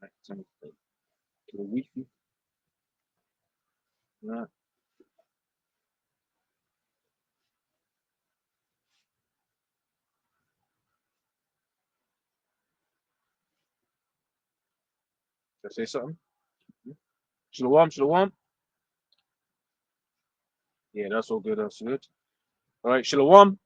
Right, send it to the Wi-Fi. Right. Did I say something? Shalom, shalom. Yeah, that's all good. That's good. All right, shalom.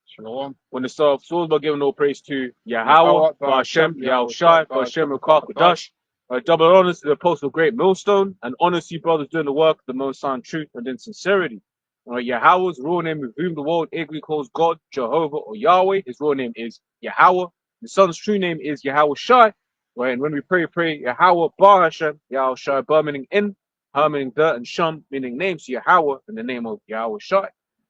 Shalom. When the souls by giving all praise to Yahweh, Yahweh, Ba'ashem, Ba'ashem, Yahweh Shai, Yahushai, Ba'ashem, Ba'ashem, Rakatash. Rakakadash. All right, double honors to the apostle of Great Millstone, and honors to you brothers doing the work of the Most High in truth and in sincerity. All right, Yahweh's real name, with whom the world eagerly calls God, Jehovah, or Yahweh. His real name is Yahweh. The Son's true name is Yahweh Shai. Right, and when we pray Yahweh, Ba'ashem, Yahushai, Ba meaning in, Ha meaning the, and Sham meaning name. So Yahweh in the name of Yahweh Shai.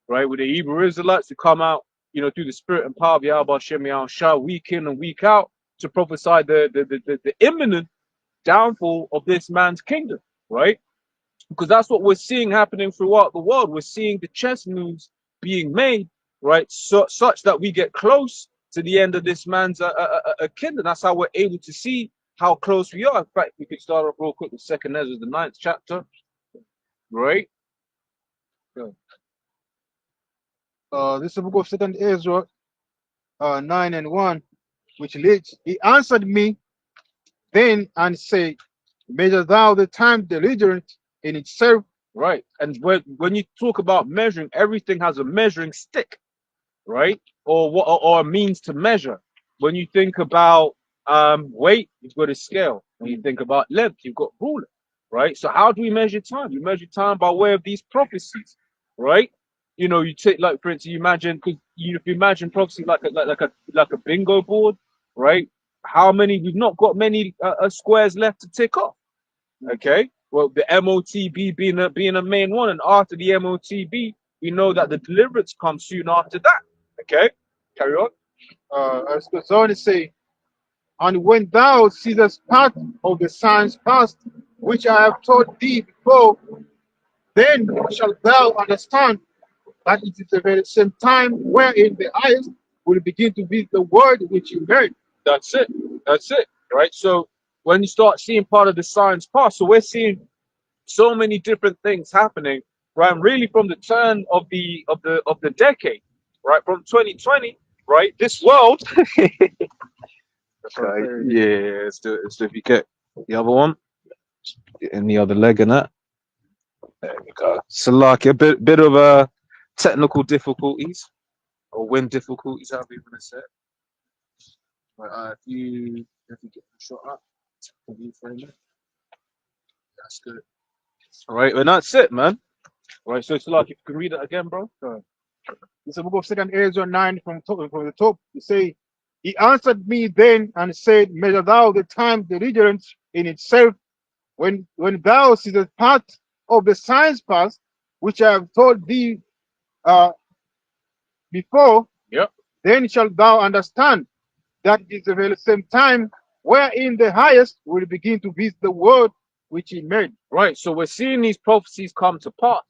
Right, with the Hebrew Israelites to come out through the spirit and power of Yahweh Shem Shah, week in and week out, to prophesy the imminent downfall of this man's kingdom, right? Because that's what we're seeing happening throughout the world. We're seeing the chess moves being made, right? Such that we get close to the end of this man's kingdom. That's how we're able to see how close we are. In fact, we could start off real quick with Second Ezra, the 9th chapter, right? Yeah. This is the book of Second Ezra 9 and 1, which leads. He answered me then and said, measure thou the time diligent in itself. Right. And when you talk about measuring, everything has a measuring stick, right? Or a means to measure. When you think about weight, you've got a scale. When you think about length, you've got ruler, right? So how do we measure time? We measure time by way of these prophecies, right? You take, like, for instance, you imagine, if you imagine prophecy like a bingo board, right? How many? We've not got many squares left to tick off. Okay. Well, the MOTB being a main one, and after the MOTB, we know that the deliverance comes soon after that. Okay. Carry on. As goes on to say, and when thou seest part of the signs past, which I have taught thee before, then shalt thou understand that it is the very same time wherein the eyes will begin to be the word which you heard. That's it. That's it. Right. So when you start seeing part of the signs pass, so we're seeing so many different things happening, right? Really, from the turn of the decade, right? From 2020, right? This world. Okay. Yeah, it's if you get the other one and the other leg in that. There we go. Salaki, a bit of technical difficulties or wind difficulties, however you want to say it. But if you get the shot up, that's good. All right, and that's it, man. All right, so Salaki, if you can read it again, bro. It's the book of Second Ezra 9 from the top. You say, he answered me then and said, measure thou the time diligence in itself, when thou seest part of the signs past, which I have told thee uh, before, Yep. then shalt thou understand that it is the very same time wherein the highest will begin to visit the world which he made. Right. So we're seeing these prophecies come to pass.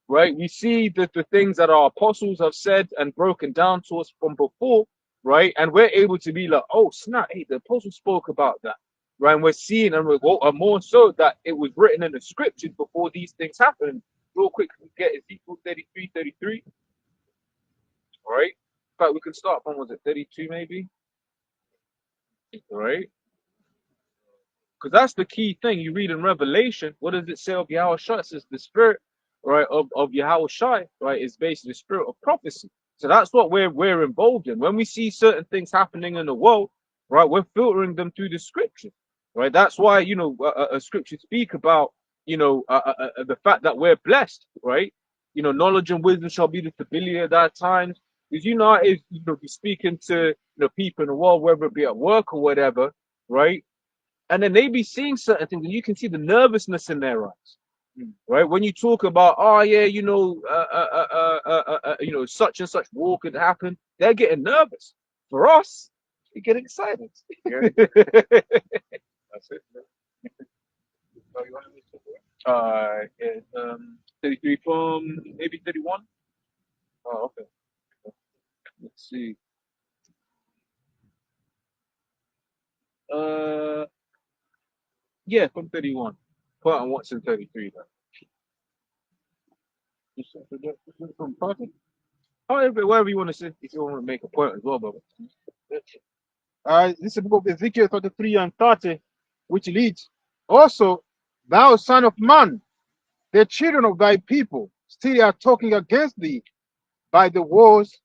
Right. We see that the things that our apostles have said and broken down to us from before. Right. And we're able to be like, oh, snap. Hey, the apostle spoke about that. Right. And we're seeing, and more so that it was written in the scriptures before these things happened. Real quick, we get Ezekiel 33:33. All right. In fact, we can start from, was it 32 maybe? All right. Because that's the key thing. You read in Revelation, what does it say of Yahweh Shai? It says the spirit, right, of Yahweh Shai, right, is basically the spirit of prophecy. So that's what we're involved in. When we see certain things happening in the world, right, we're filtering them through the scriptures, right? That's why, scriptures speak about, the fact that we're blessed, right? Knowledge and wisdom shall be the stability at that times. Because if you're speaking to people in the world, whether it be at work or whatever, right? And then they be seeing certain things, and you can see the nervousness in their eyes, right? When you talk about, oh yeah, such and such war could happen, they're getting nervous. For us, we get excited. Yeah. That's it. Yeah, 33 from maybe 31. Oh, okay. Let's see. Uh, Yeah, from 31. Put on what's in 33 then. From 30. However, whatever you want to say, if you want to make a point as well, brother. This is the book of Ezekiel 33 and 30, which leads, also, thou son of man, the children of thy people still are talking against thee by the walls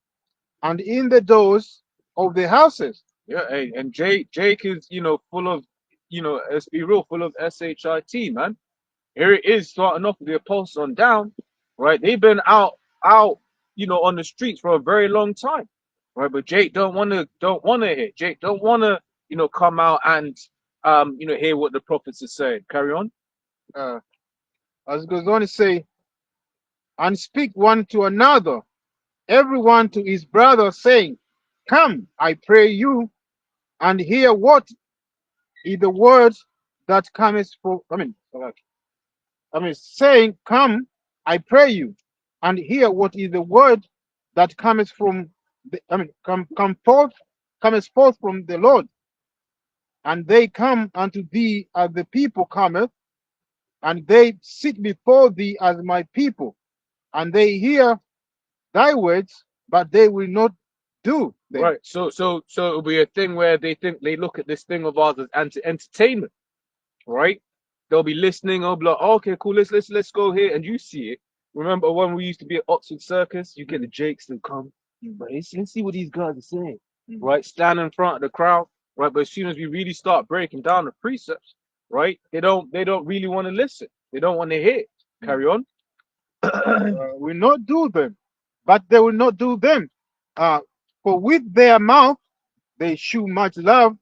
and in the doors of the houses. Yeah, hey, and Jake is, full of, let's be real, full of shit, man. Here it is, starting off with the apostles on down, right? They've been out, on the streets for a very long time, right? But Jake don't wanna hear. Jake don't wanna, come out and hear what the prophets are saying. Carry on. Uh, as it goes on to say, and speak one to another, everyone to his brother, saying, come, I pray you, and hear what is the word that cometh from, saying, come, I pray you, and hear what is the word that cometh from, cometh forth from the Lord. And they come unto thee as the people cometh, and they sit before thee as my people, and they hear thy words, but they will not do them. Right. So it'll be a thing where they look at this thing of ours as entertainment, right? They'll be listening. They'll be like, oh, okay, cool. Let's go here, and you see it. Remember when we used to be at Oxford Circus? You get the Jakes to come, right? Let's see what these guys are saying, right? Stand in front of the crowd, right? But as soon as we really start breaking down the precepts, right? They don't really want to listen. They don't want to hear. Carry on. Will not do them, but they will not do them. For with their mouth they shew much love,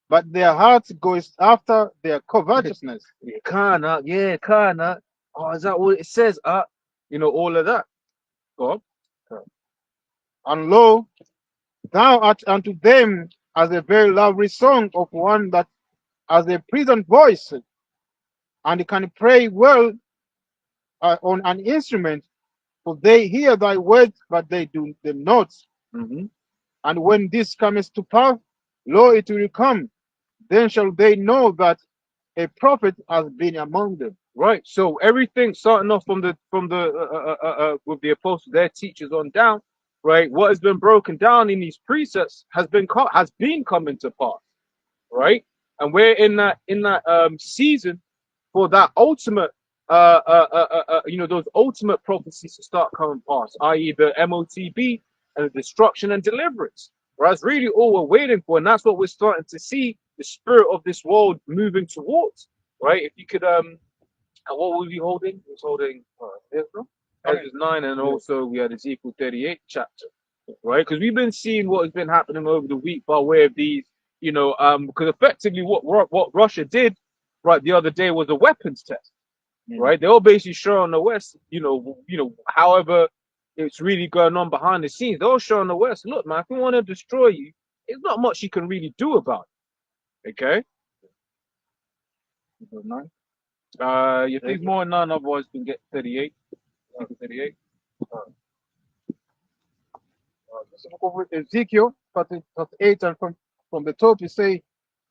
but their heart goes after their covetousness. Yeah, kinda. Oh, is that what it says? All of that. Go on. And lo, thou art unto them as a very lovely song of one that has a pleasant voice, and can pray well on an instrument, for they hear thy words, but they do them not. Mm-hmm. And when this comes to pass, lo, it will come. Then shall they know that a prophet has been among them. Right. So everything starting off from the with the apostles, their teachers on down, right? What has been broken down in these precepts has been coming to pass, right? And we're in that season for that ultimate those ultimate prophecies to start coming past, i.e. the MOTB and the destruction and deliverance. Right? That's really all we're waiting for, and that's what we're starting to see the spirit of this world moving towards. Right? If you could and what were we holding? We was holding Ezra, Ezra 9, and also we had Ezekiel 38 chapter, right? Because we've been seeing what has been happening over the week by way of these, because effectively what Russia did, right, the other day was a weapons test, right? They all basically showing the West, however it's really going on behind the scenes. They're all showing the West, look, man, if we want to destroy you, there's not much you can really do about it. Okay? You think more than 9, otherwise you can get 38. 38. This is the book of Ezekiel 38, and from the top you say,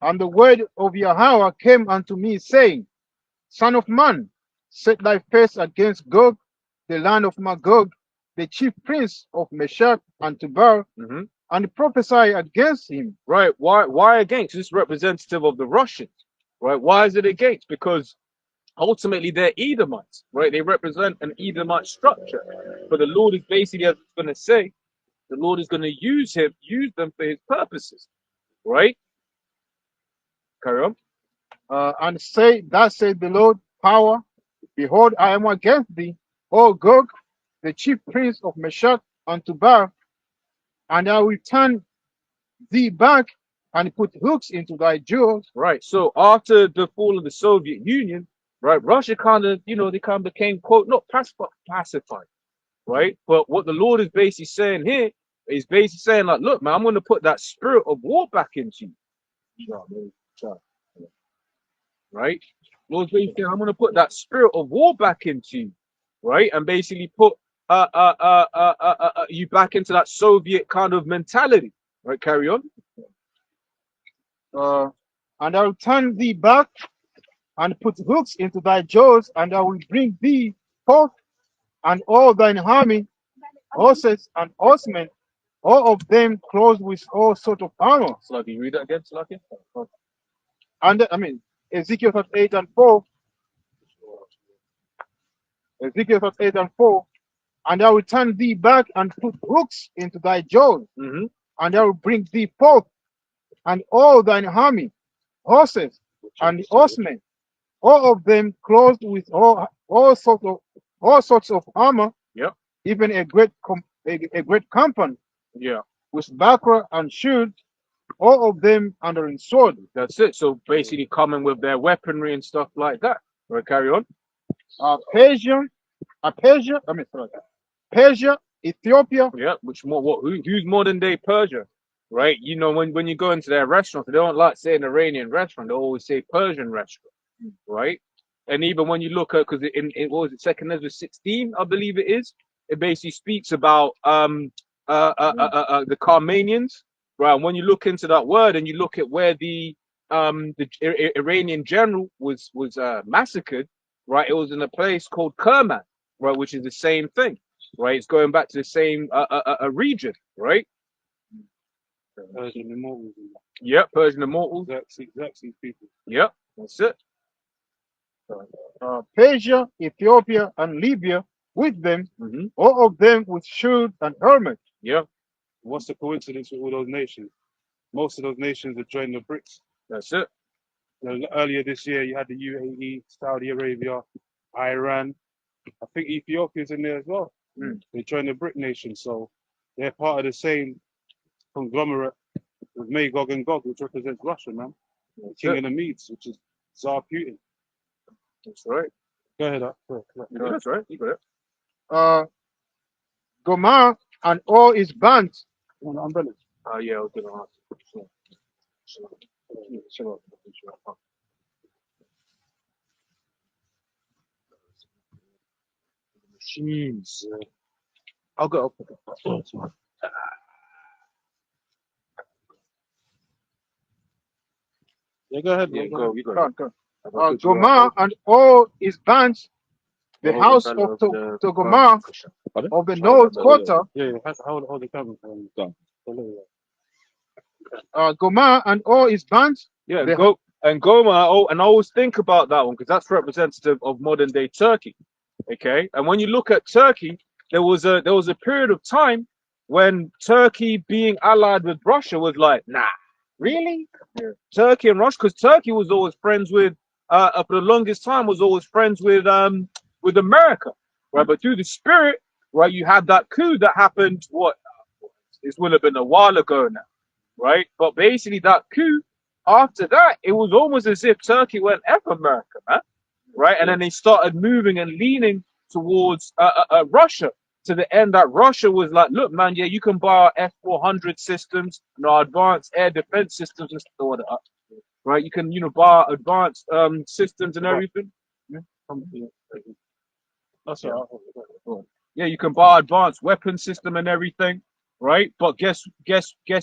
and the word of Yahweh came unto me, saying, Son of man, set thy face against Gog, the land of Magog, the chief prince of Meshach and Tubal, and prophesy against him. Right. Why against? This is representative of the Russians. Right. Why is it against? Because ultimately they're Edomites, right? They represent an Edomite structure. But the Lord is basically, as it's going to say, the Lord is going to use them for his purposes, right? Carry on. And say, thus said the Lord, power, behold, I am against thee, O Gog, the chief prince of Meshach and Tubal, and I will turn thee back and put hooks into thy jaws. Right. So after the fall of the Soviet Union, right, Russia kind of, they kind of became, quote, not pacified, right? But what the Lord is basically saying here is basically saying, like, look, man, I'm going to put that spirit of war back into you. Right? Lord's basically saying, I'm going to put that spirit of war back into you, right? And basically put you back into that Soviet kind of mentality, right? Carry on. And I'll turn thee back and put hooks into thy jaws, and I will bring thee forth, and all thine army, horses and horsemen, all of them clothed with all sort of armor. Sluggy, read that again, Sluggy. And I mean, Ezekiel 38 and 4, Ezekiel 38 and 4, and I will turn thee back and put hooks into thy jaws, Mm-hmm. and I will bring thee forth, and all thine army, horses and horsemen, all of them clothed with all sorts of armor, Yep. even a great company Yeah. with buckler and shield, all of them under a sword. That's it. So basically coming with their weaponry and stuff like that. Right, carry on. Persia, sorry, Persia, Ethiopia. Yeah, which more who's modern day Persia? Right? You know, when you go into their restaurants, they don't like saying Iranian restaurant, they always say Persian restaurant, right? And even when you look at, because in what was it, Second Ezra 16, I believe it is, it basically speaks about the Carmanians, right? And when you look into that word and you look at where the Iranian general was massacred, right? It was in a place called Kerman, right, which is the same thing, right? It's going back to the same region, right? Persian immortals. Yep, Persian immortals. Xerxes people. Yep, that's it. Persia, Ethiopia, and Libya with them, Mm-hmm. all of them with shield and helmet. Yep, What's the coincidence with all those nations? Most of those nations have joined the BRICS. that's it. Earlier this year, you had the UAE, Saudi Arabia, Iran. I think Ethiopia's in there as well. Mm. They joined the BRIC nation, so they're part of the same conglomerate with Magog and Gog, which represents Russia, man. The That's King it. of the Medes, which is Tsar Putin. That's right. Go ahead. Yeah, that's right. You got it. Gomar and all his bands. On the umbrellas. Yeah, I was gonna ask. Sure. Machines. I'll go up with it. Yeah, go ahead. Yeah, man, go. You Go got on, it. go on. Gomar and all his bands, the house of Togomar of the north quarter. Yeah, hold the camera. Gomar and all his bands. Yeah, The- go and Goma. Oh, and I always think about that one because that's representative of modern day Turkey. Okay, and when you look at Turkey, there was a period of time when Turkey being allied with Russia was like, nah, really? Yeah. Turkey and Russia, because Turkey was always friends with, for the longest time, was always friends with America, right? But through the spirit, right, you had that coup that happened. What? This would have been a while ago now, right? But basically, that coup. After that, it was almost as if Turkey went F America, man, right? And then they started moving and leaning towards Russia to the end that Russia was like, look, man, yeah, you can buy our F-400 systems and our advanced air defense systems and stuff like that, right? You can, buy our advanced systems and everything. That's all right. Yeah, you can buy advanced weapon system and everything, right? But guess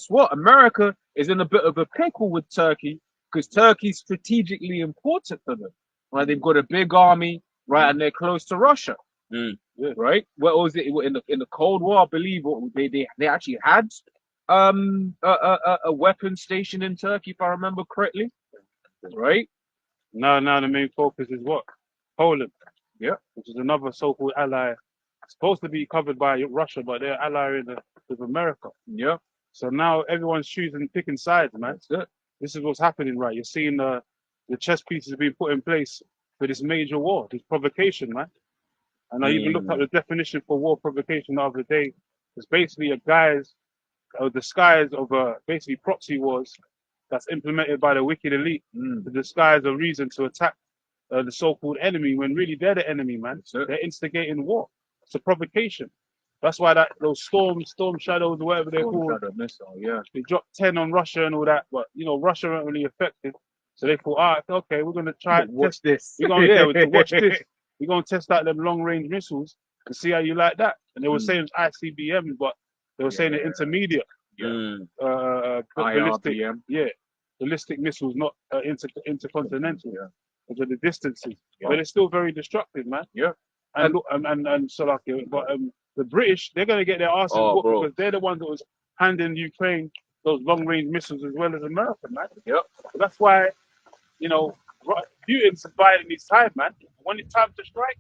what? America is in a bit of a pickle with Turkey because Turkey's strategically important for them, right? They've got a big army, right, and they're close to Russia, right? What was it in the Cold War? I believe they actually had a weapon station in Turkey, if I remember correctly, right? Now the main focus is what? Poland. Yeah. Which is another so-called ally. Supposed to be covered by Russia, but they're ally with America. Yeah, So now everyone's choosing, picking sides, man. that's it. This is what's happening, right? You're seeing the chess pieces being put in place for this major war, this provocation, man. And I even looked up the definition for war provocation the other day. It's basically a disguise of basically proxy wars that's implemented by the wicked elite to disguise a reason to attack the so-called enemy when really they're the enemy, man. it. They're instigating war. It's a provocation. That's why those storm shadows or whatever they're called, Missile, yeah. they dropped 10 on Russia and all that, but Russia weren't really affected. So they thought, okay, we're gonna try Watch this. We're gonna watch this. We're gonna test out them long range missiles and see how you like that. And they were saying it's ICBM, but they were saying it intermediate. Ballistic, IRBM. ballistic missiles, not intercontinental. Yeah. because of the distances. Yeah. But it's still very destructive, man. Yeah. And look, and so like, but the British, they're gonna get their asses whooped bro. because they're the ones that was handing Ukraine those long range missiles as well as America, man. Yep. So that's why, you know, Putin's biding his time, man. When it's time to strike,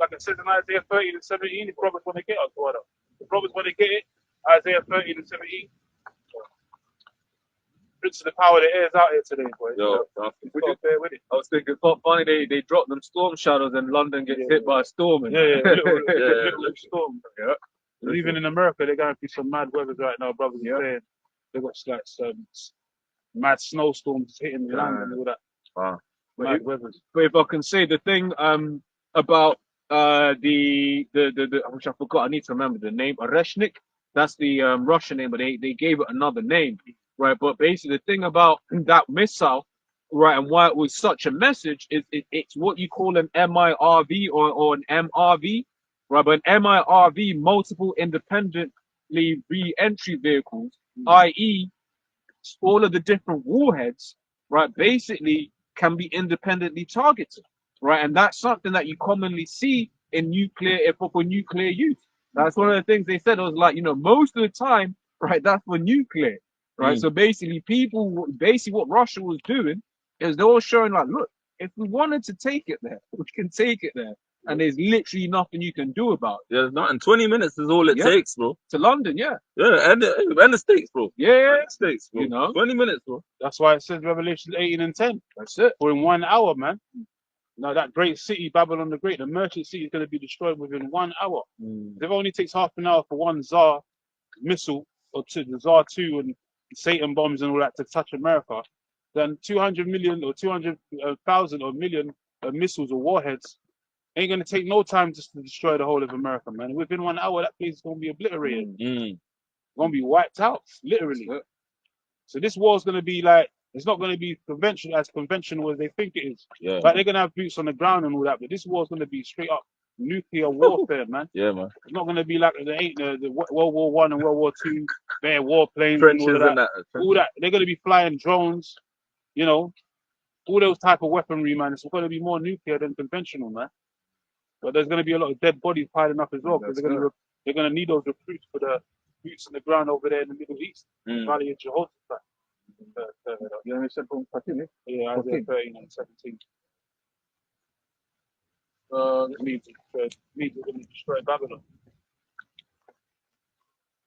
like it says in Isaiah 13 and 17, the prophets want to get us, brother. The prophets want to get it. Isaiah 13 and 17. Prince of the power of the air is out here today, boy. Yo, We just there with it. I was thinking, it's not funny they dropped them storm shadows and London gets hit by a storm. And Little storm. Yeah. Even in America, they're going through some mad weather right now, brothers. Yeah. They've got like some mad snowstorms hitting the land and all that. Wow. Mad weather. But if I can say the thing about the which I forgot, I need to remember the name, Oreshnik. That's the Russian name, but they gave it another name, right? But basically, the thing about that missile, right, and why it was such a message is it's what you call an MIRV or an MRV, right? But an MIRV, multiple independently re-entry vehicles, i.e., all of the different warheads, right, basically can be independently targeted, right? And that's something that you commonly see in for nuclear use. That's one of the things they said. It was like, most of the time, right, that's for nuclear, right? So basically what Russia was doing is they were showing like, look, if we wanted to take it there, we can take it there. And there's literally nothing you can do about it. There's nothing. 20 minutes is all it takes, bro. To London, yeah. Yeah, and the States, bro. Yeah. The States, bro. 20 minutes, bro. That's why it says Revelation 18 and 10. That's it. For in 1 hour, man. Now that great city, Babylon the Great, the merchant city is going to be destroyed within 1 hour. If it only takes half an hour for one Tsar missile or the Tsar 2 and Satan bombs and all that to touch America, then 200 million or 200,000 or million missiles or warheads ain't going to take no time just to destroy the whole of America, man. Within 1 hour, that place is going to be obliterated. It's going to be wiped out, literally. So this war is going to be like, it's not going to be conventional as they think it is. Yeah. Like they're going to have boots on the ground and all that, but this war is going to be straight up nuclear warfare, man. Yeah, man. It's not going to be like the World War One and World War Two, bare warplanes Trenches and all that. and All that. They're going to be flying drones, all those type of weaponry, man. It's going to be more nuclear than conventional, man. But there's going to be a lot of dead bodies piling up as well because they're going to need those recruits for the boots on the ground over there in the Middle East, Valley of Jehoshaphat. Yeah, Isaiah 13 and 17. Medes are going to destroy Babylon.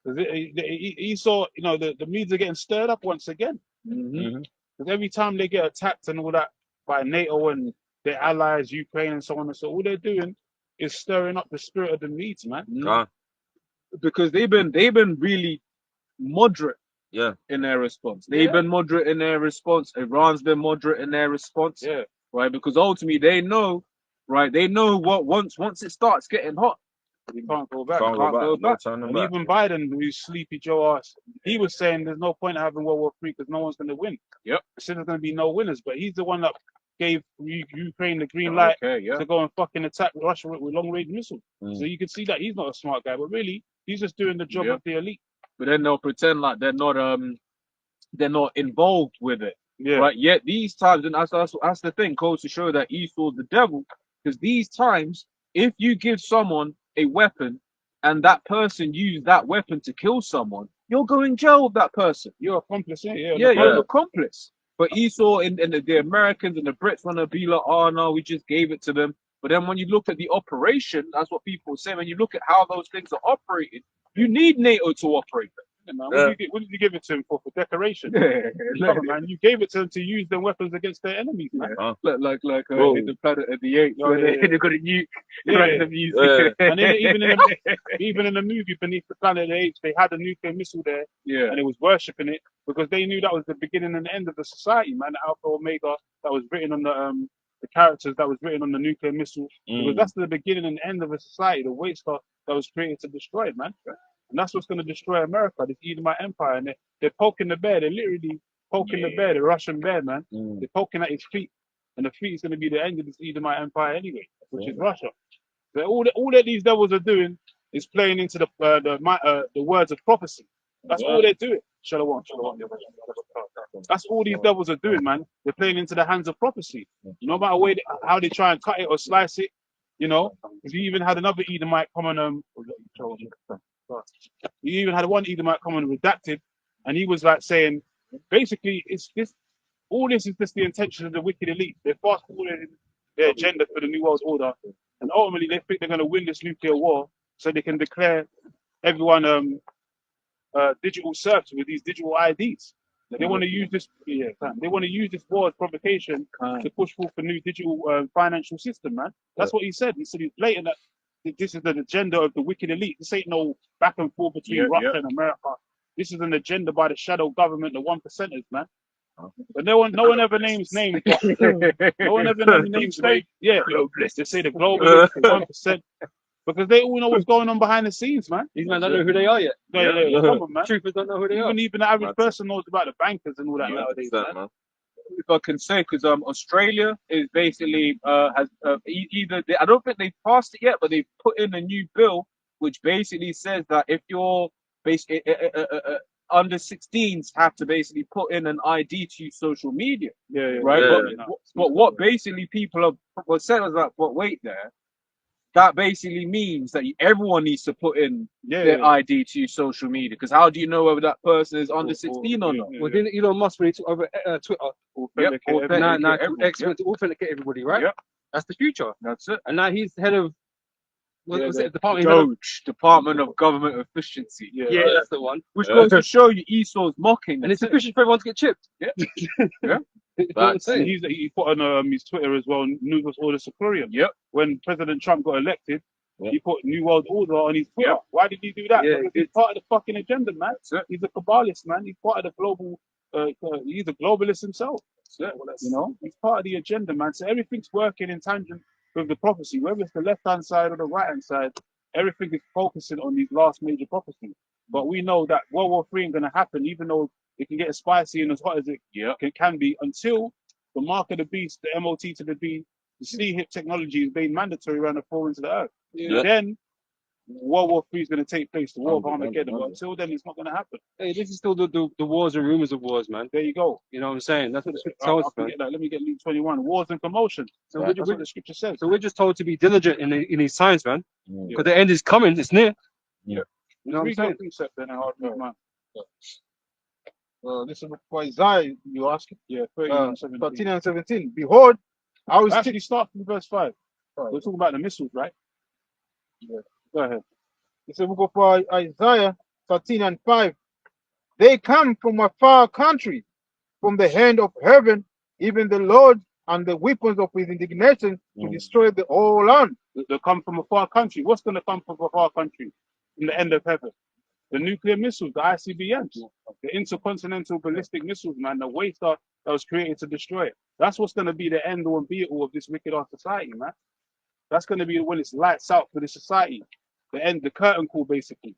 Because he saw, the Medes are getting stirred up once again. Because every time they get attacked and all that by NATO and their allies, Ukraine and so on and so, all they're doing is stirring up the spirit of the Medes, man. Because they've been really moderate. Yeah. In their response. They've been moderate in their response. Iran's been moderate in their response. Yeah. Right? Because ultimately they know, right? They know what once it starts getting hot, you can't go back. Can't go back. And even Biden, who's sleepy Joe ass, he was saying there's no point in having World War III because no one's going to win. Yep. He said there's going to be no winners, but he's the one that gave Ukraine the green light to go and fucking attack Russia with long-range missiles. So you can see that he's not a smart guy, but really, he's just doing the job of the elite. But then they'll pretend like they're not involved with it. Yeah. Right. Yet these times, and that's the thing, goes to show that Esau's the devil. Because these times, if you give someone a weapon and that person used that weapon to kill someone, you're going jail with that person. You're accomplice, you're an accomplice. But Esau and the Americans and the Brits want to be like, oh no, we just gave it to them. But then when you look at the operation, that's what people say. When you look at how those things are operated, you need NATO to operate them. Man, what did you give it to him for decoration? Man, you gave it to them to use their weapons against their enemies, man. Like in the Planet of the Apes, where they've got a nuke. And even in the movie Beneath the Planet of the Apes, they had a nuclear missile there, and it was worshipping it because they knew that was the beginning and the end of the society, man. The Alpha Omega that was written on the characters that was written on the nuclear missile, because that's the beginning and end of a society, the waste stuff that was created to destroy it, man. And that's what's going to destroy America, this Edomite Empire. And they're poking the bear. They're literally poking the bear, the Russian bear, man. They're poking at his feet. And the feet is going to be the end of this Edomite Empire anyway, which is Russia. So all that these devils are doing is playing into the words of prophecy. That's all they're doing. Shalom. That's all these devils are doing, man. They're playing into the hands of prophecy. No matter how they try and cut it or slice it, you know. Because you even had another Edomite come on, you even had one Edomite come on redacted, and he was like saying, basically, it's this. All this is just the intention of the wicked elite. They're fast forwarding their agenda for the New World Order, and ultimately they think they're going to win this nuclear war, so they can declare everyone digital serfs with these digital IDs. They want to use this. Yeah, they want to use this war as provocation to push forth a new digital financial system, man. That's what he said. He said he's blatant that this is the agenda of the wicked elite. This ain't no back and forth between Russia and America. This is an agenda by the shadow government, the 1%ers, man. But no one ever names names. No one ever names names. Yeah, they say the globalists, the 1%. Because they all know what's going on behind the scenes, man. These men don't know who they are yet. Come on, man. Troopers don't know who they are. Even the average person knows about the bankers and all that nowadays, man. If I can say, because Australia is basically has either I don't think they've passed it yet, but they've put in a new bill which basically says that if you're basically under 16s have to basically put in an ID to use social media, right? But what basically people are saying is that, but wait there. That basically means that everyone needs to put in their ID to use social media. Because how do you know whether that person is under 16 or not? Well, didn't Elon Musk when he took over Twitter, now X went to authenticate everybody, right? Yep. That's the future. That's it. And now he's head of Department of Government Efficiency. Yeah, that's the one. Which goes to show you Esau's mocking. And it's efficient for everyone to get chipped. Yeah. He put on his Twitter as well, New World Order Securium. Yep. When President Trump got elected, he put New World Order on his Twitter. Yep. Why did he do that? Yeah, because he's part of the fucking agenda, man. He's a Kabbalist, man. He's part of the global. He's a globalist himself. You know, he's part of the agenda, man. So everything's working in tangent with the prophecy. Whether it's the left-hand side or the right-hand side, everything is focusing on these last major prophecies. But we know that World War III ain't going to happen, even though it can get as spicy and as hot as it can be, until the mark of the beast, the MOT to the B, the C-hip technology is made mandatory around the fall into the earth. Then World War III is going to take place, the War of Armageddon. But until then, it's not going to happen. Hey, this is still the wars and rumors of wars, man. There you go. You know what I'm saying? That's what the scripture tells us, man. Let me get Luke 21. Wars and commotion. So that's what the scripture says. So we're just told to be diligent in these signs, man. Because the end is coming. It's near. Yeah. You know what I'm saying? Precept, then, man. This is for Isaiah, you ask it? Yeah, 13 and 17. Behold, I will actually start from verse 5. We're talking about the missiles, right? Yeah. Go ahead. This is go for Isaiah 13 and 5. They come from a far country, from the hand of heaven, even the Lord and the weapons of his indignation to destroy the whole land. They come from a far country. What's going to come from a far country? From the end of heaven. The nuclear missiles, the ICBMs, the intercontinental ballistic missiles, man, the waster that was created to destroy it. That's what's going to be the end all and be all of this wicked ass society, man. That's going to be when it's lights out for the society. The end, the curtain call, basically.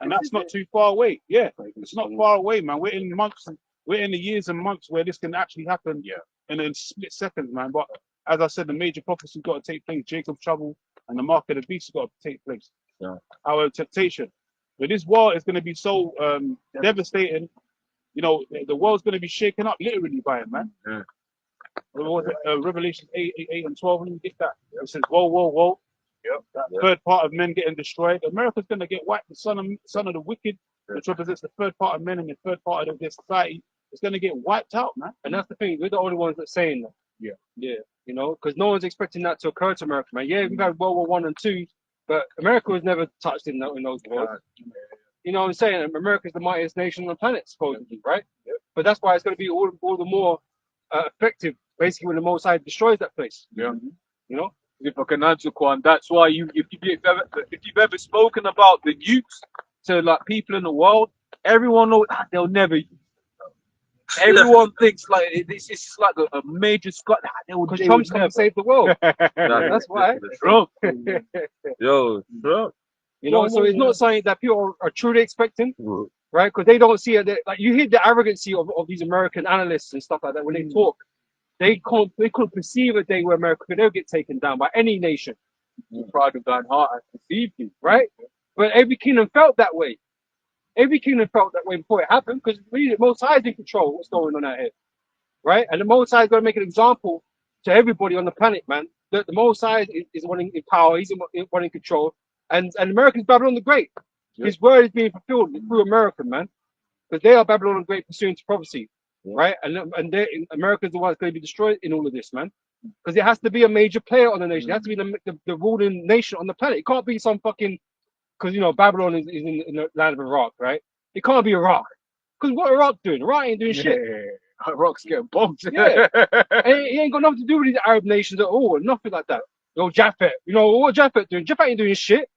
And that's not too far away. Yeah, it's not far away, man. We're in months, we're in the years and months where this can actually happen in a split seconds, man. But as I said, the major prophecy's got to take place. Jacob's trouble and the mark of the beast has got to take place. Our temptation. But this war is going to be so devastating. You know, the world's going to be shaken up literally by it, man. Revelation 8 and 12, when you get that, it says, whoa, whoa, whoa. Third part of men getting destroyed. America's going to get wiped. The son of the wicked, which represents the third part of men and the third part of their society, is going to get wiped out, man. And that's the thing. We're the only ones that saying that. Yeah. You know, because no one's expecting that to occur to America, man. Yeah, we've had World War I and II, but America was never touched in those wars. You know what I'm saying? America's the mightiest nation on the planet, supposedly, right? But that's why it's going to be all the more effective, basically, when the Most High destroys that place. You know? If I can answer, Kwan, that's why if you've ever spoken about the nukes to like people in the world, everyone knows they'll never. Everyone thinks like it's just like a major Scott. Because Trump's going to save the world. That's why. Trump. Yo, Trump. You know, so it's not something that people are truly expecting, right? Because they don't see it. Like you hear the arrogancy of these American analysts and stuff like that when they talk. They couldn't perceive a day where America could ever get taken down by any nation. Pride of thine heart has deceived you, right? But every kingdom felt that way. Every kingdom felt that way before it happened because really, Most High is in control of what's going on out here, right? And the Most High is going to make an example to everybody on the planet, man. The Most High is one in power. He's one in control. And America's Babylon the Great. Yeah. His word is being fulfilled through America, man. Because they are Babylon the Great pursuant to prophecy, Yeah. right? And America's the one that's going to be destroyed in all of this, man. Because it has to be a major player on the nation. It has to be the ruling nation on the planet. It can't be some fucking, because, you know, Babylon is in the land of Iraq, right? It can't be Iraq. Because what Iraq doing? Iraq ain't doing shit. Iraq's getting bombed. Yeah. And it ain't got nothing to do with these Arab nations at all. Nothing like that. Yo, Japhet. You know, what Japhet doing? Japhet ain't doing shit.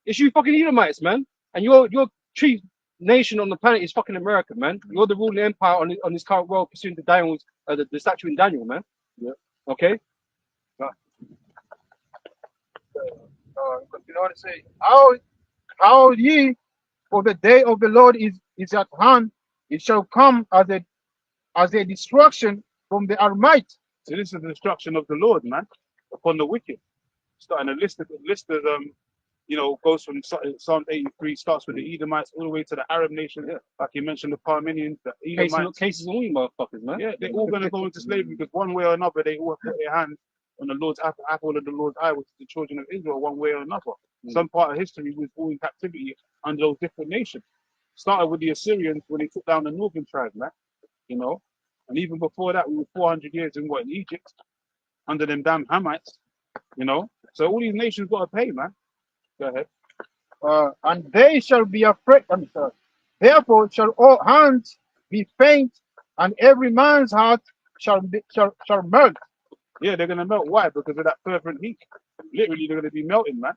It's you fucking Edomites, man. And your chief nation on the planet is fucking America, man. You're the ruling empire on this current world pursuing the Daniel's, the statue in Daniel, man. Yeah. Okay? You know what I say? How ye, for the day of the Lord is at hand. It shall come as a destruction from the Armite. So this is the destruction of the Lord, man, upon the wicked. Starting a list of you know, goes from Psalm 83, starts with the Edomites all the way to the Arab nations. Yeah. Like you mentioned, the Parmenians, the Edomites. Cases on you motherfuckers, man. Yeah, they're all going to go into slavery because one way or another, they all put their hands on the Lord's apple of the Lord's eye, which is the children of Israel, one way or another. Some part of history was all in captivity under those different nations. Started with the Assyrians when they took down the northern tribes, man. You know, and even before that, we were 400 years in Egypt under them damn Hamites. You know, so all these nations got to pay, man. Go ahead. And they shall be afraid. Therefore shall all hands be faint, and every man's heart shall melt. Yeah, they're gonna melt. Why? Because of that fervent heat. Literally, they're gonna be melting, man.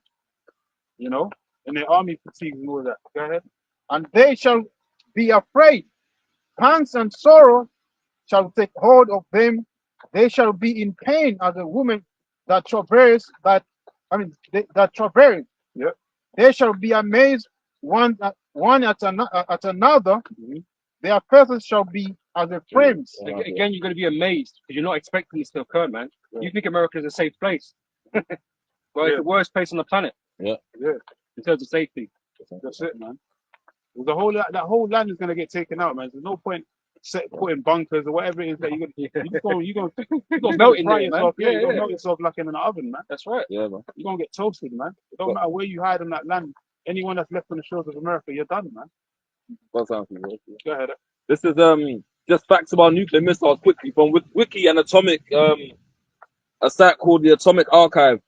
You know, and their army fatigue and all that. Go ahead. And they shall be afraid. Pangs and sorrow shall take hold of them. They shall be in pain as a woman that travails. That travails. Yeah. They shall be amazed one at another. Mm-hmm. Their faces shall be as a flames. Again, you're going to be amazed because you're not expecting this to occur, man. Yeah. You think America is a safe place. Well, it's the worst place on the planet. Yeah. Yeah. In terms of safety. That's it, man. The whole that whole land is gonna get taken out, man. There's no point putting bunkers or whatever it is that you're gonna Melt in fry there, man. yourself. Yeah, Yeah, you're gonna yeah. melt yourself like in an oven, man. That's right. Yeah, man. You're gonna get toasted, man. It don't matter where you hide in that land. Anyone that's left on the shores of America, you're done, man. One time, bro. Go ahead. This is just facts about nuclear missiles quickly from Wiki and Atomic a site called the Atomic Archive.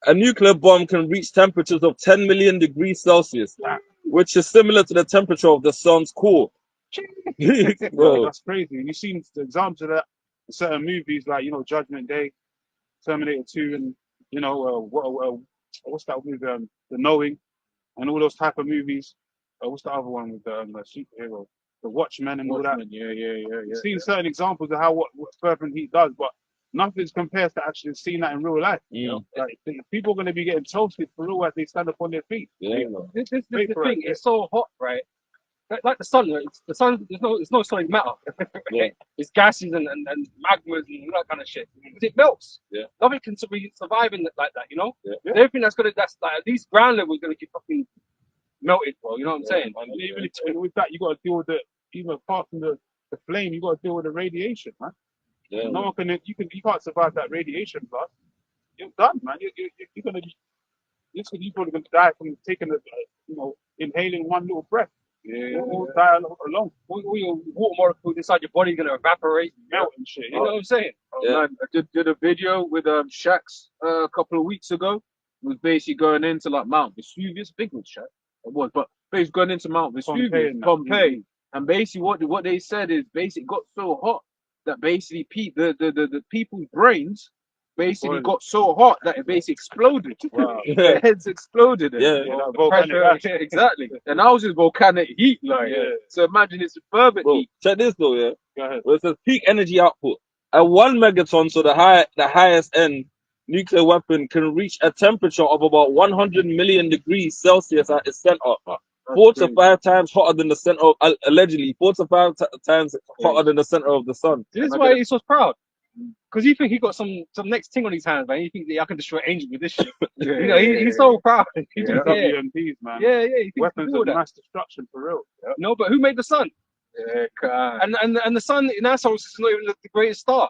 A nuclear bomb can reach temperatures of 10 million degrees Celsius, which is similar to the temperature of the sun's core. Bro, Bro, that's crazy. You've seen the examples of that in certain movies, like Judgment Day, Terminator 2, and what's that movie? The Knowing, and all those type of movies. What's the other one with the superhero? The Watchmen and all that. Yeah. You've seen certain examples of how what fervent heat does, but nothing compares to actually seeing that in real life. Like people are going to be getting toasted for real as they stand up on their feet. Yeah. This is Wait the for thing. it. It's so hot, right? Like the sun. The sun. There's no solid matter. Yeah. It's gases and magmas and all that kind of shit. Because it melts. Yeah. Nothing can survive in like that. You know. Yeah. Everything that's like at least ground level is gonna get fucking melted, bro. You know what I'm saying? And even with that, you got to deal with even apart from the flame, you got to deal with the radiation, man. Yeah. No one can. You can't survive that radiation blast. You're done, man. You're gonna. You're probably gonna die from taking inhaling one little breath. Yeah. You'll die alone. All your water molecules inside your body are gonna evaporate, Melt and shit. You know what I'm saying? Yeah. Man, I did a video with Shax a couple of weeks ago. It was basically going into like Mount Vesuvius. I think it was Shax. It was, but basically going into Mount Vesuvius, Pompeii. And basically what they said is basically it got so hot that basically the people's brains basically got so hot that it basically exploded. Wow. Their heads exploded. Yeah, Like volcanic pressure, exactly. And I was just volcanic heat, like. Yeah. So imagine it's fervent Bro, heat. check this though, yeah. Go ahead. Where it says peak energy output. A 1 megaton, so the highest end nuclear weapon, can reach a temperature of about 100 million degrees Celsius at its center. 4 to 5 times hotter than the center of, allegedly, 4 to 5 times hotter than the center of the sun. This is why he's so proud. Because you think he got some next thing on his hands, man. You think that I can destroy angels with this shit. You know, he's so proud. He just, yeah, WMDs, man. yeah, he thinks Weapons he can do of all that. mass destruction for real. No, but who made the sun? Yeah, God. And the sun in our solar system is not even the greatest star.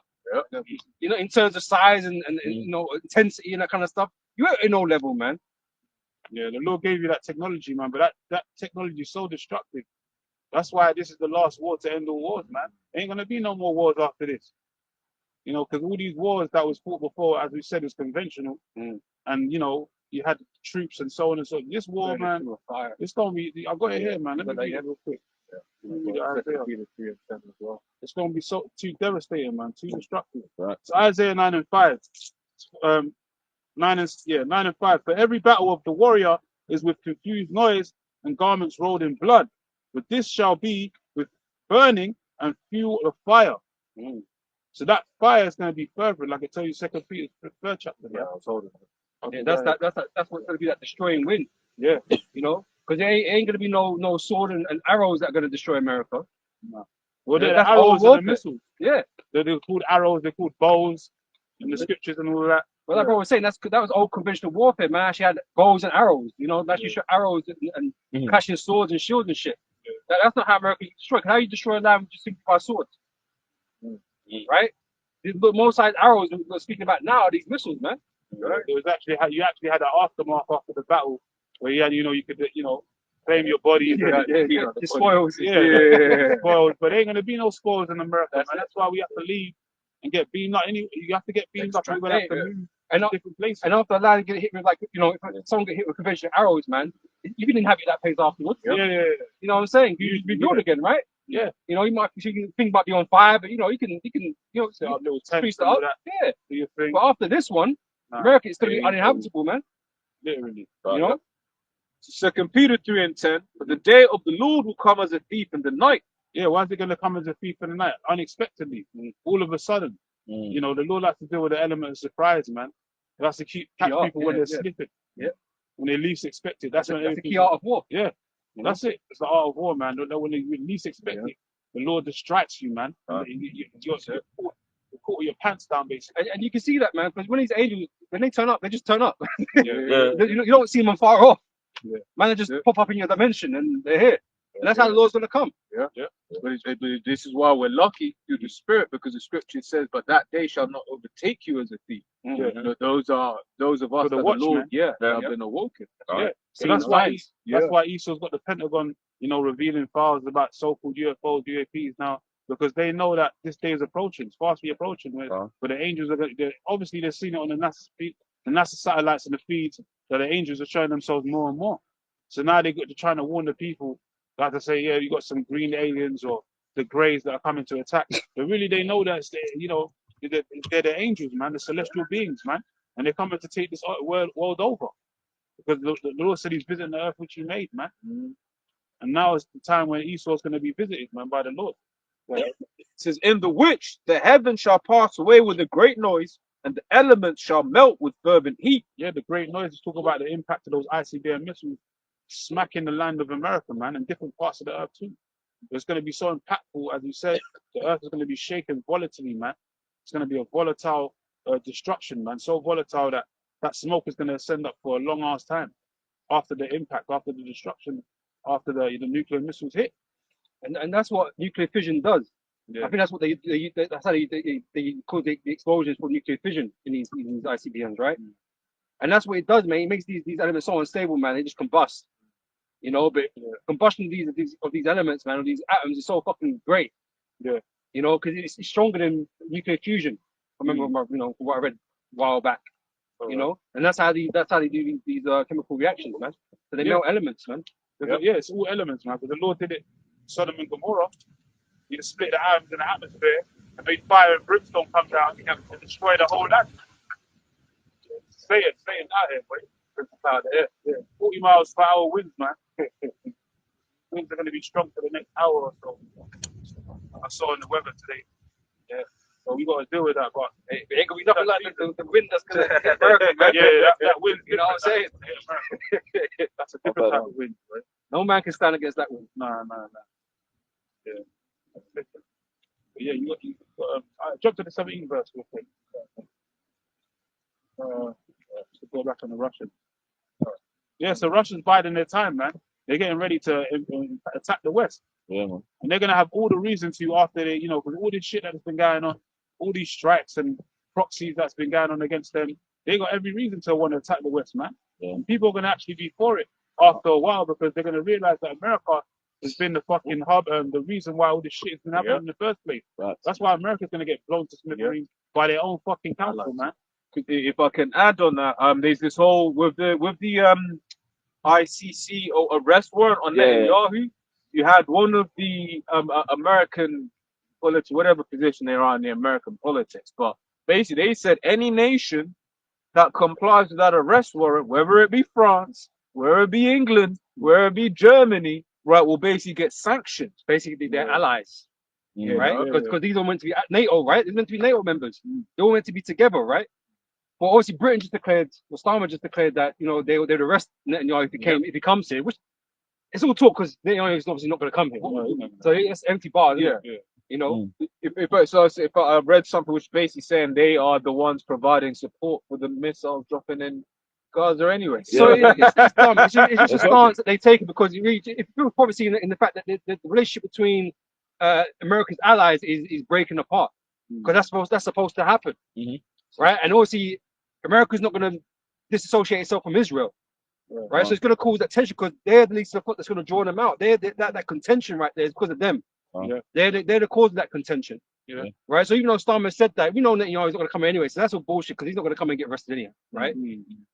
Yeah. You know, in terms of size and you know, intensity and that kind of stuff. You're at no level, man. Yeah, the Lord gave you that technology, man, but that technology is so destructive. That's why this is the last war to end all wars, man. Ain't gonna be no more wars after this. You know, because all these wars that was fought before, as we said, is conventional, and you know, you had troops and so on and so on. This war, man, it's gonna be. I got it here, man. Let me read it real quick. It's gonna be so too devastating, man. Too destructive. Right. So Isaiah 9:5, 9 and 5. For every battle of the warrior is with confused noise and garments rolled in blood, but this shall be with burning and fuel of fire. So that fire is going to be fervent, like I tell you, 2 Peter 3rd chapter. Yeah, I was holding it. Yeah, that's what's gonna be that destroying wind. Yeah. You know, because there ain't gonna be no sword and arrows that are gonna destroy America. No. Well, Yeah, they're that's the arrows all and the warfare. missiles. Yeah. They're called arrows. They're called bows in the scriptures and all that. Well, like I was saying, that was old conventional warfare, man. Actually had bows and arrows. You know, actually shot arrows and clashing swords and shields and shit. That's not how America is destroyed. How you destroy land just simply by swords, right? The most size arrows we're speaking about now are these missiles, man. Right? It was actually you actually had an aftermath after the battle where you had, you know, you could, you know, claim your body. The spoils. Yeah. Spoils, but there ain't gonna be no spoils in America, man. That's why we have to leave and get beamed up. You have to get beamed up. We're gonna have to move And to different places. And after a land get hit with, like, you know, if someone get hit with conventional arrows, man, you can inhabit that place afterwards. Yeah. You know what I'm saying? You rebuild again, right? Yeah. You know, you think about be on fire, but you know, you can Set up little tents priest and it all up. that. Yeah. Do your thing. But after this one, America is gonna be uninhabitable, man. Literally. You know? Second Peter 3:10. But the day of the Lord will come as a thief in the night. Yeah, why is it gonna come as a thief in the night? Unexpectedly. All of a sudden. You know, the Lord likes to deal with the element of surprise, man. He likes to catch people when they're sleeping. Yeah. When they least expect it. That's when the key art of war. Yeah. That's it. It's the art of war, man. When you least expect it, the Lord distracts you, man. You're caught with your pants down, basically. And you can see that, man, because when these angels, when they turn up, they just turn up. Yeah. You don't see them far off. Yeah. Man, they just pop up in your dimension and they're here. And that's how the Lord's gonna come. But this is why we're lucky through the Spirit, because the Scripture says, "But that day shall not overtake you as a thief." You know, those of us the that the watchmen. Lord, that have been awoken. Yeah. So Seeing that's why signs. that's why Esau's got the Pentagon, you know, revealing files about so-called UFOs, UAPs now, because they know that this day is approaching. It's fastly approaching. Where the angels are obviously they're seeing it on the NASA feed, the NASA satellites and the feeds that the angels are showing themselves more and more. So now they're trying to warn the people, like to say, yeah, you got some green aliens or the greys that are coming to attack. But really, they know that you know they're the angels, man, the celestial beings, man, and they're coming to take this world over. Because the Lord said He's visiting the earth which He made, man. And now is the time when Esau's going to be visited, man, by the Lord. It says, "In the which the heavens shall pass away with a great noise, and the elements shall melt with fervent heat." Yeah, the great noise is talking about the impact of those ICBM missiles smacking the land of America, man, and different parts of the earth too. It's going to be so impactful, as you said. The earth is going to be shaken volatilely, man. It's going to be a volatile destruction, man. So volatile that smoke is going to ascend up for a long ass time after the impact, after the destruction, after the nuclear missiles hit. And that's what nuclear fission does. Yeah. I think that's what that's how they call the explosions for nuclear fission in these ICBMs, right? And that's what it does, man. It makes these elements so unstable, man. They just combust. You know, but combustion of these elements, man, of these atoms is so fucking great. Yeah. You know, because it's stronger than nuclear fusion. I remember, you know, what I read a while back. You know, and that's how they do these chemical reactions, man. So they melt elements, man. Yeah, it's all elements, man. Because the Lord did it, Sodom and Gomorrah. He just split the atoms in the atmosphere and made fire and brimstone come down and destroy the whole land. Say it out here, boy. Out there. Yeah. 40 miles per hour winds, man. Winds are going to be strong for the next hour or so. I saw in the weather today. Yeah. So we got to deal with that, but It ain't gonna be nothing like the wind that's gonna hit America, man. yeah, that wind. You know what I'm saying? That's a different type of wind, right? No man can stand against that wind. No. Yeah. Yeah, you got jump to the 17th verse real quick. To go back on the Russians. Yeah, so Russians biding their time, man. They're getting ready to attack the West. Yeah, man. And they're going to have all the reason to after they, because all this shit that's been going on, all these strikes and proxies that's been going on against them, they got every reason to want to attack the West, man. Yeah. And people are going to actually be for it after a while because they're going to realize that America has been the fucking hub and the reason why all this shit has been happening in the first place. Right. That's why America's going to get blown to smithereens by their own fucking council, man. If I can add on that, there's this whole with the ICC or arrest warrant on Yeah. Netanyahu. You had one of the American politics, whatever position they are in the American politics, but basically they said any nation that complies with that arrest warrant, whether it be France, whether it be England, whether it be Germany, right, will basically get sanctioned. Basically, their allies, Yeah. right? Because these are meant to be at NATO, right? They're meant to be NATO members. They're all meant to be together, right? But obviously, Britain just declared, Starmer just declared that they'd arrest Netanyahu if he comes here, which it's all talk because Netanyahu is obviously not going to come here. So it's empty bars, isn't it? You know. If I read something which basically saying they are the ones providing support for the missiles dropping in Gaza anyway. So Yeah. it's dumb. It's just a stance that they take because if you're probably seeing in the fact that the relationship between America's allies is breaking apart because that's supposed to happen, right? And obviously, America's not going to disassociate itself from Israel, right? So it's going to cause that tension because they're the least support that's going to draw them out. That contention right there is because of them. They're the cause of that contention. Yeah. Right. So even though Starmer said that, we know that he's not going to come here anyway. So that's all bullshit because he's not going to come and get arrested anyhow. Right.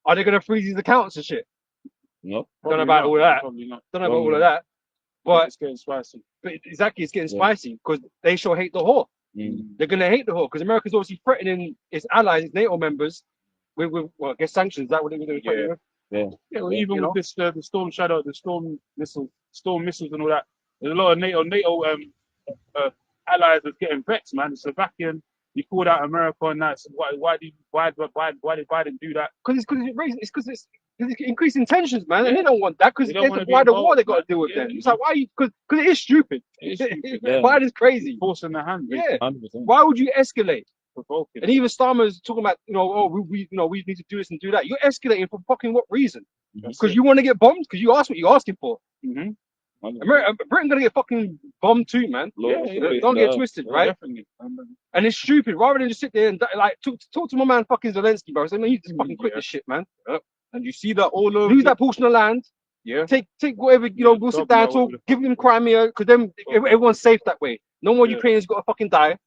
Are they going to freeze his accounts and shit? No. Don't know about all that. Probably not. Don't know about all of that. But It's getting spicy. exactly, it's getting spicy because they sure hate the whore. They're going to hate the whore because America's obviously threatening its allies, its NATO members, with I guess sanctions. Is that what they're going to do? Yeah, well, even with this, the Storm Shadow, the Storm missiles and all that, there's a lot of NATO allies that's getting vexed, man. The Slovakian, he called out America and that. So why did Biden do that? Because it's increasing tensions, man, and they don't want that because They don't wanna be why the involved, war they got to man. deal with Yeah, them. It's like why you because it is stupid. It's stupid. Yeah. Biden's crazy. Forcing the hand, Yeah. 100%. Why would you escalate? provoking. And even Starmer's talking about, we need to do this and do that. You're escalating for fucking what reason? Because you want to get bombed? Because you asked what you're asking for. Mm-hmm. Britain gonna get fucking bombed too, man. Don't get twisted, right? Definitely. And it's stupid. Rather than just sit there and talk to my man fucking Zelensky, bro. Say, man, you just fucking quit this shit, man. And you see that all over. Lose that portion of land. Yeah. Take whatever, we'll sit down, talk, give them Crimea, because then everyone's safe that way. No more Ukrainians got to fucking die.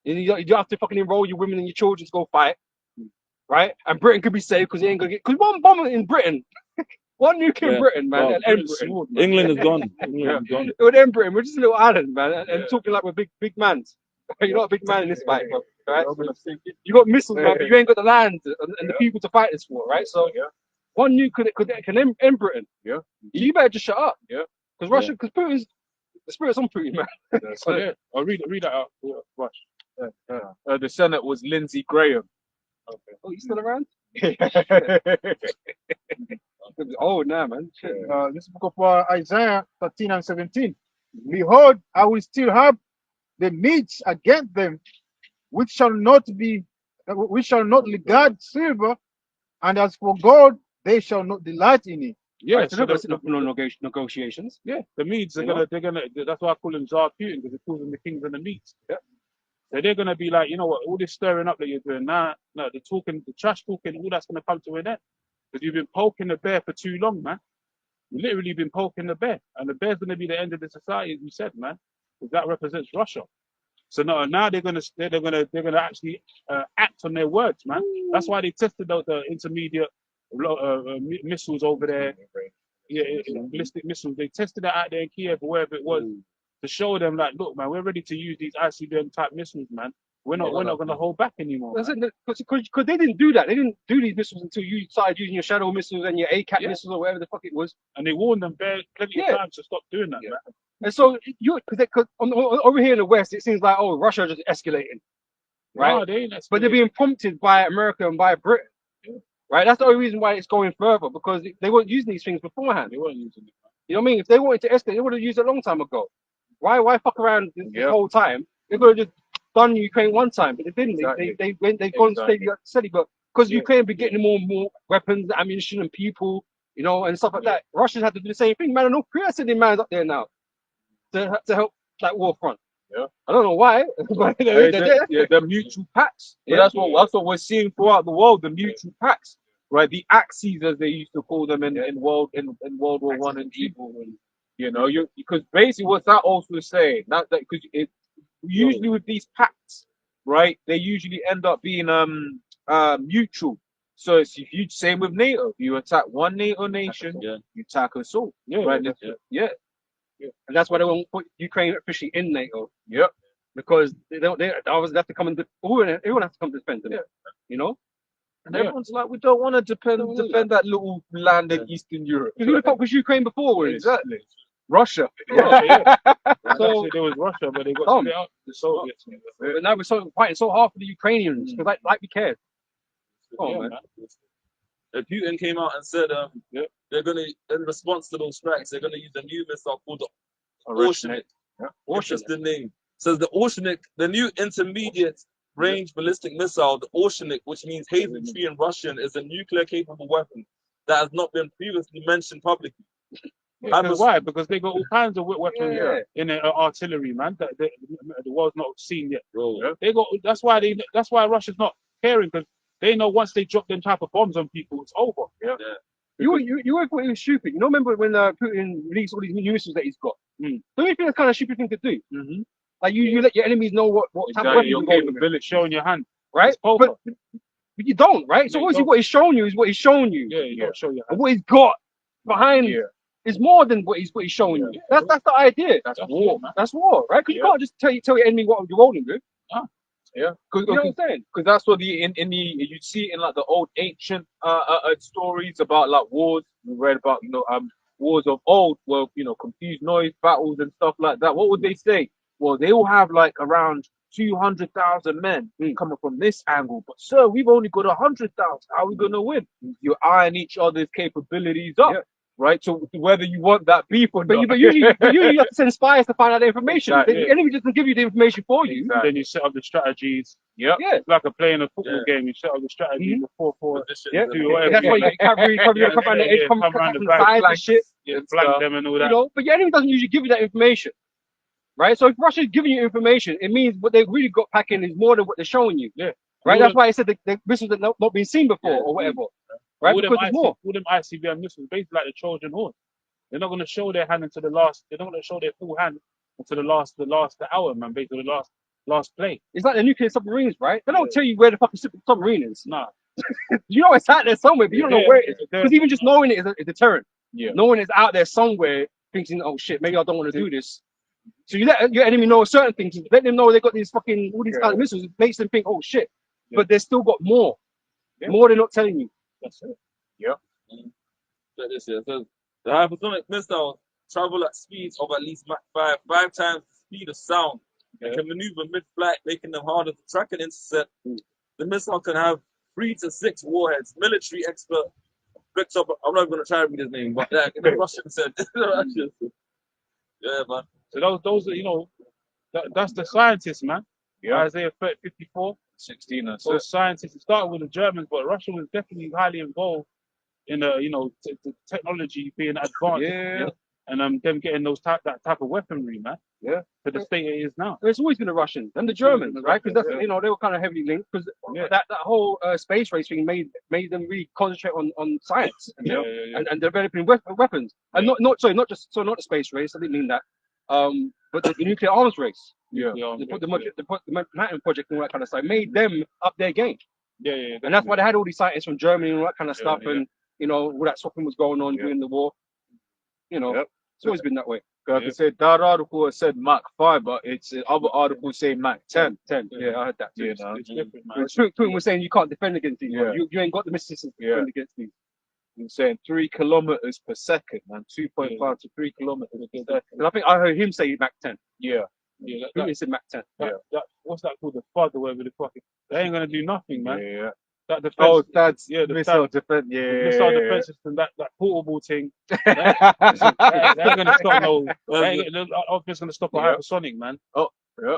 You don't have to fucking enroll your women and your children to go fight, right? And Britain could be safe because they ain't gonna get, because one bomb in Britain, one nuke in Britain, man, Well, and end Britain. England is gone. England is gone. It would end Britain. We're just a little island, man, and talking like we're big mans. You're not a big man in this fight, bro. Right? You got missiles, man, but you ain't got the land and the people to fight this for, right? So one nuke can end Britain. Yeah. You better just shut up. Yeah. Because Russia, because Putin's the spirit's on Putin, man. So, I'll read that out. Rush. The Senate was Lindsey Graham. Okay. Oh, you still around? Oh, nah, man. Shit. This book of Isaiah 13 and 17. Behold, I will still have the meats against them, which shall not regard silver, and as for gold, they shall not delight in it. Yeah, Right, so so there's no negotiations. the Medes are they're gonna. That's why I call them Tsar Putin, because he calls them the kings and the Medes. Yeah. So they're gonna be like, you know what, all this stirring up that you're doing now, no, the trash talking, all that's gonna come to an end, because you've been poking the bear for too long, man. You've literally been poking the bear, and the bear's gonna be the end of the society, as you said, man, because that represents Russia. So now they're gonna actually act on their words, man. That's why they tested out the intermediate missiles over there. Yeah, ballistic missiles. They tested it out there in Kiev or wherever it was to show them, like, look, man, we're ready to use these ICBM type missiles, man. We're not going to hold back anymore. Because they didn't do that. They didn't do these missiles until you started using your Shadow missiles and your ACAT missiles or whatever the fuck it was. And they warned them plenty of times to stop doing that, man. And so because over here in the West, it seems like, oh, Russia just escalating, right? No, they ain't But they're being prompted by America and by Britain, right? That's the only reason why it's going further, because they weren't using these things beforehand. They weren't using it. You know what I mean? If they wanted to escalate, they would have used it a long time ago. Why fuck around this whole time They could have just done Ukraine one time, but they didn't. Exactly. They went. They've gone Exactly. steady, but because Yeah. Ukraine be getting more and more weapons, ammunition, and people, you know, and stuff like that. Russians had to do the same thing. Man, and North Korea sending mans up there now to help that war front. Yeah. I don't know why, but they're there. Yeah, the mutual pacts. But Yeah. that's what we're seeing throughout the world. The mutual pacts, right? The axes, as they used to call them in World War One and two. You know, because basically what that also is saying that because it usually with these pacts, right? They usually end up being mutual. So it's if you same with NATO. You attack one NATO nation, Yeah. you attack us all. Yeah, Right? yeah. And that's why they won't put Ukraine officially in NATO. Yep. Because they always have to come and everyone has to come to defend them. Yeah. You know? And everyone's like, we don't want to defend that little land in Eastern Europe. Who the fuck was Ukraine before? Exactly. Russia. Yeah. So- Actually, there was Russia, but they got Tom. split up. The Soviets. But now we're fighting so hard for the Ukrainians because like we care. Oh, Yeah, man. Putin came out and said they're gonna, in response to those strikes, they're gonna use a new missile called the Oceanic. Interesting name. Says the Oceanic, the new intermediate range ballistic missile, the Oceanic, which means hazel tree in Russian, is a nuclear capable weapon that has not been previously mentioned publicly. Because why? Because they got all kinds of weapons Yeah. in their artillery, man. That the world's not seen yet. Bro, They got. That's why Russia's not caring, because they know once they drop them type of bombs on people, it's over. You were stupid. You know, remember when Putin released all these new missiles that he's got? Mm. Don't you think that's kind of stupid thing to do? Mm-hmm. Like you let your enemies know what type of weapons Your you're going with, capability. Showing your hand, right? It's poker. But you don't, right? So No, you obviously don't. what he's shown you is what he's shown you. Yeah, you got to show your And hand. what he's got behind Yeah. is more than what he's showing you. That's the idea. That's That's war. it, man. That's war, right? Because you Yeah. can't just tell your enemy what you're rolling with. Yeah. You know what I'm saying? Because that's what you see in like the old ancient stories about like wars. We read about wars of old, well, confused noise battles and stuff like that. What would they say? Well, they will have like around 200,000 men coming from this angle, but sir, we've only got 100,000. How are we gonna win? You're eyeing each other's capabilities up, right? So whether you want that beef or not, But usually you have to send spies to find out the information. Exactly. The enemy doesn't give you the information for you. And then you set up the strategies. yeah, Yeah. It's like playing a football game. You set up the strategy before position Yeah. is a- do whatever. That's why you get cavalry come Yeah, around the edge, yeah, come come around from the the sides and shit. flank them and all You that. know, but your enemy doesn't usually give you that information. Right? So if Russia's giving you information, it means what they've really got packing is more than what they're showing you. Yeah. Right? All That's why I said the missiles that not been seen before Yeah. or whatever. Right? All Because there's more. them ICBM missiles, basically like the Trojan horse. They're not going to show their hand until the last. They're not going to show their full hand until the hour, man. Basically, the last play. It's like the nuclear submarines, right? They don't tell you where the fucking submarine is. Nah. You know it's out there somewhere, but you don't know where it is. Because even just knowing it is a deterrent. Yeah. Knowing it's out there somewhere, thinking, oh shit, maybe I don't want to do this. So you let your enemy know certain things. Let them know they got these fucking all these kind of missiles. It makes them think, oh shit. But they still got more. Yeah. More they're not telling you. That's it. Check this here. It says the hypersonic missiles travel at speeds of at least Mach 5 times the speed of sound, and can maneuver mid-flight, making them harder to track and intercept. The missile can have 3 to 6 warheads. Military expert Victor, I'm not going to try to read his name, but the Russian said. Yeah, man. So those are that's the scientists, man. Yeah. Isaiah 54. 16 and So scientists. It started with the Germans, but Russia was definitely highly involved in the technology being advanced. Yeah. And them getting that type of weaponry, man. Yeah. To the state it is now. It's always been the Russians and the Germans, right? Because that's they were kind of heavily linked. Because that whole space race thing made them really concentrate on science and developing weapons. And not the space race. I didn't mean that. But the nuclear arms race. Yeah. They put the Manhattan Project and all that kind of stuff. Made them up their game. Yeah. And that's why they had all these scientists from Germany and all that kind of stuff. yeah. And all that swapping was going on during the war. It's always been that way. Like I said, that article has said Mach 5, but it's other articles say Mach 10. 10. Yeah, I heard that too. It's different, man. Putin was saying you can't defend against these. Yeah. You ain't got the missiles to defend against these. He's saying 3 kilometers per second, man. 2.5 to 3 kilometers per second. And I think I heard him say Mach 10. Yeah. Yeah, Putin said Mach 10. what's that called? The FUD or whatever the fuck. They ain't gonna do nothing, man. Yeah. That defense, Oh, that's the missile defense. Yeah. missile defense system, that portable thing. They ain't gonna stop no. They ain't gonna stop a hypersonic, man. Yeah.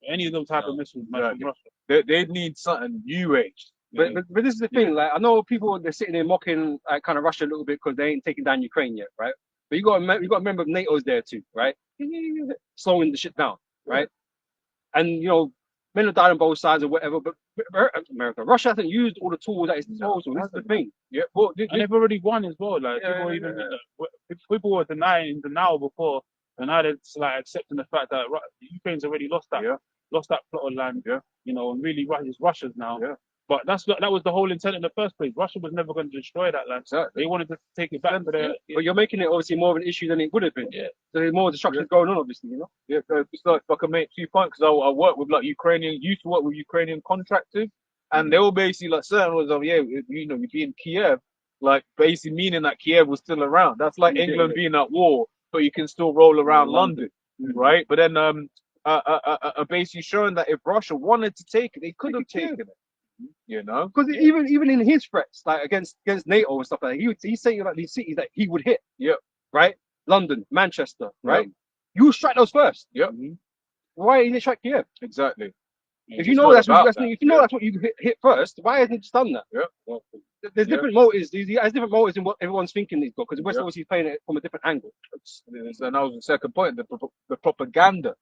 Any of them type of missiles, man, from Exactly. Russia. They need something new age. But this is the thing. Like I know people they're sitting there mocking kind of Russia a little bit because they ain't taking down Ukraine yet, right? But you got to remember NATO's there too, right? Slowing the shit down, right? And you know, men have died on both sides or whatever. But America, Russia hasn't used all the tools at its disposal. This is the thing. Yeah, well, And they've already won as well. Like people were denying denial before, and now they're just, like accepting the fact that Ukraine's already lost that plot of land. Yeah. You know, and really it's Russia's now. Yeah. But that was the whole intent in the first place. Russia was never going to destroy that land. Exactly. They wanted to take it back for their. But you're making it obviously more of an issue than it would have been. Yeah. So there's more destruction going on, obviously. You know. Yeah, so it's like if I can make 2 points, because I work with like used to work with Ukrainian contractors, and they were basically like certain was of you know, you'd be in Kiev, like basically meaning that Kiev was still around. That's like England being at war, but you can still roll around London, right? But then basically showing that if Russia wanted to take it, they could have taken it. You know, Because even in his threats, like against NATO and stuff like that, he's saying like these cities that he would hit. Yep. Right. London, Manchester. Right. You strike those first. Yep. Why didn't he strike Kiev? Exactly. If you know that's what you hit first, why hasn't he just done that? Yeah. There's different motives. He has different motives in what everyone's thinking he's got, because the West obviously playing it from a different angle. And that was the second point, the propaganda,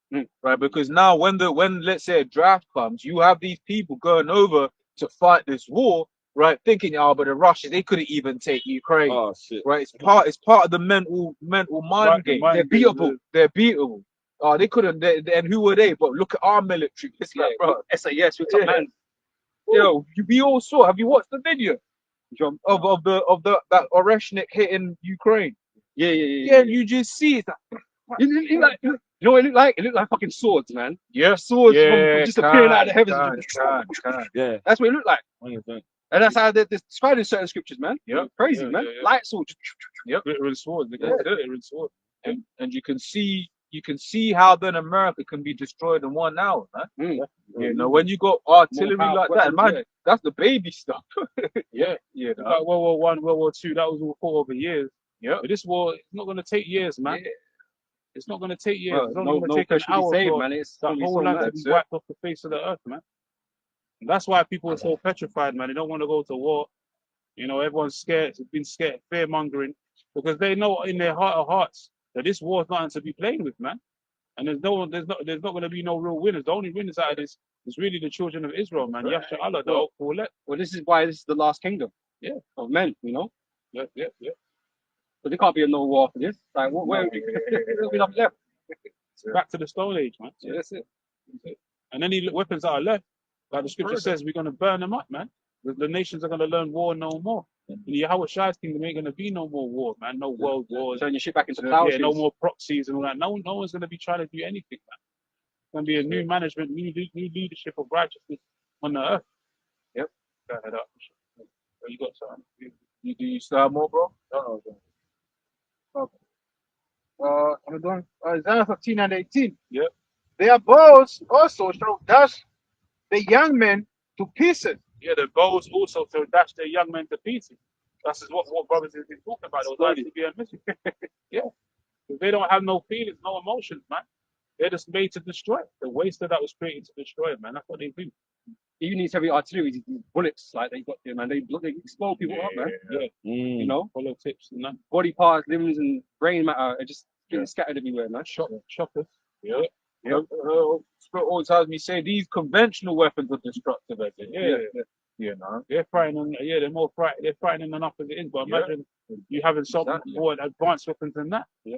right? Because now when let's say a draft comes, you have these people going over to fight this war, right? Thinking, but the Russians, they couldn't even take Ukraine, Oh shit. right? It's part of the mental mind game. Mind They're game, beatable. They're beatable. They couldn't. And who were they? But look at our military. It's like, bro, SAS with some man. we all saw. Have you watched the video of that Oreshnik hitting Ukraine? Yeah. And you just see it. You know what it looked like? It looked like fucking swords, man. Yeah, Swords from just appearing out of the heavens. Yeah. That's what it looked like. 100%. And that's how they're described in certain scriptures, man. Yeah. Crazy, man. Light swords. Glittering swords. They got glittering swords. And you can see how then America can be destroyed in 1 hour, man. You know, when you got artillery like that, imagine that's the baby stuff. Yeah. You know? Like World War One, World War Two, that was all fought over years. Yeah. But this war, it's not going to take years, man. Yeah. It's not going to take years. It's only No going to take an pressure to hour be saved, for man. It's the gonna be whole so land to mad. be wiped off the face of the earth, man. And that's why people are so petrified, man. They don't want to go to war. You know, everyone's scared. It's been scared, fear mongering, because they know in their heart of hearts that this war is nothing to be playing with, man. And there's not going to be no real winners. The only winners out of this is really the children of Israel, man. Yasha Allah, the Olet. Well, this is why this is the last kingdom. Yeah. Of men, you know. Yeah. But there can't be a no war for this. Like, where there'll be nothing left. Back to the Stone Age, man. Yeah, that's it. And any weapons that are left, like the scripture says, we're going to burn them up, man. The nations are going to learn war no more. In the Yahweh Shai's kingdom, there ain't going to be no more war, man. No world wars. Turn your shit back into cloud. Yeah, no more proxies and all that. No one's going to be trying to do anything, man. It's going to be a new management, new leadership of righteousness on the earth. Yep. Go ahead up. You got something? You still have more, bro? No. Okay. I'm doing Isaiah 15 and 18. Yep. Their bows also shall dash the young men to pieces. Yeah, the bows also to dash their young men to pieces. That's what brothers have been talking about. Those ICBM missiles. Yeah. Because they don't have no feelings, no emotions, man. They're just made to destroy. The waster that was created to destroy, man. That's what they do. Even these heavy artillery, these bullets like they got there, man. They explode people up, man. Yeah. You know, Hollow tips and that. body parts, limbs, and brain matter are just getting scattered everywhere, man. Choppers. Yeah. Spirit always has me say these conventional weapons are destructive. Yeah. You know. They're frightening. Yeah, they're more frightening. They're frightening enough as it is. But imagine you having something more advanced weapons than that. Yeah.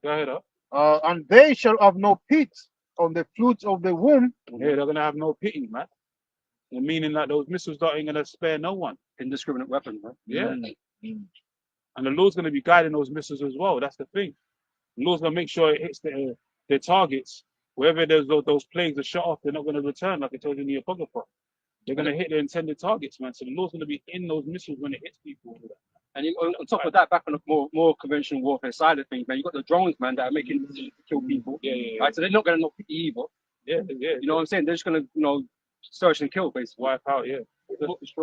Go ahead, up. And they shall have no pit on the fruits of the womb. Yeah, they're gonna have no pity, man. Meaning that those missiles ain't gonna spare no one. Indiscriminate weapons, man. Yeah. And the Lord's gonna be guiding those missiles as well. That's the thing. The Lord's gonna make sure it hits their targets. Wherever those planes are shot off, they're not gonna return like I told you in the Apocrypha. They're gonna hit their intended targets, man. So the Lord's gonna be in those missiles when it hits people. And on top of that, back on the more conventional warfare side of things, man, you got the drones, man, that are making decisions to kill people. Yeah. Right, so they're not gonna not pity either. Yeah. You know what I'm saying? They're just gonna, search and kill, basically. Wipe out, yeah. Because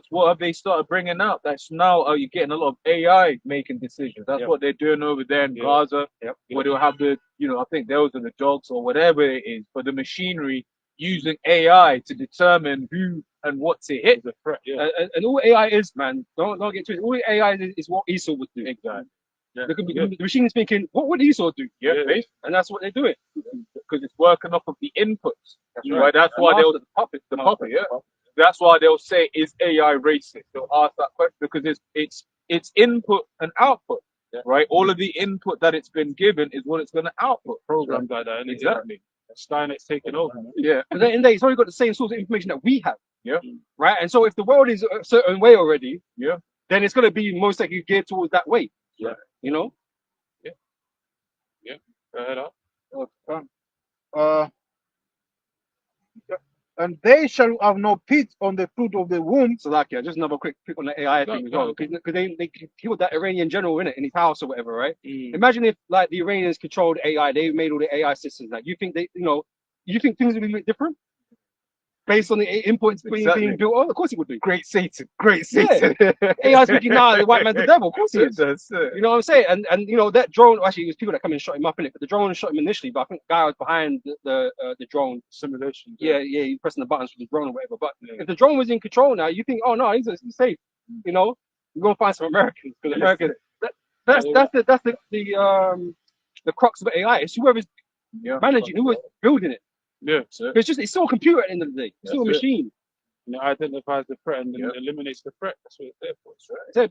what have they started bringing out? That's now you're getting a lot of AI making decisions. That's Yeah. what they're doing over there in Yeah. Gaza, Yep. where they'll have I think those are the dogs or whatever it is, but the machinery using AI to determine who and what to hit. It's a threat. Yeah. And all AI is, man, don't get twisted. All AI is what Esau would do. Exactly. Yeah. The machine is thinking, what would Esau do? Yeah, Yeah. basically, And that's what they're doing. because it's working off of the inputs. That's Right. That's why they'll the puppet. the puppet. Yeah. That's why they'll say, "Is AI racist?" They'll ask that question because it's input and output. Yeah. Right. All of the input that it's been given is what it's going to output. Programmed like that. Exactly. Steinet's taking over. Man. Yeah. But then it's only got the same source of information that we have. Yeah. Right. And so if the world is a certain way already, Yeah. then it's going to be most likely geared towards that way. Yeah. You know. Go ahead, up. Uh, and they shall have no pit on the fruit of the womb. So like, yeah, just another quick on the AI thing as well, because they killed that Iranian general in his house or whatever, right? Imagine if like the Iranians controlled AI, they made all the AI systems. Like, you think things would be different based on the inputs being built on? Of course it would be. Great Satan. Great Yeah. Satan. AI's thinking, nah, the white man's the devil. Of course he is. That's it. You know what I'm saying? And that drone, actually, it was people that come and shot him up in it, but the drone shot him initially, but I think the guy was behind the drone. Simulation. Yeah, he pressing the buttons for the drone or whatever. But if the drone was in control now, you think, oh no, he's safe. You know, you're gonna find some Americans because Americans. That's the crux of AI. It's whoever's managing, who is building it. Yeah. It's still a computer at the end of the day. It's still a machine. And it identifies the threat and then eliminates the threat. That's what it's there for. So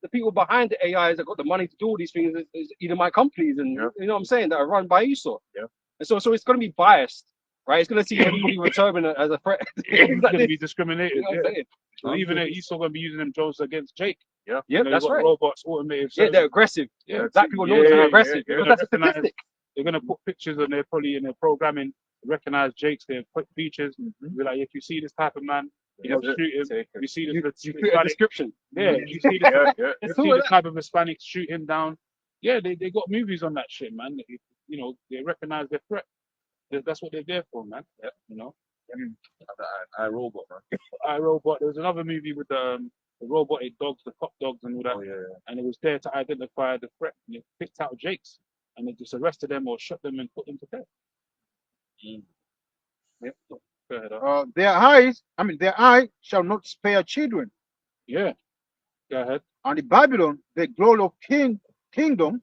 the people behind the AIs that got the money to do all these things is either my companies and you know what I'm saying, that are run by Esau. Yeah. And so it's going to be biased, right? It's going to see everybody with turban as a threat. It's going to be discriminated. You know what I'm saying? So even Esau going to be using them drones against Jake. Yeah. Yeah, They've that's got right. robots, automated. Yeah, they're aggressive. Yeah, Black people know they're aggressive yeah. because that's a Recognize- statistic. They're going to put pictures on there, probably in their programming, recognize Jake's, their quick features. Be like, if you see this type of man, shoot him. You see You this put a Hispanic, description. you see this, Yeah. you see this type of Hispanic, shoot him down. Yeah, they got movies on that shit, man. They recognize their threat. That's what they're there for, man. Yeah, you know. I robot, man. iRobot. There was another movie with the robotic dogs, the cop dogs, and all that. Oh yeah. And it was there to identify the threat. And they picked out Jake's, and they just arrested them or shot them and put them to death. Yeah. Go ahead. Their eye shall not spare children. Yeah. Go ahead. And in Babylon, the glory of kingdom.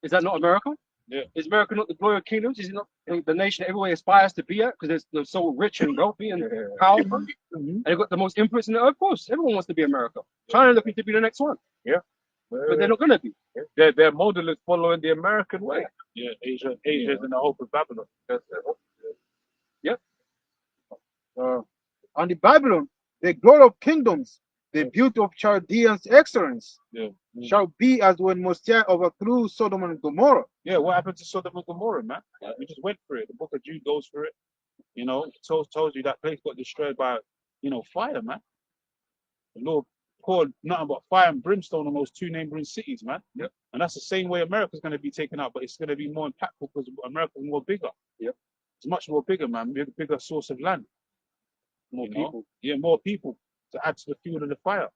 Is that not America? Yeah. Is America not the glory of kingdoms? Is it not the nation everyone aspires to be at because they're so rich and wealthy and powerful? And they've got the most influence in the earth. Of course, everyone wants to be America. China looking to be the next one. Yeah. But they're not going to be. Their model is following the American way. Yeah. Asia is in the hope of Babylon. And in Babylon, the glory of kingdoms, the beauty of Chaldeans' excellence, Yeah. shall be as when Mosiah overthrew Sodom and Gomorrah. Yeah. What happened to Sodom and Gomorrah, man? We just went through it. The book of Jude goes through it. You know, it tells you that place got destroyed by, fire, man. The Lord poured nothing but fire and brimstone on those two neighboring cities, man. Yep. And that's the same way America's going to be taken out, but it's going to be more impactful because America's more bigger. Yep. It's much more bigger, man. Bigger source of land. More people. Yeah, more people to add to the fuel of the fire.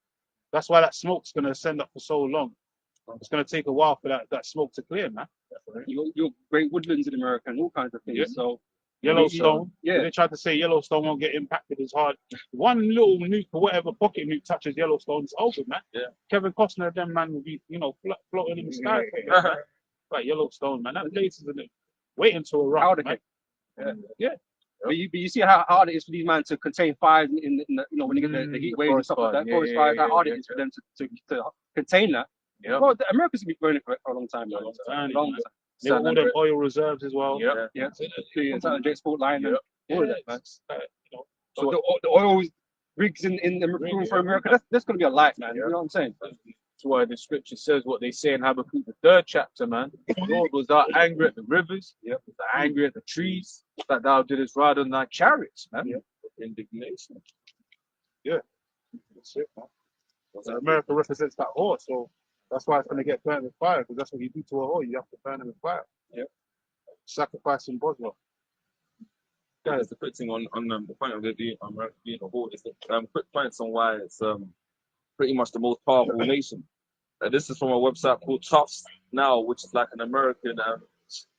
That's why that smoke's going to ascend up for so long. It's going to take a while for that smoke to clear, man. You got great woodlands in America and all kinds of things. Yeah. So Yellowstone. Yeah. They tried to say Yellowstone won't get impacted as hard. One little nuke or whatever pocket nuke touches Yellowstone, it's over, man. Yeah. Kevin Costner, them man will be, floating in the sky. Like Yellowstone, man. That place is waiting to erupt, powder man. keg. Yeah. But you see how hard it is for these men to contain fires in the, when you get the heat waves and stuff like that. Forest fires, how hard it is for them to contain that. Yeah. Well, America's gonna be burning for a long time. Long Long time. They got all them oil reserves as well. Yeah. Yeah. The San Export line. Yeah. All of that, man. So The oil rigs in the room for America. That's gonna be a life, man. Yeah. You know what I'm saying? That's why the scripture says what they say in Habakkuk, the 3rd chapter, man. The Lord was thou angry at the rivers, was thou angry at the trees, that thou didst ride on thy chariots, man. indignation. Yeah. That's it, man. So America represents that horse, so that's why it's going to get burnt with fire, because that's what you do to a horse. You have to burn it with fire. Yep. Sacrifice in Boswell. Guys, the quick thing on the point of the America being a whole is quick points on why it's pretty much the most powerful nation. This is from a website called Tufts Now, which is like an American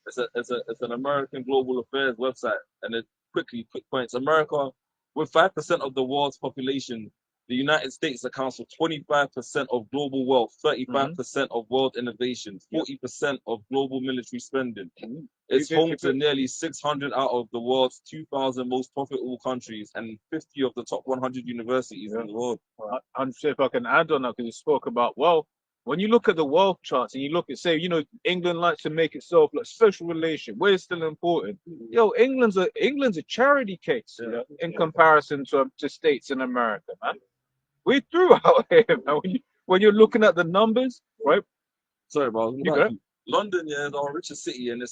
it's an American global affairs website, and it quick points. America, with 5% of the world's population, the United States accounts for 25% of global wealth, 35% of world innovation, 40% of global military spending. It's home to nearly 600 out of the world's 2,000 most profitable countries and 50 of the top 100 universities in the world. And if I can add on that, because you spoke about wealth. When you look at the wealth charts and you look at, say, England likes to make itself like social relation, where it's still important. England's a charity case in comparison to states in America, man. We're through out here, man. When you're looking at the numbers, right? Sorry, bro. You got it. London, is our richest city, and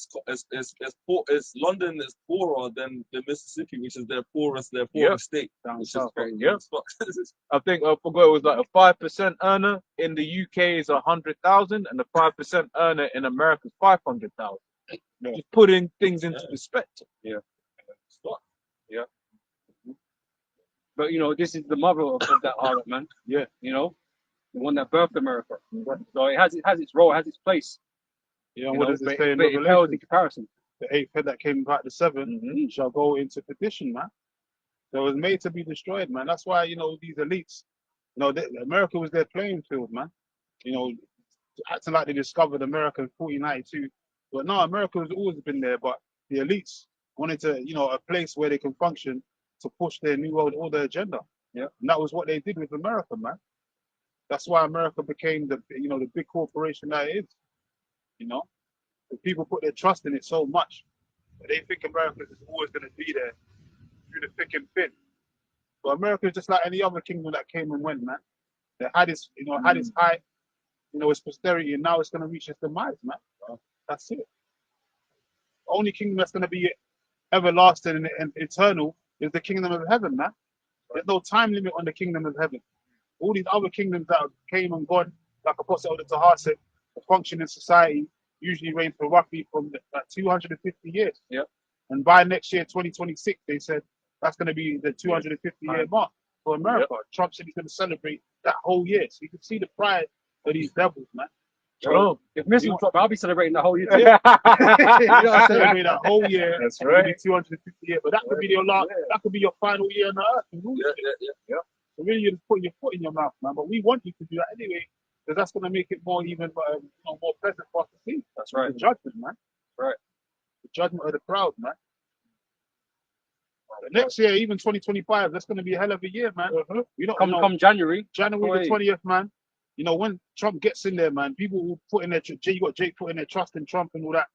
London is poorer than the Mississippi, which is their poorest state. Down south. I think I forgot it was like a 5% earner in the UK is 100,000, and the 5% earner in America is 500,000. Just putting things into perspective. Yeah. But this is the mother of that harlot, man. Yeah. The one that birthed America. So it has its role, it has its place. Yeah, and what does it say in but it pales Revelation? in comparison. The 8th head that came back, the 7th, shall go into perdition, man. That was made to be destroyed, man. That's why, these elites, America was their playing field, man. Acting like they discovered America in 1492. But no, America has always been there, but the elites wanted to, a place where they can function to push their New World Order agenda. Yeah. And that was what they did with America, man. That's why America became the big corporation that it is. The people put their trust in it so much that they think America is always going to be there through the thick and thin. But America is just like any other kingdom that came and went, man. That had its, had its height, its posterity, and now it's going to reach its demise, man. That's it. The only kingdom that's going to be everlasting and eternal is the kingdom of heaven, man. There's no time limit on the kingdom of heaven. All these other kingdoms that came and gone, like Apostle Elder Tahar said, the functioning society usually reigns for roughly from 250 years. Yep. And by next year, 2026, they said that's going to be the 250-year mark for America. Yep. Trump said he's going to celebrate that whole year. So you can see the pride of these devils, man. Bro, if missiles drop, I'll be celebrating that whole year. Celebrate that whole year. That's right. 250 years, but that could be your last. That could be your final year on the earth. Yeah. So really, you're just putting your foot in your mouth, man. But we want you to do that anyway, because that's going to make it more more pleasant for us to see. That's right. The judgment, man. Right. The judgment of the crowd, man. The next year, even 2025, that's going to be a hell of a year, man. We don't come January the 20th, man. When Trump gets in there, man, people will put in their you got Jake putting their trust in Trump and all that.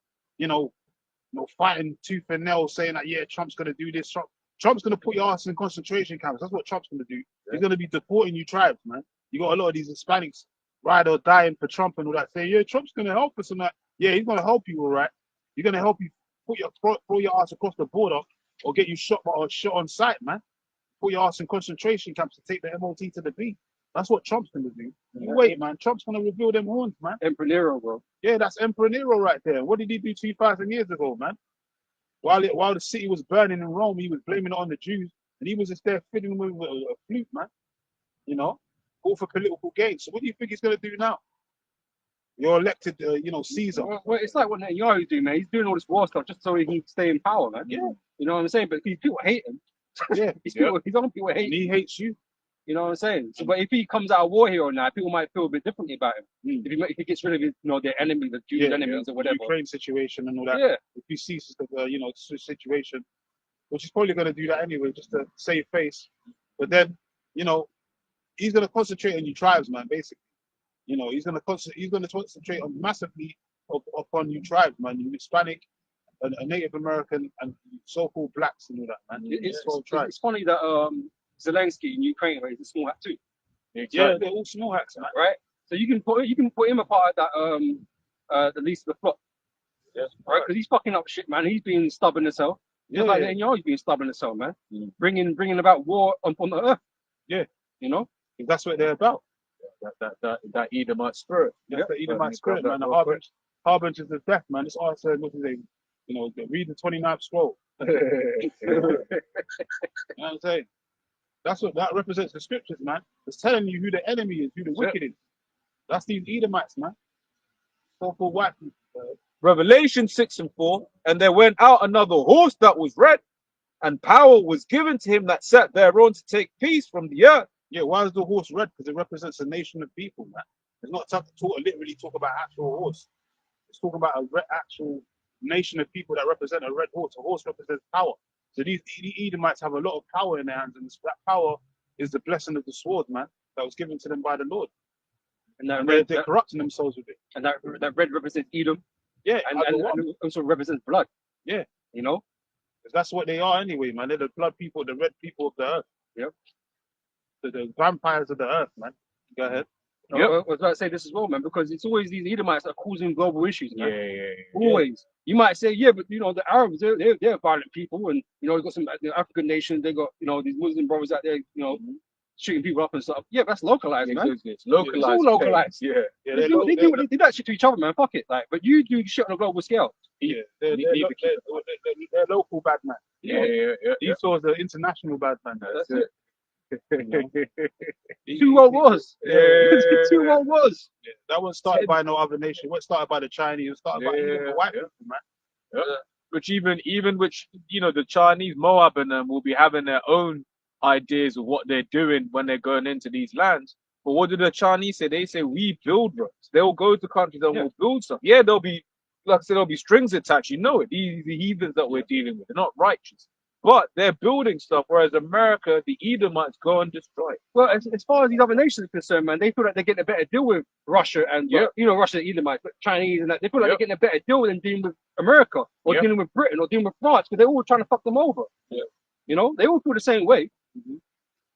Fighting tooth and nail, saying that Trump's going to do this. Trump's going to put your ass in concentration camps. That's what Trump's going to do. Yeah. He's going to be deporting you tribes, man. You got a lot of these Hispanics ride or dying for Trump and all that. Say, Trump's going to help us and that. Yeah, he's going to help you, all right. He's going to help you throw your ass across the border or get you shot on sight, man. Put your ass in concentration camps to take the MOT to the beat. That's what Trump's going to do. You wait, man. Trump's going to reveal them horns, man. Emperor Nero, bro. Yeah, that's Emperor Nero right there. What did he do 2,000 years ago, man? While the city was burning in Rome, he was blaming it on the Jews, and he was just there fiddling with a flute, man. All for political gain. So what do you think he's going to do now? You're elected, Caesar. Well, it's like what Netanyahu's doing, man. He's doing all this war stuff just so he can stay in power, man. Yeah. You know what I'm saying? But people hate him. Yeah. His own people hate him. And he hates you. You know what I'm saying? So, but if he comes out of war here or not, people might feel a bit differently about him. If he gets rid of his, their enemies, the Jewish enemies or whatever. The Ukraine situation and all that. Yeah. If he ceases the, situation, which he's probably going to do that anyway, just to save face. But then, he's going to concentrate on you tribes, man. Basically, he's going to concentrate on massively upon you tribes, man. You Hispanic, a Native American, and so-called blacks and all that, man. It's funny that Zelensky in Ukraine is a small hat too. Yeah, they're all small hats, man. Right. So you can put him a part of that the least of the flock. Yes. Right. Because he's fucking up shit, man. He's being stubborn as hell. He's being stubborn as hell, man. Bringing about war on the earth. Yeah. That's what they're about. That Edomite spirit. That's the Edomite spirit, man. The harbingers of death, man. This author, read the 29th scroll. You know what I'm saying? That's what that represents the scriptures, man. It's telling you who the enemy is, who the wicked is. That's these Edomites, man. For white people. Revelation 6:4, and there went out another horse that was red, and power was given to him that sat thereon to take peace from the earth. Yeah, why is the horse red? Because it represents a nation of people, man. It's not literally talk about actual horse. It's talking about actual nation of people that represent a red horse. A horse represents power. So these Edomites have a lot of power in their hands, and that power is the blessing of the sword, man, that was given to them by the Lord. And that And red, they're corrupting themselves with it. and that red represents Edom, Yeah, and also represents blood. Yeah. You know. 'Cause that's what they are anyway, man. They're the blood people, the red people of the earth. Yep. The vampires of the earth, man. Go ahead. I was about to say this as well, man, because it's always these Edomites that are causing global issues, man. Yeah. Always. You might say, yeah, but you know, the Arabs, they're violent people, and you know, you've got some African nations, they got, you know, these Muslim brothers out there, you know, shooting people up and stuff. Yeah, that's localized, man. It's localized. It's all localized. Yeah. Yeah, They do that shit to each other, man. Fuck it. Like, but you do shit on a global scale. they're local bad man. Yeah. Esau's the international bad man. That's it. You know? 2 world wars. Yeah. 2 world wars. Yeah, that wasn't started by no other nation. It wasn't started by the Chinese. It was started by even the white people, man. Which even which, you know, the Chinese, Moab and them will be having their own ideas of what they're doing when they're going into these lands. But what do the Chinese say? They say we build roads. They'll go to countries and we'll build stuff. Yeah, there'll be, like I said, there'll be strings attached. You know it. These the heathens that we're dealing with, they're not righteous. But they're building stuff, whereas America, the Edomites go and destroy it. Well, as far as these other nations are concerned, man, they feel like they're getting a better deal with Russia and, you know, Russia, Edomites, but Chinese and that. They feel like they're getting a better deal than dealing with America or dealing with Britain or dealing with France because they're all trying to fuck them over. Yeah. You know, they all feel the same way.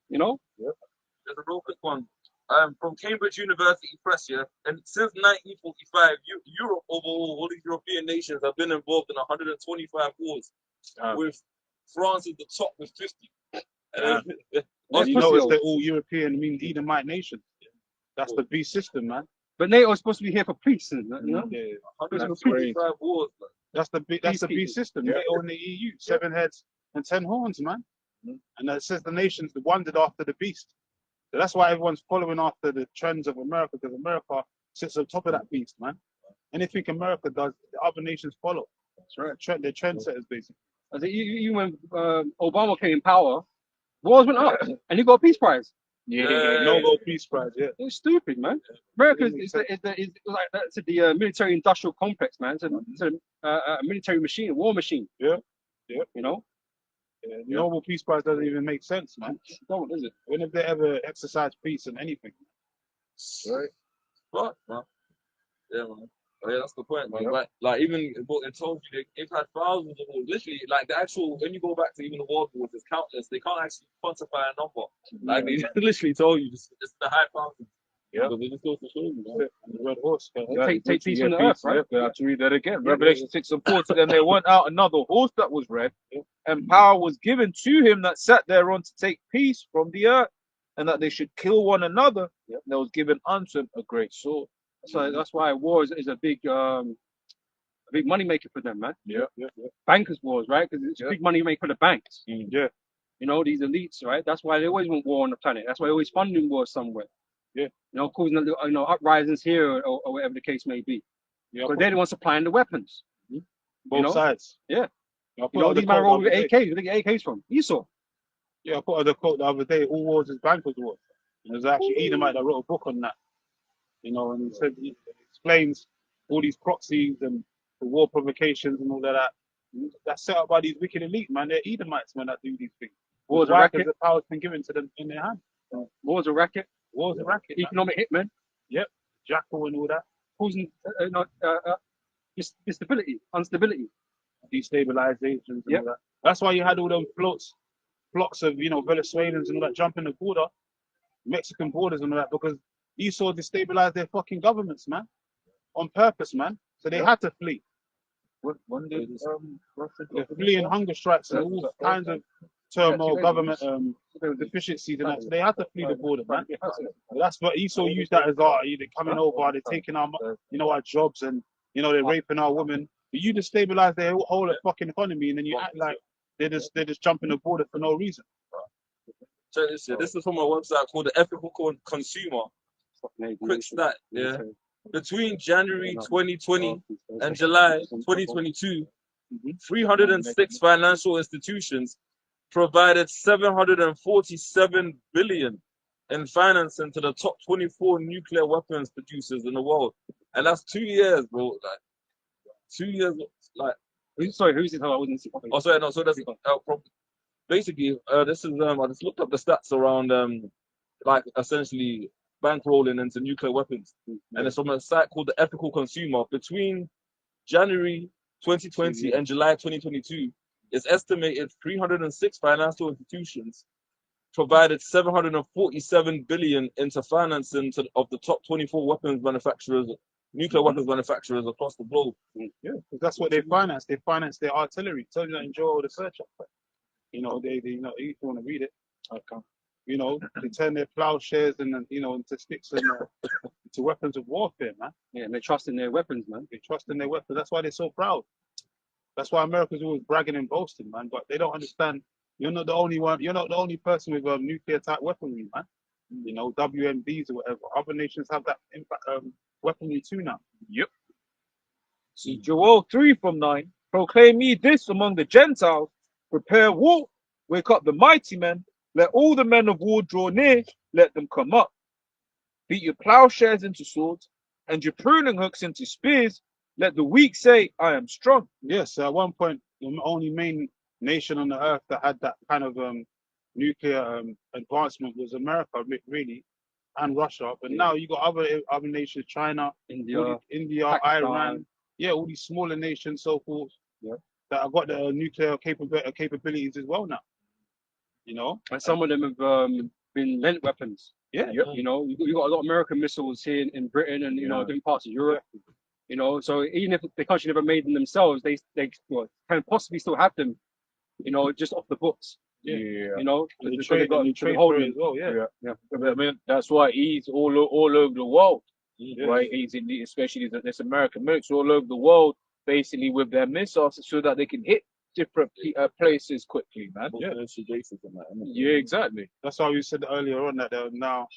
You know? There's a real quick one. From Cambridge University Press, yeah, and since 1945, Europe overall, all these European nations have been involved in 125 wars, with France at the top with 50. Well, you notice they're all European, means Edomite nations. That's the beast system, man. But NATO is supposed to be here for peace, you know? Yeah. 125 wars, man. That's the beast system. They own the EU, 7 heads and 10 horns, man. And it says the nations wandered after the beast. So that's why everyone's following after the trends of America, because America sits on top of that beast, man. Anything America does, the other nations follow. That's right. They're trendsetters, basically. I said, you when Obama came in power, wars went up, and he got a peace prize. Nobel Peace Prize, yeah. It's stupid, man. America is like that's the military industrial complex, man. It's a military machine, a war machine. Yeah. You know? Yeah, the Nobel Peace Prize doesn't even make sense, man. Don't, is it? When have they ever exercised peace in anything? Right. But, man. Yeah, man. Oh, yeah, that's the point, man. Like even what it told you, they've had thousands of wars. Literally, like the actual, when you go back to even the world wars, it's countless. They can't actually quantify a number. Like they literally told you, it's the high thousands. Yeah. But they just go to show you, man. And the Red Horse. Take peace from the earth, right? We have to read that again. Revelation 6:4. Then there went out another horse that was red, and power was given to him that sat thereon to take peace from the earth, and that they should kill one another. And there was given unto him a great sword. So that's why war is a big money maker for them, man. Yeah. Bankers' wars, right? Because it's a big money maker for the banks. Yeah. You know, these elites, right? That's why they always want war on the planet. That's why they're always funding wars somewhere. Yeah. You know, causing uprisings here or whatever the case may be. Yeah. Because they're the ones supplying the weapons. Both sides. Yeah. I put You know, these men are all with AKs. Where do they get AKs from? Esau. Yeah, I put the quote the other day, all wars is bankers' wars. And there's actually Edomite that wrote a book on that. You know, and he said he explains all these proxies and the war provocations and all of that. That's set up by these wicked elite, man. They're Edomites, man, that do these things. War's a Why? racket. Because the power's been given to them in their hand. War's a racket. War's a racket. Man. Economic hitmen. Yep. Jackal and all that. Causing instability, instability. Destabilizations and all that. That's why you had all those flocks of, Venezuelans and all that jumping the border, Mexican borders and all that, because Esau destabilized their fucking governments, man. On purpose, man. So they had to flee. One day, They're fleeing hunger strikes and all kinds of turmoil, government deficiencies and that. So they had to flee the border, man. That's what Esau used that as they're coming over, they're taking our, our jobs and, they're raping our women. But you destabilize their whole fucking economy and then you act like They just jump in the border for no reason. Check this shit. This is from a website called the Ethical Consumer. Quick stat, yeah. Between January 2020 and July 2022, 306 financial institutions provided 747 billion in financing to the top 24 nuclear weapons producers in the world, and that's 2 years, bro. Like 2 years, like. Sorry, who's it? I wasn't. Oh, sorry, no. So that's basically this is I just looked up the stats around like essentially bankrolling into nuclear weapons, and it's from a site called the Ethical Consumer. Between January 2020 and July 2022, it's estimated 306 financial institutions provided 747 billion into financing of the top 24 weapons manufacturers, nuclear weapons manufacturers across the globe. Yeah, because that's what they finance. They finance their artillery. Tell you that enjoy all the search up. You know, they you know, if you want to read it, okay. You know, they turn their plowshares and you know into sticks and into weapons of warfare, man. Yeah, and they trust in their weapons, man. They trust in their weapons. That's why they're so proud. That's why America's always bragging and boasting, man. But they don't understand. You're not the only one. You're not the only person with nuclear type weaponry, man. You know, WMDs or whatever. Other nations have that weaponry too now. Yep. See, Joel 3:9. Proclaim ye this among the Gentiles. Prepare war. Wake up the mighty men. Let all the men of war draw near. Let them come up. Beat your plowshares into swords and your pruning hooks into spears. Let the weak say, I am strong. Yes, at one point, the only main nation on the earth that had that kind of nuclear advancement was America, really, and Russia. But now you got other nations, China, India, Pakistan. Iran, yeah, all these smaller nations, so forth, that have got the nuclear capabilities as well now. You know, and some of them have been lent weapons. Yeah, you know, you got a lot of American missiles here in Britain and you know different parts of Europe. You know, so even if the country never made them themselves, they can possibly still have them. You know, just off the books. Yeah. You know, they because trade for it as well. Yeah. I mean, that's why he's all over the world, right? He's in especially this American military all over the world, basically with their missiles, so that they can hit different places quickly, man. Yeah, exactly. That's why we said earlier on that now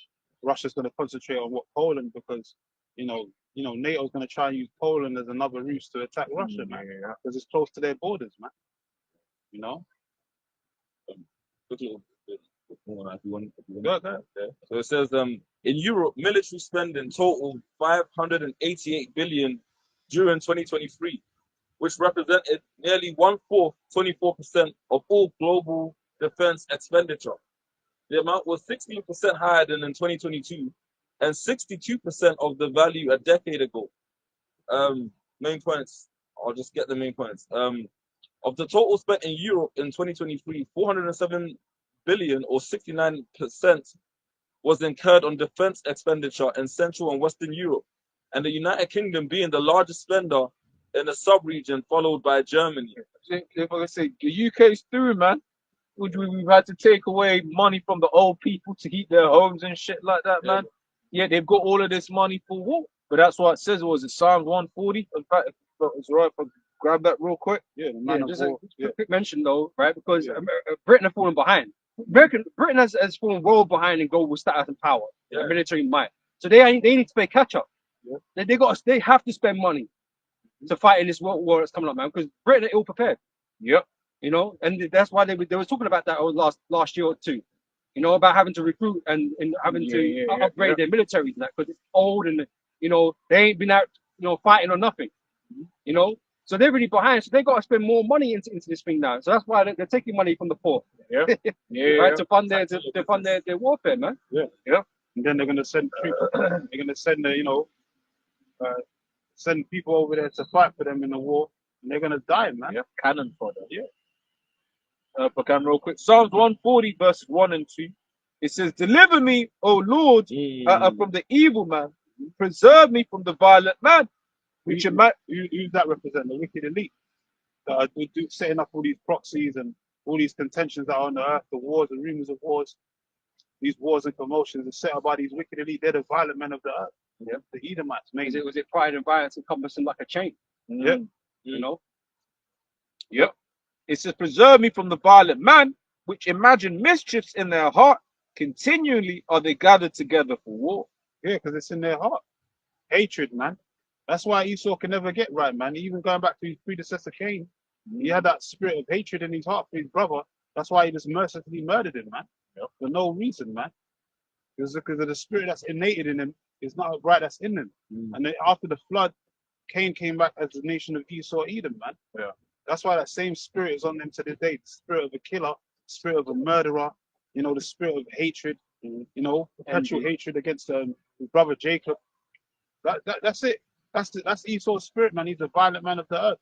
Russia's going to concentrate on what Poland, because you know NATO's going to try and use Poland as another ruse to attack Russia, man, because it's close to their borders, man. You know. So it says in Europe, military spending totaled 588 billion during 2023, which represented nearly 1/4, 24% of all global defense expenditure. The amount was 16% higher than in 2022 and 62% of the value a decade ago. Main points. I'll just get the main points. Of the total spent in Europe in 2023, 407 billion or 69% was incurred on defense expenditure in Central and Western Europe, and the United Kingdom being the largest spender in the sub-region, followed by Germany. If I say the UK's through, man. We've had to take away money from the old people to heat their homes and shit like that, man. Yeah, they've got all of this money for what? But that's what it says. Was it Psalms 140? In fact, it's right. If I grab that real quick. Yeah, just a quick mention though, right? Because Britain have fallen behind. Britain has fallen well behind in global status and power, and military might. So they need to play catch up. Yeah. They have to spend money to fight in this world war that's coming up, man. Because Britain are ill prepared. Yep. You know, and that's why they were talking about that last year or two. You know, about having to recruit and having to upgrade their militaries and that, because it's old and you know they ain't been out fighting or nothing. You know, so they're really behind. So they got to spend more money into this thing now. So that's why they're taking money from the poor. Right, to fund their warfare, man. Yeah. And then they're gonna send people. They're gonna send send people over there to fight for them in the war, and they're gonna die, man. Yeah, cannon fodder. Yeah. If I can real quick. Psalms 140 verses 1 and 2. It says, "Deliver me, O Lord, from the evil man. Preserve me from the violent man." Who's that represent? The wicked elite that are setting up all these proxies and all these contentions that are on the earth, the wars and rumors of wars. These wars and commotions are set up by these wicked elite. They're the violent men of the earth. Yeah. The Edomites, maybe. Was it pride and violence encompassing like a chain? Yeah. You know? Yep. It says, preserve me from the violent man, which imagine mischiefs in their heart. Continually are they gathered together for war. Yeah, because it's in their heart. Hatred, man. That's why Esau can never get right, man. Even going back to his predecessor Cain, he had that spirit of hatred in his heart for his brother. That's why he just mercilessly murdered him, man. For no reason, man. Because of the spirit that's innate in him is not right that's in him. And then after the flood, Cain came back as the nation of Esau, Edom, man. Yeah. That's why that same spirit is on them to this day. The spirit of a killer, spirit of a murderer, you know, the spirit of hatred, you know, perpetual hatred against his brother Jacob. That's it. That's Esau's spirit, man. He's a violent man of the earth.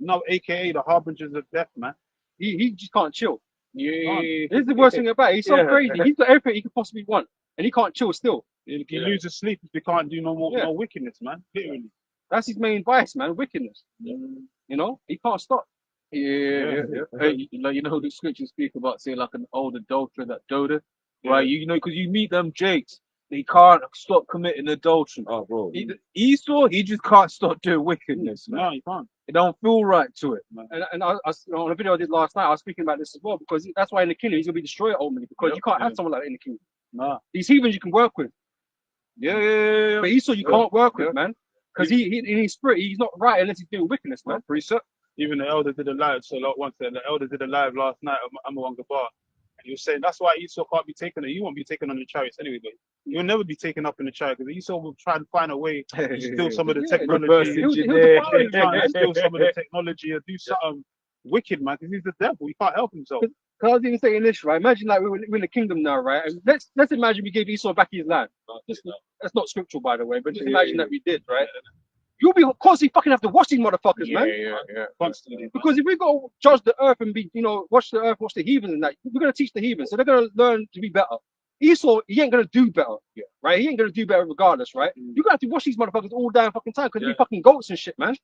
No, aka the harbingers of death, man. He just can't chill. Yeah. This is the worst thing about it. He's so Yeah. crazy. He's got everything he could possibly want, and he can't chill still. If he loses sleep, if he can't do no more Yeah. no wickedness, man. Literally. That's his main vice, man. Wickedness. You know, he can't stop. Yeah. Hey, like, you know, the scriptures speak about, say, like an old adulterer that doted, right? You know, because you meet them Jakes, they can't stop committing adultery. Oh, bro. Esau, he just can't stop doing wickedness, man. No, you can't. It don't feel right to it, man. And I on a video I did last night, I was speaking about this as well, because that's why in the kingdom he's gonna be destroyed ultimately, because you can't have someone like that in the kingdom. Nah. These heathens you can work with, Yeah. but Esau you can't work with, man, because he in his spirit he's not right unless he's doing wickedness, man. Precept. Even the elder did a live. So like once the elder did a live last night at Amawanga Bar. And he was saying that's why Esau can't be taken. He won't be taken on the chariots anyway. But he'll never be taken up in the chariot because Esau will try and find a way to steal some of the Yeah, technology. reverse He'll engineer. defile him, Try man. and steal some of the technology or do something wicked, man. Because he's the devil. He can't help himself. Because I was even saying this, right? Imagine like we're in the kingdom now, right? And let's imagine we gave Esau back his land. That's not scriptural, by the way, but just imagine that we did, right? You'll be constantly fucking have to watch these motherfuckers, man. Yeah. Constantly. Because if we go judge the earth and be, you know, watch the earth, watch the heathens and that, we're gonna teach the heathens, so they're gonna learn to be better. Esau, he ain't gonna do better, right? He ain't gonna do better regardless, right? You're gonna have to watch these motherfuckers all damn fucking time because they're fucking goats and shit, man.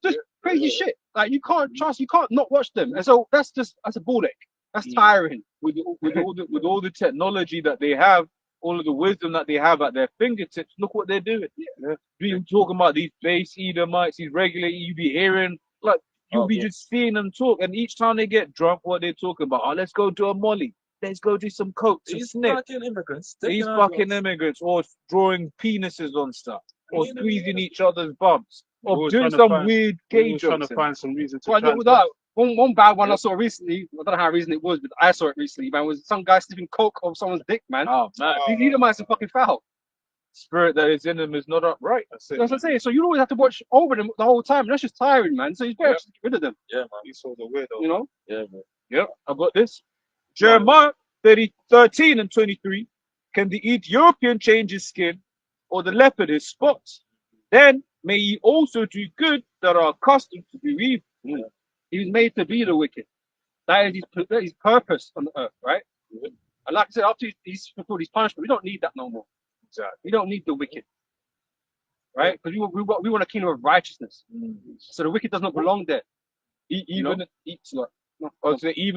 Just crazy shit. Like you can't trust, you can't not watch them, and so that's a ball ache. That's tiring. With all the technology that they have, all of the wisdom that they have at their fingertips, look what they're doing. You talking about these base Edomites, these regular, you be hearing, like, you'll be just seeing them talk, and each time they get drunk, what they're talking about, oh, let's go do a molly, let's go do some coke, some These snip. fucking immigrants. These fucking immigrants, or drawing penises on stuff, or squeezing each other's bumps, or Always doing trying to some find- weird gay Always trying jokes. to find some reason to Well, try and- without one bad one I saw recently. I don't know how recent it was, but I saw it recently. Man, was some guy sniffing coke off someone's dick, man. Oh man, These Edomites are fucking foul. spirit that is in them is not upright. That's it. That's what I'm saying. So you always have to watch over them the whole time. And that's just tiring, man. So you better just get rid of them. Yeah, man. Esau's a weirdo. You know. Yeah, man. Yep, I got this. Jeremiah 13 and 23. Can the Ethiopian change his skin, or the leopard his spots? Then may ye also do good that are accustomed to do evil. He was made to be the wicked. That is his purpose on the earth, right? And like I said, after he's fulfilled his punishment, we don't need that no more. Exactly. We don't need the wicked, right? Because we want a kingdom of righteousness. So the wicked does not belong there. Even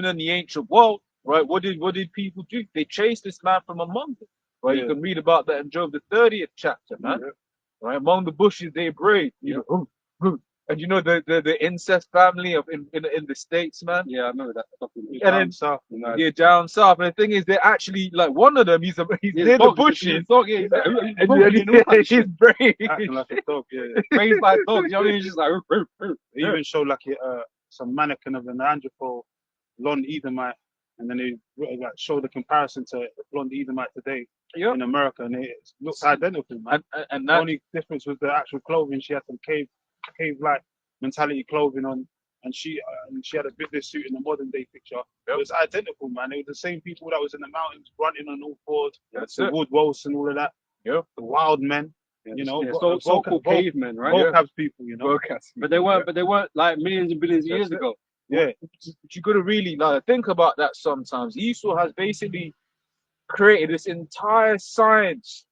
in the ancient world, right? What did people do? They chased this man from among them. Right? You can read about that in Job the 30th chapter, man. Right? Among the bushes they brayed. You know, and you know the incest family of in the States, man. Yeah, I remember that. And then south, yeah, down south. And the thing is, they're actually like one of them. He's near the bushes. And he's brave. acting like a dog. Yeah. Raised by dogs, you know what I mean? He's just like, They even showed like some mannequin of an Neanderthal blonde Edomite, and then they like showed the comparison to a blonde Edomite today in America, and it looks identical, man. And The that, only difference was the actual clothing. She had some cave-like mentality clothing on, and she had a business suit in the modern day picture. It was identical, man. It was the same people that was in the mountains running on all fours, the wood wolves and all of that. The wild men, you know, so-called cavemen, right? vocab people, you know. But they weren't like millions and billions of years ago. Yeah, but you gotta really like think about that sometimes. Esau has basically created this entire science,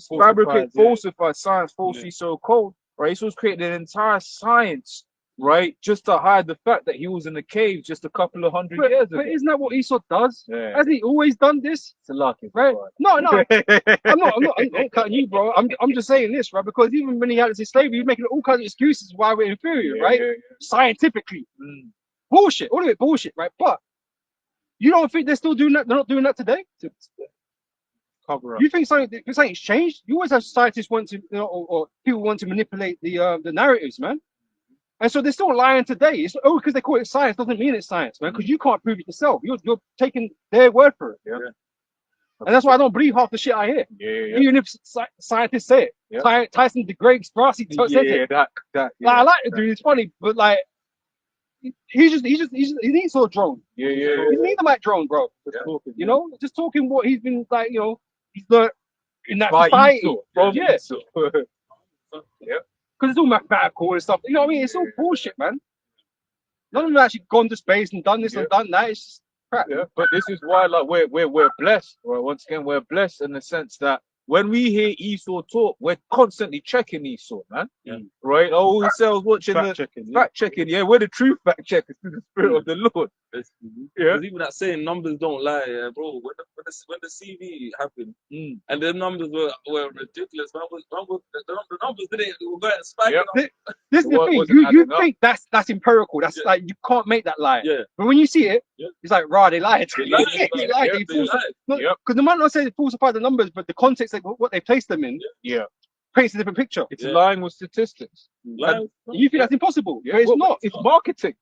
falsified science, falsely so called, right? Esau's created an entire science, right, just to hide the fact that he was in the cave just a couple of hundred years ago. But isn't that what Esau does? Yeah. Hasn't he always done this? It's a lucky, Right? No, I'm not cutting you, bro. I'm just saying this, right? Because even when he had his slavery, he was making all kinds of excuses why we're inferior, right? Scientifically. bullshit. All of it bullshit, right? But you don't think they're still doing that? They're not doing that today. Cover up. You think something's changed? You always have scientists want to, you know, or people want to manipulate the narratives, man. And so they're still lying today. It's because they call it science doesn't mean it's science, man. Because you can't prove it yourself. You're taking their word for it. Yeah. And that's why I don't believe half the shit I hear. Yeah. Even if scientists say it. Yeah. Tyson DeGrasse Grassy said it. That. Like, Yeah. I like the dude. It's funny, but like he needs a drone. Yeah. He needs a mic drone, bro. Just talking, You know, just talking what he's been like. You know, he's learned in that By society. Esau, from Yeah. Esau. Yeah. Because it's all mathematical and stuff. You know what I mean? It's all bullshit, man. None of them actually gone to space and done this and done that. It's just crap. Yeah, but this is why, like, we're blessed. Right? Once again, we're blessed in the sense that when we hear Esau talk, we're constantly checking Esau, man. Yeah. Right? Oh, ourselves watching Fact the checking. fact checking. Yeah, we're the true fact checkers through the spirit of the Lord. Yeah. Because even that saying numbers don't lie, bro. When the CV happened and the numbers were ridiculous, the numbers didn't were going spiking Yep. up. This is the What thing. wasn't You adding up. think that's empirical. That's Yeah. like you can't make that lie. Yeah. But when you see it, Yeah. it's like, rah, they lied. They lied. They lied. Yeah, They they falsified. lied. Yep. Because the man not saying they falsified the numbers, but the context of what they placed them in Yeah. paints a different picture. It's Yeah. lying with statistics. Lies. You think that's impossible? Yeah. But it's Well, not. It's marketing.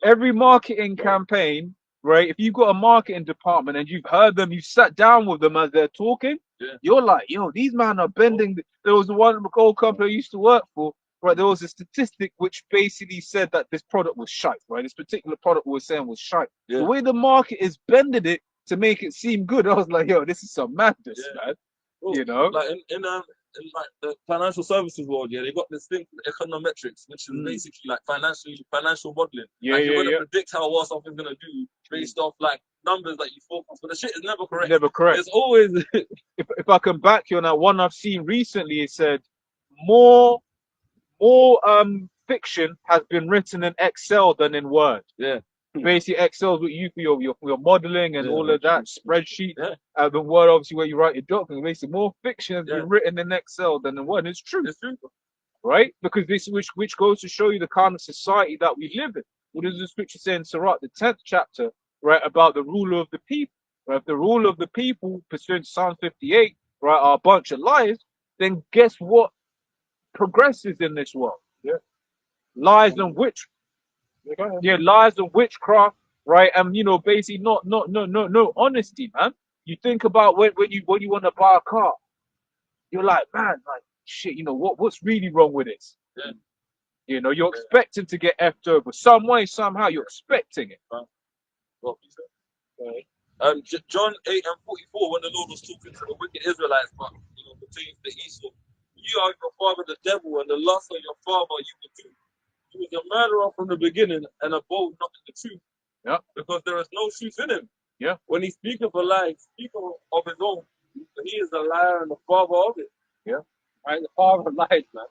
Every marketing campaign, right? If you've got a marketing department and you've heard them, you sat down with them as they're talking, Yeah. you're like, yo, these men are bending. There was one old company I used to work for, right? There was a statistic which basically said that this product was shite, right? This particular product we were saying was shite. Yeah. The way the market is bending it to make it seem good, I was like, yo, this is some madness, Yeah. man. Bro, You know? like in like the financial services world, yeah, they got this thing called econometrics, which is basically like financial modeling. Yeah, like, yeah, you're gonna yeah. predict how well something's gonna do based off like numbers that you focus. But the shit is never correct. Never correct. It's always If I can back you on that one I've seen recently, it said more fiction has been written in Excel than in Word. Yeah. Basically, Excel's what you for your modeling and Yeah, all of that spreadsheet. Yeah. The Word, obviously, where you write your documents. Basically, more fiction has Yeah. been written in Excel than in Word. And it's true, it's true. right? Because this which goes to show you the kind of society that we live in. What does the scripture say in Sirach, the 10th chapter, right, about the ruler of the people? Right? If the ruler of the people, pursuant to Psalm 58, right, are a bunch of liars, then guess what progresses in this world? Yeah. Lies and lies and witchcraft, right? And basically no honesty, man. You think about when you want to buy a car, you're like, man, like shit, what's really wrong with this? Yeah. You're expecting to get effed over some way, somehow. You're expecting it. What you said? John 8:44, when the Lord was talking to the wicked Israelites, but pertaining to Esau, you are your father the devil, and the lust of your father you will do. He was a murderer from the beginning and abode not in the truth. Yeah. Because there is no truth in him. Yeah. When he speaketh a lie, he speaketh of his own. But he is a liar and the father of it. Yeah. Right? The father of lies, man.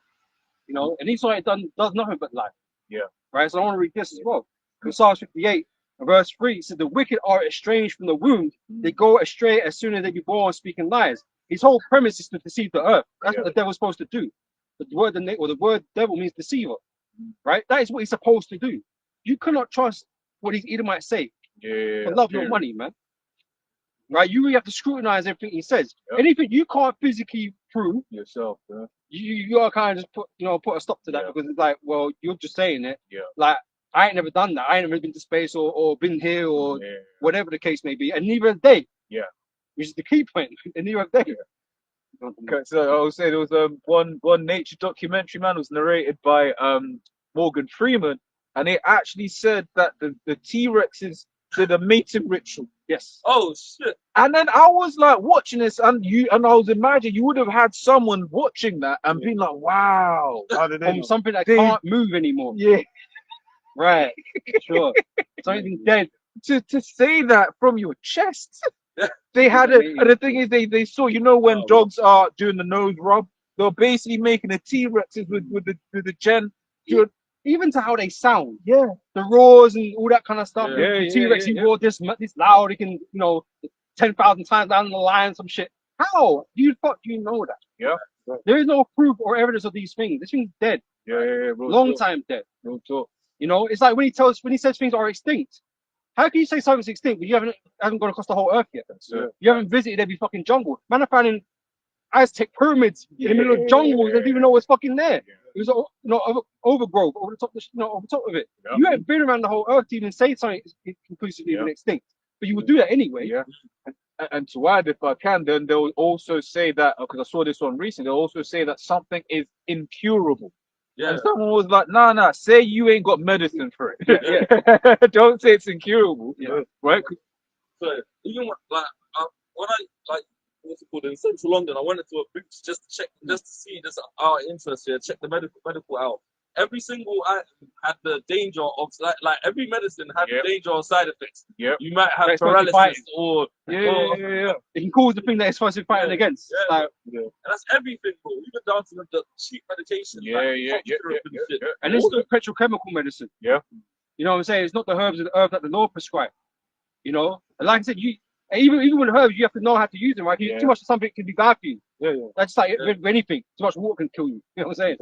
And Esau does nothing but lie. Yeah. Right? So I want to read this as well. In Psalm 58, verse 3, it says, the wicked are estranged from the womb. They go astray as soon as they be born speaking lies. His whole premise is to deceive the earth. That's what the devil's supposed to do. The word devil means deceiver. Right? That is what he's supposed to do. You cannot trust what these Edomites say. Yeah. For love, not money, man. Right? You really have to scrutinize everything he says. Yep. Anything you can't physically prove, Yourself, yeah. you gotta kind of just put a stop to that, Yeah. because it's like, well, you're just saying it. Yeah. Like, I ain't never done that. I ain't never been to space or been here or Yeah. whatever the case may be, and neither have they. Yeah. Which is the key point. And neither have they. Okay, so I would say there was one nature documentary, man, was narrated by Morgan Freeman, and it actually said that the T-Rexes did a mating ritual. Yes. Oh shit. And then I was like watching this, and I was imagining you would have had someone watching that and being like, wow. How did they From know? something that They- can't move anymore. Yeah. Right. Sure. Something dead. To say that from your chest. Yeah. They had Amazing. and the thing is they saw, when Oh, dogs are doing the nose rub, they're basically making the T-Rexes with the gen. Even to how they sound. Yeah. The roars and all that kind of stuff. Yeah. The T-Rex, he roared this loud, he can, 10,000 times down the line, some shit. How? Do you know that? Yeah. There is no proof or evidence of these things. This thing's dead. Yeah. Long time dead. Real talk. You know, it's like when he says things are extinct. How can you say something's extinct when you haven't gone across the whole earth yet? So, You haven't visited every fucking jungle. Man, I found in Aztec pyramids in the middle of jungles. They didn't even know what's fucking there. It was overgrowth over the top of over top of it. Yeah. You ain't been around the whole earth to even say something is conclusively even extinct. But you would do that anyway. yeah. And to add, if I can, then they'll also say that, because I saw this one recently, they'll also say that something is incurable. Yeah. And someone was like, nah, say you ain't got medicine for it. Yeah. Don't say it's incurable. Yeah. Right? So even when I like what's it called in central London, I went into a boots just to check, just to see this our interest here, check the medical out. Every single item had the danger of like every medicine had the danger of side effects. Yep. You might have It's supposed to be paralysis fighting. or Yeah. It can cause the thing that it's supposed to be fighting against. Yeah. Like, and that's everything, bro. Even down to the cheap medication. Yeah. and it's not petrochemical medicine. Yeah. You know what I'm saying? It's not the herbs that the law prescribe. You know, and like I said, even with herbs, you have to know how to use them. Right? Yeah. Too much of something can be bad for you. Yeah. That's like with anything. Too much water can kill you. You know what I'm saying?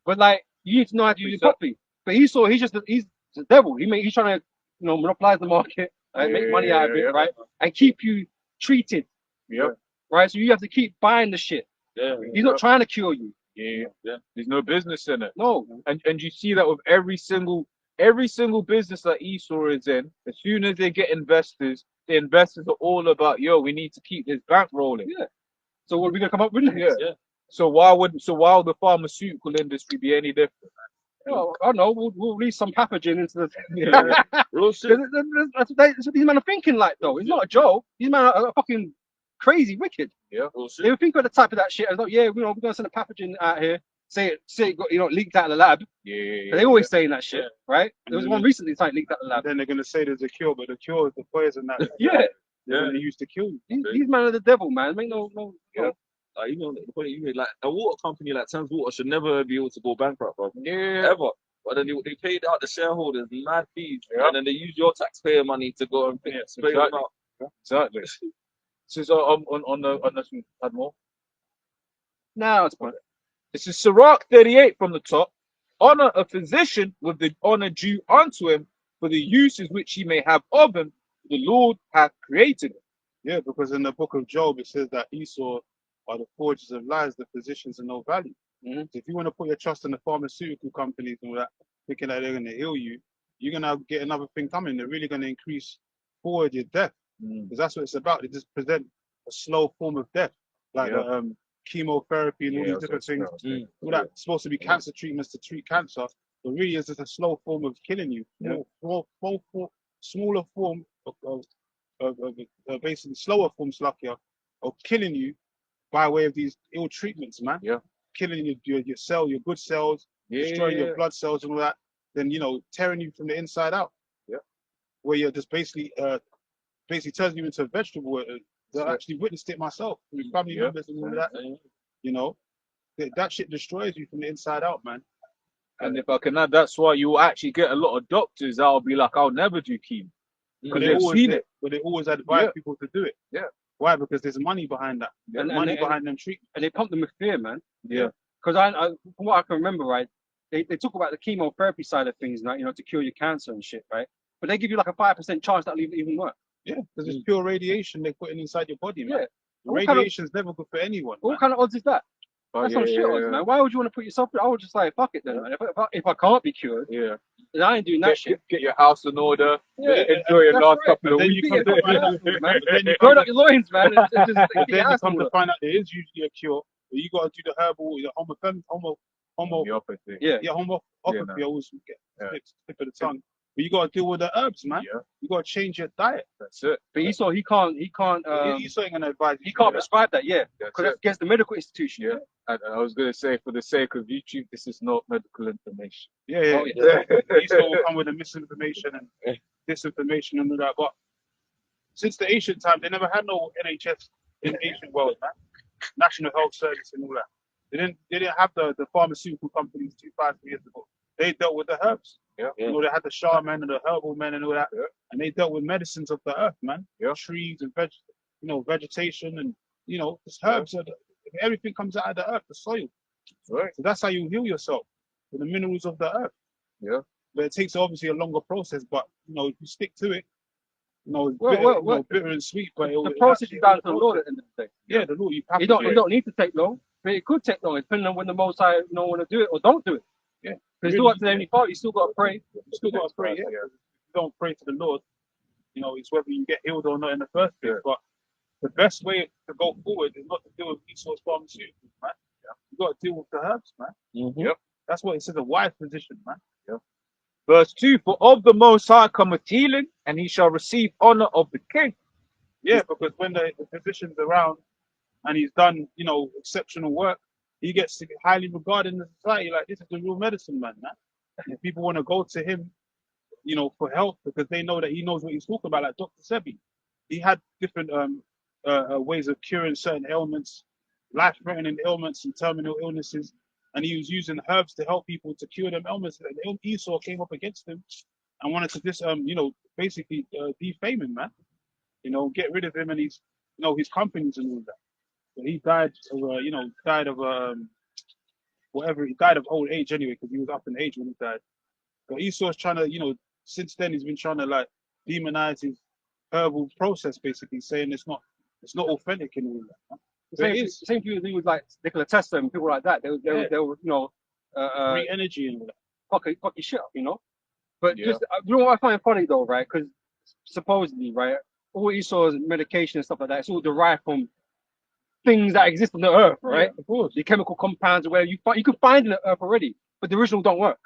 But like, you need to know how to use it properly. But he's the devil. He's trying to monopolize the market, right? Make money out of it, right? And keep you treated. Yep. Right? So you have to keep buying the shit. Yeah. He's not trying to cure you. Yeah. There's no business in it. No. And you see that with every single business that Esau is in. As soon as they get investors, the investors are all about, we need to keep this bank rolling. Yeah. So what are we gonna come up with? Yeah. So why would the pharmaceutical industry be any different? Oh, I don't know. We'll release some pathogen into Yeah. Real shit. That's what these men are thinking like, though. It's not a joke. These men are fucking crazy, wicked. Yeah. Real shit. They would think of the type of that shit as like, we're gonna send a pathogen out here. Say it got leaked out of the lab. Yeah. They always saying that shit, right? There was Mhm. one recently something leaked out of the lab. Then they're gonna say there's a cure, but the cure is the poison that Yeah. they're gonna use to kill you. These men are the devil, man. Make no. Like the point you made, like a water company like Thames Water should never be able to go bankrupt, bro. Yeah. Ever. But then they paid out the shareholders mad fees, Yeah. and then they use your taxpayer money to go and spray them exactly. out. Exactly. So on the had more. Now it's fine. This is Sirach 38 from the top. Honor a physician with the honor due unto him for the uses which he may have of him. The Lord hath created him. Yeah, because in the book of Job it says that Esau are the forgers of lies, the physicians of no value. Mhm. So if you want to put your trust in the pharmaceutical companies and all that, thinking that they're going to heal you, you're going to get another thing coming. They're really going to increase forward your death, because that's what it's about. They just present a slow form of death, like chemotherapy and all these different things. All that's supposed to be cancer treatments to treat cancer, but really is just a slow form of killing you. Smaller form of basically slower forms, luckier, of killing you by way of these ill treatments, man. Yeah. Killing your cell, your good cells, destroying your blood cells and all that, then tearing you from the inside out. Yeah. Where you're just basically turning you into a vegetable. I actually witnessed it myself with family members and all that. That shit destroys you from the inside out, man. And if I can add, that's why you'll actually get a lot of doctors that'll be like, I'll never do chemo. Because they've seen it. But they always advise people to do it. Yeah. Why? Because there's money behind that. There's money behind them treatments. And they pump them with fear, man. Yeah. Because I from what I can remember, right, they talk about the chemotherapy side of things, right? To cure your cancer and shit, right? But they give you like a 5% chance that'll even work. Yeah, because it's pure radiation they're putting inside your body, man. Yeah. Radiation's never good for anyone. What kind of odds is that? That's some shit odds, man. Why would you want to put yourself through? I would just like, fuck it then, man. If I can't be cured, then I ain't doing that shit. Get your house in order. Yeah, enjoy your last couple of Then weeks. you come to find out, man. Then you Burn up your loins, man. But then you come to find out there is usually a cure. But you got to do the herbal, the homeopathy. Yeah. Homeopathy. I always get slip of the tongue. But you got to deal with the herbs, man. Yeah. You got to change your diet. That's it. But Esau, he can't. Esau ain't gonna advise you. He can't prescribe that, That's because that's against the medical institution. Yeah. And I was going to say, for the sake of YouTube, this is not medical information. Yeah. Oh, yeah. Esau will come with the misinformation and disinformation and all that. But since the ancient time, they never had no NHS in the ancient world, man. National Health Service and all that. They didn't have the pharmaceutical companies 2,000 years ago. They dealt with the herbs. Yeah. They had the shaman and the herbal men and all that. Yeah. And they dealt with medicines of the earth, man. Yeah. Trees and vegetation and just herbs. Everything comes out of the earth, the soil. Right. So that's how you heal yourself with the minerals of the earth. Yeah. but it takes obviously a longer process. But you know, if you stick to it, you know, it's Well, bitter, well, you well, know, bitter and sweet. But the process is down to the Lord at the end of the day. Yeah, the Lord. You have It to don't do it it. don't need to take long, but it could take long, depending on when the Most High want to do it or don't do it. Yeah. Because still up to the Heavenly Father, you still got to pray. You still got to pray. Yeah. If you don't pray to the Lord, you know, it's whether you get healed or not in the first place. But the best way to go forward is not to deal with Esau's pharmaceuticals, man. You got to deal with the herbs, man. Mhm. Yep. That's what it says, a wise position, man. Verse 2, for of the Most High cometh healing, and he shall receive honor of the king. Yeah, because when the physician's around and he's done, you know, exceptional work, he gets highly regarded in the society. Like, this is the real medicine man. And people want to go to him, you know, for help because they know that he knows what he's talking about. Like Dr. Sebi, he had different ways of curing certain ailments, life-threatening ailments and terminal illnesses, and he was using herbs to help people to cure them ailments. And Esau came up against him and wanted to just, you know, basically defame him, man. You know, get rid of him and his, you know, his companies and all that. But he died of, you know, whatever. He died of old age anyway because he was up in age when he died. But Esau's trying to, you know, since then he's been trying to like demonize his herbal process, basically saying it's not authentic and all that. Man. The same people who was like Nikola Tesla and people like that. They were you know, Free energy and all that. fuck your shit up, you know. But Yeah. just you know what I find funny though, right? Because supposedly, right, all Esau's medication and stuff like that, it's all derived from things that exist on the earth, right? Of course. The chemical compounds where you can find in the earth already, but the original don't work.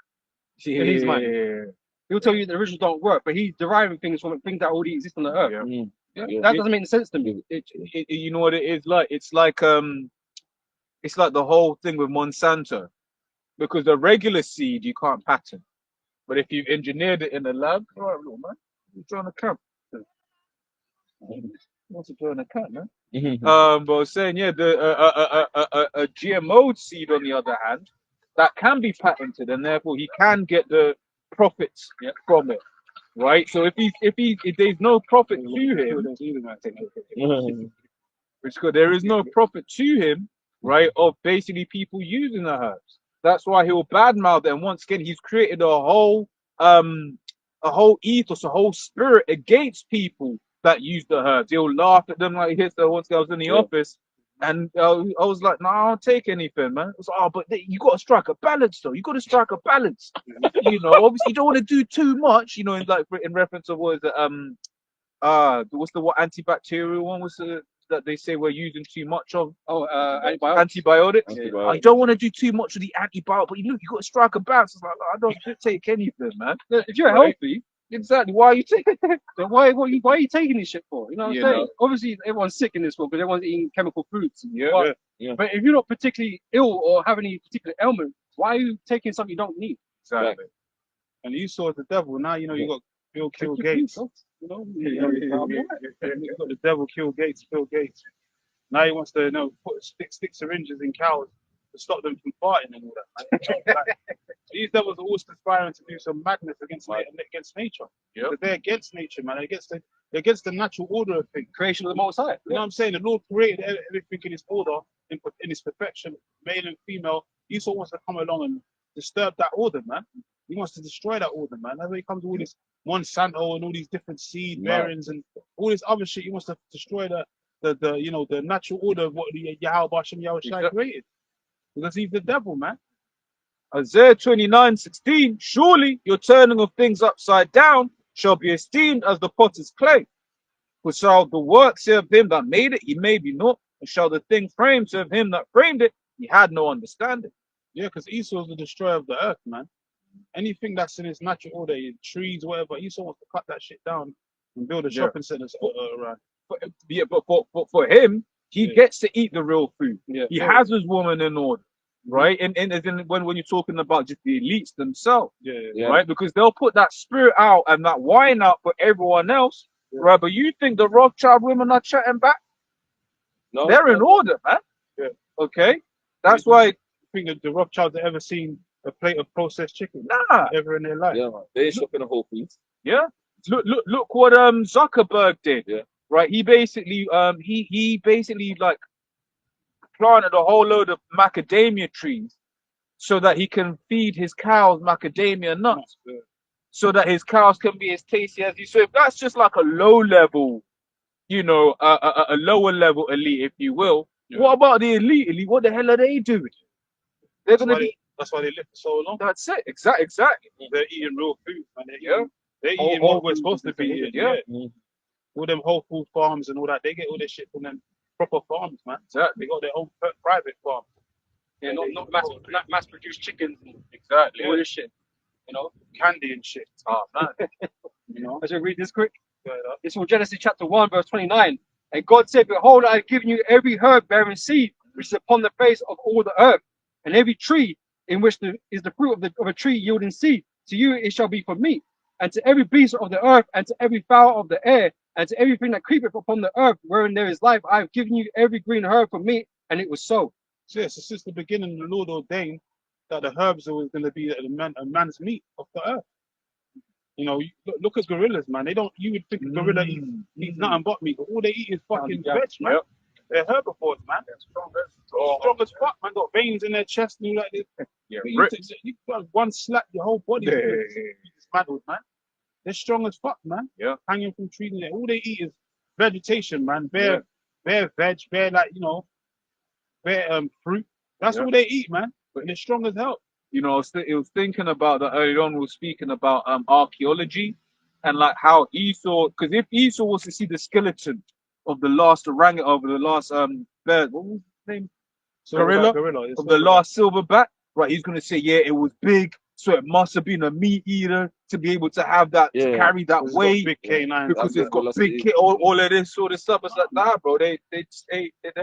In his mind. He'll tell you the originals don't work, but he's deriving things from things that already exist on the earth. Yeah. Mm. Yeah. That doesn't make sense to me. You know what it is like? It's like the whole thing with Monsanto, because the regular seed you can't patent, but if you've engineered it in the lab, all right, little man, you join a camp. What's to join a camp, man? Mhm. But I was saying, yeah, a GMO seed on the other hand, that can be patented, and therefore he can get the profits from it, right? So if there's no profit to him, which good, there is no profit to him, right? Of basically people using the herbs. That's why he'll badmouth it. And once again, he's created a whole ethos, a whole spirit against people that use the herbs. He'll laugh at them like he hits the once I was in the office. And I was like, no, I don't take anything, man. It's like, but you got to strike a balance, though. You got to strike a balance. You know, obviously, you don't want to do too much. You know, in reference of what is it? What's the what antibacterial one was that they say we're using too much of? Antibiotics. I don't want to do too much of the antibiotic, but you got to strike a balance. It's like, I don't take anything, man. If you're Right. healthy, Exactly. Why are you taking? then why are you taking this shit for? You know what I'm You saying? know. Obviously, everyone's sick in this world because everyone's eating chemical foods. Yeah. But if you're not particularly ill or have any particular ailment, why are you taking something you don't need? Exactly. And Esau is the devil. Now you know you got Bill Kill Gates. You know, you got the devil Kill Gates, Bill Gates. Now he wants to, you know, stick syringes in cows to stop them from farting and all that. Like, these devils are always conspiring to do some madness against nature. Yep. But they're against nature, man. They're against the natural order of things. Creation of the Most High. You know what I'm saying? The Lord created everything in His order, in His perfection, male and female. Esau wants to come along and disturb that order, man. He wants to destroy that order, man. That's why he comes with all this Monsanto and all these different seed bearings and all this other shit. He wants to destroy the natural order of what the Yahweh Hashem Yahushua created. Because he's the devil, man. Isaiah 29:16. Surely your turning of things upside down shall be esteemed as the potter's clay. For shall the work say of him that made it, he may be naught, and shall the thing framed say of him that framed it, he had no understanding. Yeah, because Esau is the destroyer of the earth, man. Anything that's in its natural order, trees, whatever, Esau wants to cut that shit down and build a shopping centre around. But for him, he gets to eat the real food. Yeah. He has his woman in order, right? And when you're talking about just the elites themselves, Yeah. right? Because they'll put that spirit out and that wine out for everyone else, right? But you think the Rothschild women are chatting back? No, They're in order, man. Yeah. Okay? That's why, I think that the Rothschilds have ever seen a plate of processed chicken nah. ever in their life. Yeah, man. They shop in a Whole Foods. Yeah. Look what Zuckerberg did. Yeah. Right. He basically he basically like planted a whole load of macadamia trees so that he can feed his cows macadamia nuts. so that his cows can be as tasty as you. So if that's just like a low level, you know, a lower level elite, if you will, Yeah. what about the elite elite? What the hell are they doing? They're That's gonna why be. that's why they live for so long. That's it. Exactly. They're eating real food, man. Yeah. They're Whole- eating whole what we're food supposed to is be eating, eating. yeah. Yeah. All them whole food farms and all that, they get all their shit from them proper farms, man. Exactly. They got their own private farms. Yeah, They not eat mass produced chickens and Exactly. all this shit. You know. candy and shit. Oh man. You know. I should read this quick. Yeah, It's from Genesis chapter 1, verse 29. And God said, Behold, I have given you every herb bearing seed, which is upon the face of all the earth, and every tree in which is the fruit of a tree yielding seed. To you it shall be for meat, and to every beast of the earth, and to every fowl of the air, and to everything that creepeth upon the earth, wherein there is life, I have given you every green herb for meat, and it was so. So, yeah, so since the beginning, the Lord ordained that the herbs are going to be a man's meat of the earth. You know, look at gorillas, man. They don't. You would think a gorilla eats nothing but meat, but all they eat is fucking veg, man. Yep. They're herbivores, man. Strong as fuck, man. Got veins in their chest and all like this. Yeah. You got one slap, your whole body Yeah. is dismantled, man. They're strong as fuck, man. Yeah. Hanging from trees and all they eat is vegetation, man. Bare veg, bare like bare fruit. That's Yeah. all they eat, man. But they're strong as hell. You know, it was thinking about that earlier on. We were speaking about archaeology and like how Esau, because if Esau was to see the skeleton of the last orangutan, of the last bear, what was his name? Gorilla? Gorilla. Of the last silverback, right? He's gonna say, yeah, it was big, so it must have been a meat eater to be able to have that, to Yeah. carry that It's got weight, big canines. because That's it's got velocity. big, all of this sort of stuff. It's like, nah, bro, they're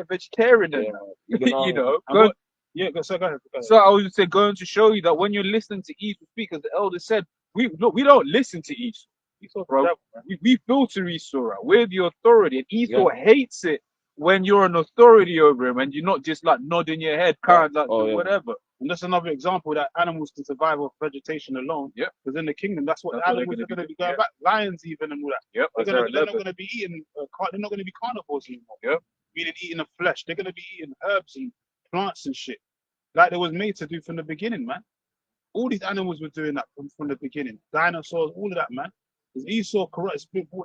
vegetarian, Yeah. you know. And Go- what- Yeah, go ahead. So I was just say, going to show you that when you're listening to Esau speak, as the elder said, we don't listen to Esau, Esau's bro. the devil, man. We filter Esau out. We're the authority, and Esau hates it when you're an authority over him and you're not just like nodding your head, kind of like Oh, yeah. whatever. And that's another example that animals can survive off vegetation alone. Yep. Because in the kingdom, that's what That's the what they're animals are gonna going to be be going doing, back. Lions even and all that. Yep, They're Isaiah not 11. going to be eating. They're not going to be carnivores anymore. Yep. Meaning eating the flesh. They're going to be eating herbs and plants and shit, like they was made to do from the beginning, man. All these animals were doing that from the beginning. Dinosaurs, all of that, man. Because Esau brought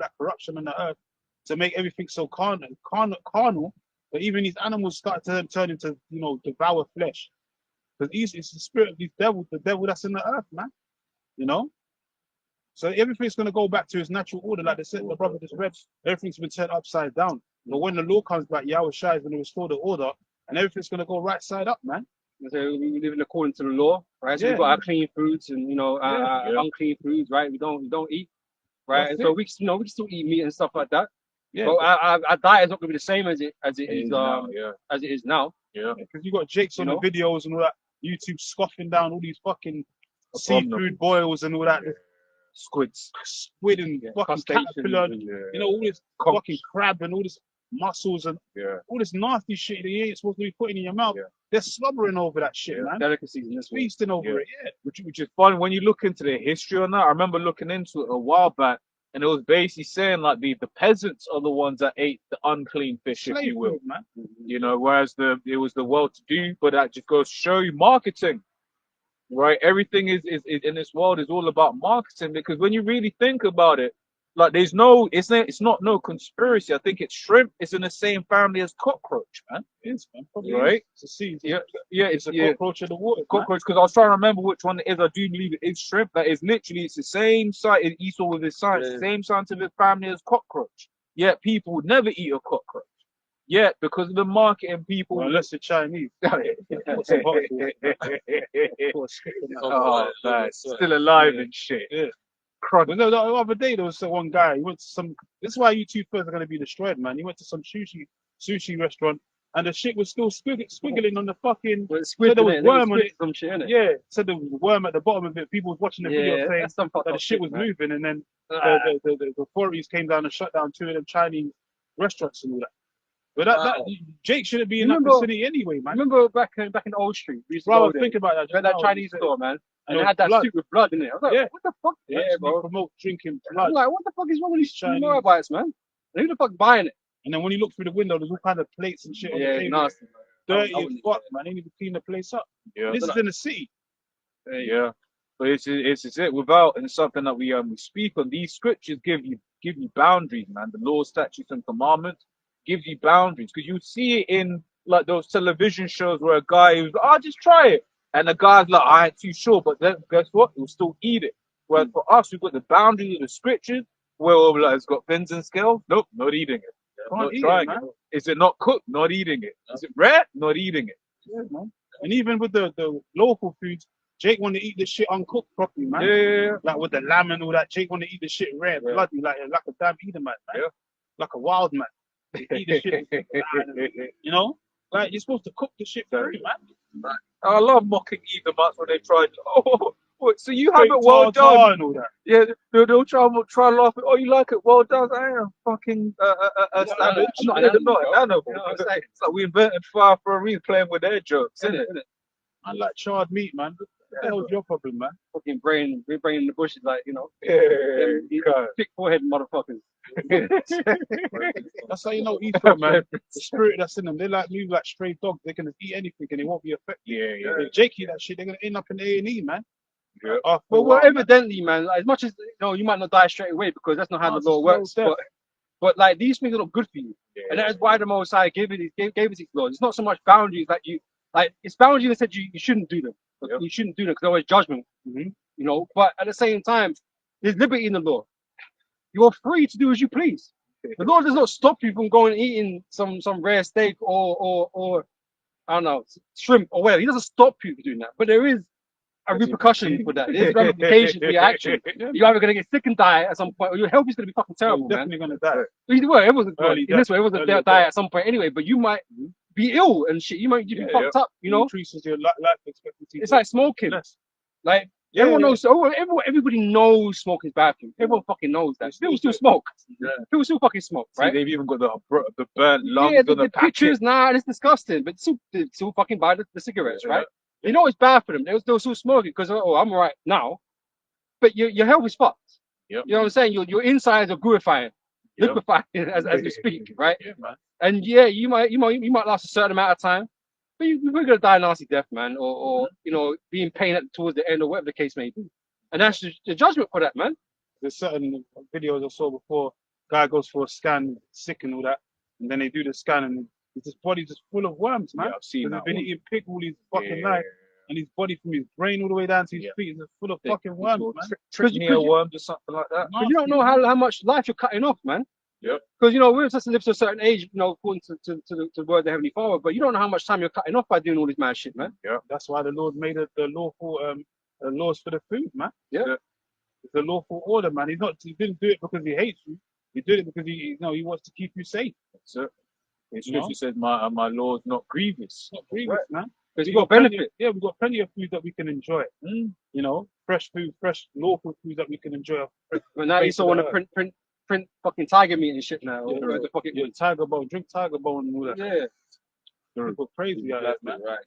that corruption on the earth to make everything so carnal. But even these animals start to turn into, devour flesh. Because it's the spirit of the devil that's in the earth, man. You know? So everything's going to go back to its natural order. Like they said, the brother just read, everything's been turned upside down. But when the law comes back, Yahweh Shai is going to restore the order, and everything's going to go right side up, man. So we live according to the law, right? So Yeah. we've got our clean foods and our Yeah. unclean foods, right? We don't eat, right? That's And so it. we can still eat meat and stuff like that. Yeah. But our diet is not going to be the same as it is Yeah, yeah, as it is now. yeah. Because you got Jakes on You the videos and all that, YouTube scoffing down all these fucking Abominable. seafood boils and all that, Squids. squid and fucking Crustaceans caterpillar, and- all this Conch. fucking crab and all this mussels and Yeah. all this nasty shit that you ain't supposed to be putting in your mouth. Yeah. They're slobbering over that shit, Yeah. man. Delicacies in this world. Feasting over Yeah. it, yeah. Which is funny when you look into the history on that. I remember looking into it a while back, and it was basically saying like the peasants are the ones that ate the unclean fish, if Slave you will. food, man. You know, whereas it was the well-to-do, but that just goes to show you marketing, right? Everything is in this world is all about marketing, because when you really think about it, like it's not no conspiracy. I think it's shrimp. It's in the same family as cockroach, man. It is, man. Probably Right? is. It's a seed. Yeah, It's a cockroach in the water. man. cockroach, because I was trying to remember which one it is. I do believe it is shrimp. That is literally, it's the same site as Esau with his science, Yeah. same scientific family as cockroach. Yet people would never eat a cockroach. Yet because of the marketing, people. Well, unless you're Chinese. Put some hot sauce. Put a stick in that. Oh, man, still alive and shit. Yeah. Crud. But the other day there was one guy. He went to some. This is why YouTubers are going to be destroyed, man. He went to some sushi restaurant, and the shit was still squiggling on the fucking. Well, it's squid So there in was it, there was worm on squid it. some shit in it. Yeah, said there was a worm at the bottom of it. People was watching the video saying that's some fucked that the up shit was man. moving, and then Ah. the authorities came down and shut down 2 of them Chinese restaurants and all that. But that Jake shouldn't be in that Remember- vicinity anyway, man. Remember back in Old Street, we used to Rather go there. think about that. We had that Chinese store, man, and There they had that was blood. soup with blood in it. I was like, Yeah. what the fuck? Yeah, bro. Promote drinking I'm blood. like, what the fuck is wrong with these Chinese. Moabites, man? And who the fuck buying it? And then when you look through the window, there's all kind of plates and shit on the Yeah, table. nasty. Dirty I as wouldn't fuck, eat man. They need to clean the place up. Yeah. This is in the city. Yeah. But it's it without, and it's something that we speak on. These scriptures give you boundaries, man. The law, statutes, and commandments gives you boundaries, because you see it in like those television shows where a guy who's like, "Oh, just try it," and the guy's like, "I ain't too sure," but then guess what? He'll still eat it. Whereas for us, we've got the boundaries of the scriptures where we're like, it's got fins and scales. Nope, not eating it. Can't Not eat it, trying man. it. Is it not cooked? Not eating it. Is it rare? Not eating it. Yeah, man. And even with the local foods, Jake want to eat the shit uncooked properly, man. Yeah. Like with the lamb and all that, Jake want to eat the shit rare, Yeah. bloody, like a damn Edomite, man. Yeah. Like a wild man. Eat the shit, you know? Like you're supposed to cook the shit for you, man. I love mocking Edomites when they try. Oh, what, so you have Fake it well tartar done? and all that. Yeah, they'll try laugh. Oh, you like it well done? I am fucking savage. I'm not Yeah, an they're not animal, an animal. You know what I'm saying? It's like we invented fire for a reason, playing with their jokes, isn't it? Man, like charred meat, man. What the hell's your problem, man? Fucking brain in the bushes, like, you know, Yeah, them thick forehead motherfuckers. That's how you know Esau, man. The spirit that's in them, they like move like stray dogs. They can eat anything and they won't be affected. yeah. If Jake eat that shit, they're gonna end up in A&E, man. Yeah. After a Well, while, evidently, man, like, as much as, you know, you might not die straight away because that's not how No, the law it's a slow works. death. But like these things are not good for you, and that is why the Most High gave us these laws. It's not so much boundaries that you like. It's boundaries that said you shouldn't do them. But Yep. You shouldn't do them because there was judgment. You know, but at the same time, there's liberty in the law. You're free to do as you please. The law does not stop you from going and eating some rare steak or I don't know, shrimp or whatever. He doesn't stop you from doing that. But there is a repercussion for that. There's ramification for your action. You're either gonna get sick and die at some point, or your health is gonna be fucking terrible, you're man. definitely gonna die. Either way, everyone's Early in this way, everyone's early gonna death. die at some point anyway. But you might be ill and shit. You might be fucked up. You know, Increases your life expectancy. it's like smoking. less. Like Yeah, everyone yeah. knows. Everybody knows smoking is bad for you. Everyone fucking knows that. People still smoke. People still fucking smoke, See, right? they've even got the burnt lungs Yeah, on the the pictures, packet. nah, it's disgusting. But they still fucking buy the cigarettes, Yeah. right? You know it's bad for them. They'll still smoke it because oh, I'm alright now, but your health is fucked. Yep. You know what I'm saying? Your insides are glorifying, Yep. liquefying as we speak, right? Yeah, man. And yeah, you might last a certain amount of time, but we're gonna die a nasty death, man, or you know, be in pain towards the end or whatever the case may be. And that's the judgment for that, man. There's certain videos I saw before. Guy goes for a scan, sick and all that, and then they do the scan and his body's just full of worms, man. Yeah, I've seen Because that he's been one. eating pig all his fucking Yeah. life, and his body from his brain all the way down to his Yeah. feet is just full of They- fucking worms, man. Trichina worms or something like that. Because you don't know how much life you're cutting off, man. Yep. Because you know we're supposed to live to a certain age, you know, according to the word of the Heavenly Father, but you don't know how much time you're cutting off by doing all this mad shit, man. That's why the Lord made it the lawful laws for the food, man. Yeah. It's the lawful order, man. He didn't do it because he hates you. He did it because he wants to keep you safe. That's it. The You know? scripture says, "My law is not grievous." It's not grievous, man. Because We you've got plenty benefit. we've got plenty of food that we can enjoy. You know, fresh food, fresh lawful food that we can enjoy. But now you Face still of want the to print fucking tiger meat and shit now. Yeah, Or the fucking Yeah, tiger bone, drink tiger bone and all that. yeah. People crazy out there, man. Right.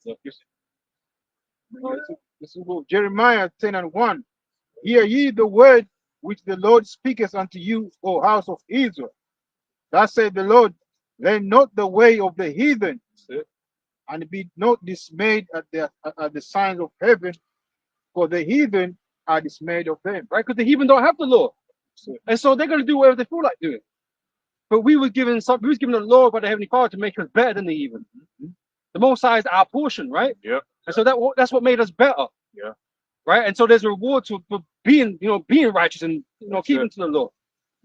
This is Jeremiah 10:1. Hear ye the word which the Lord speaketh unto you, O house of Israel. Thus said the Lord, learn not the way of the heathen, and be not dismayed at the signs of heaven, for the heathen are dismayed of them. Right? Because the heathen don't have the law, and so they're gonna do whatever they feel like doing. But we was given a law by the Heavenly Father to make us better than the heathen. The Most High is our portion, right? Yep. And so that's what made us better. Yeah. Right. And so there's a reward for being righteous and keeping to the law.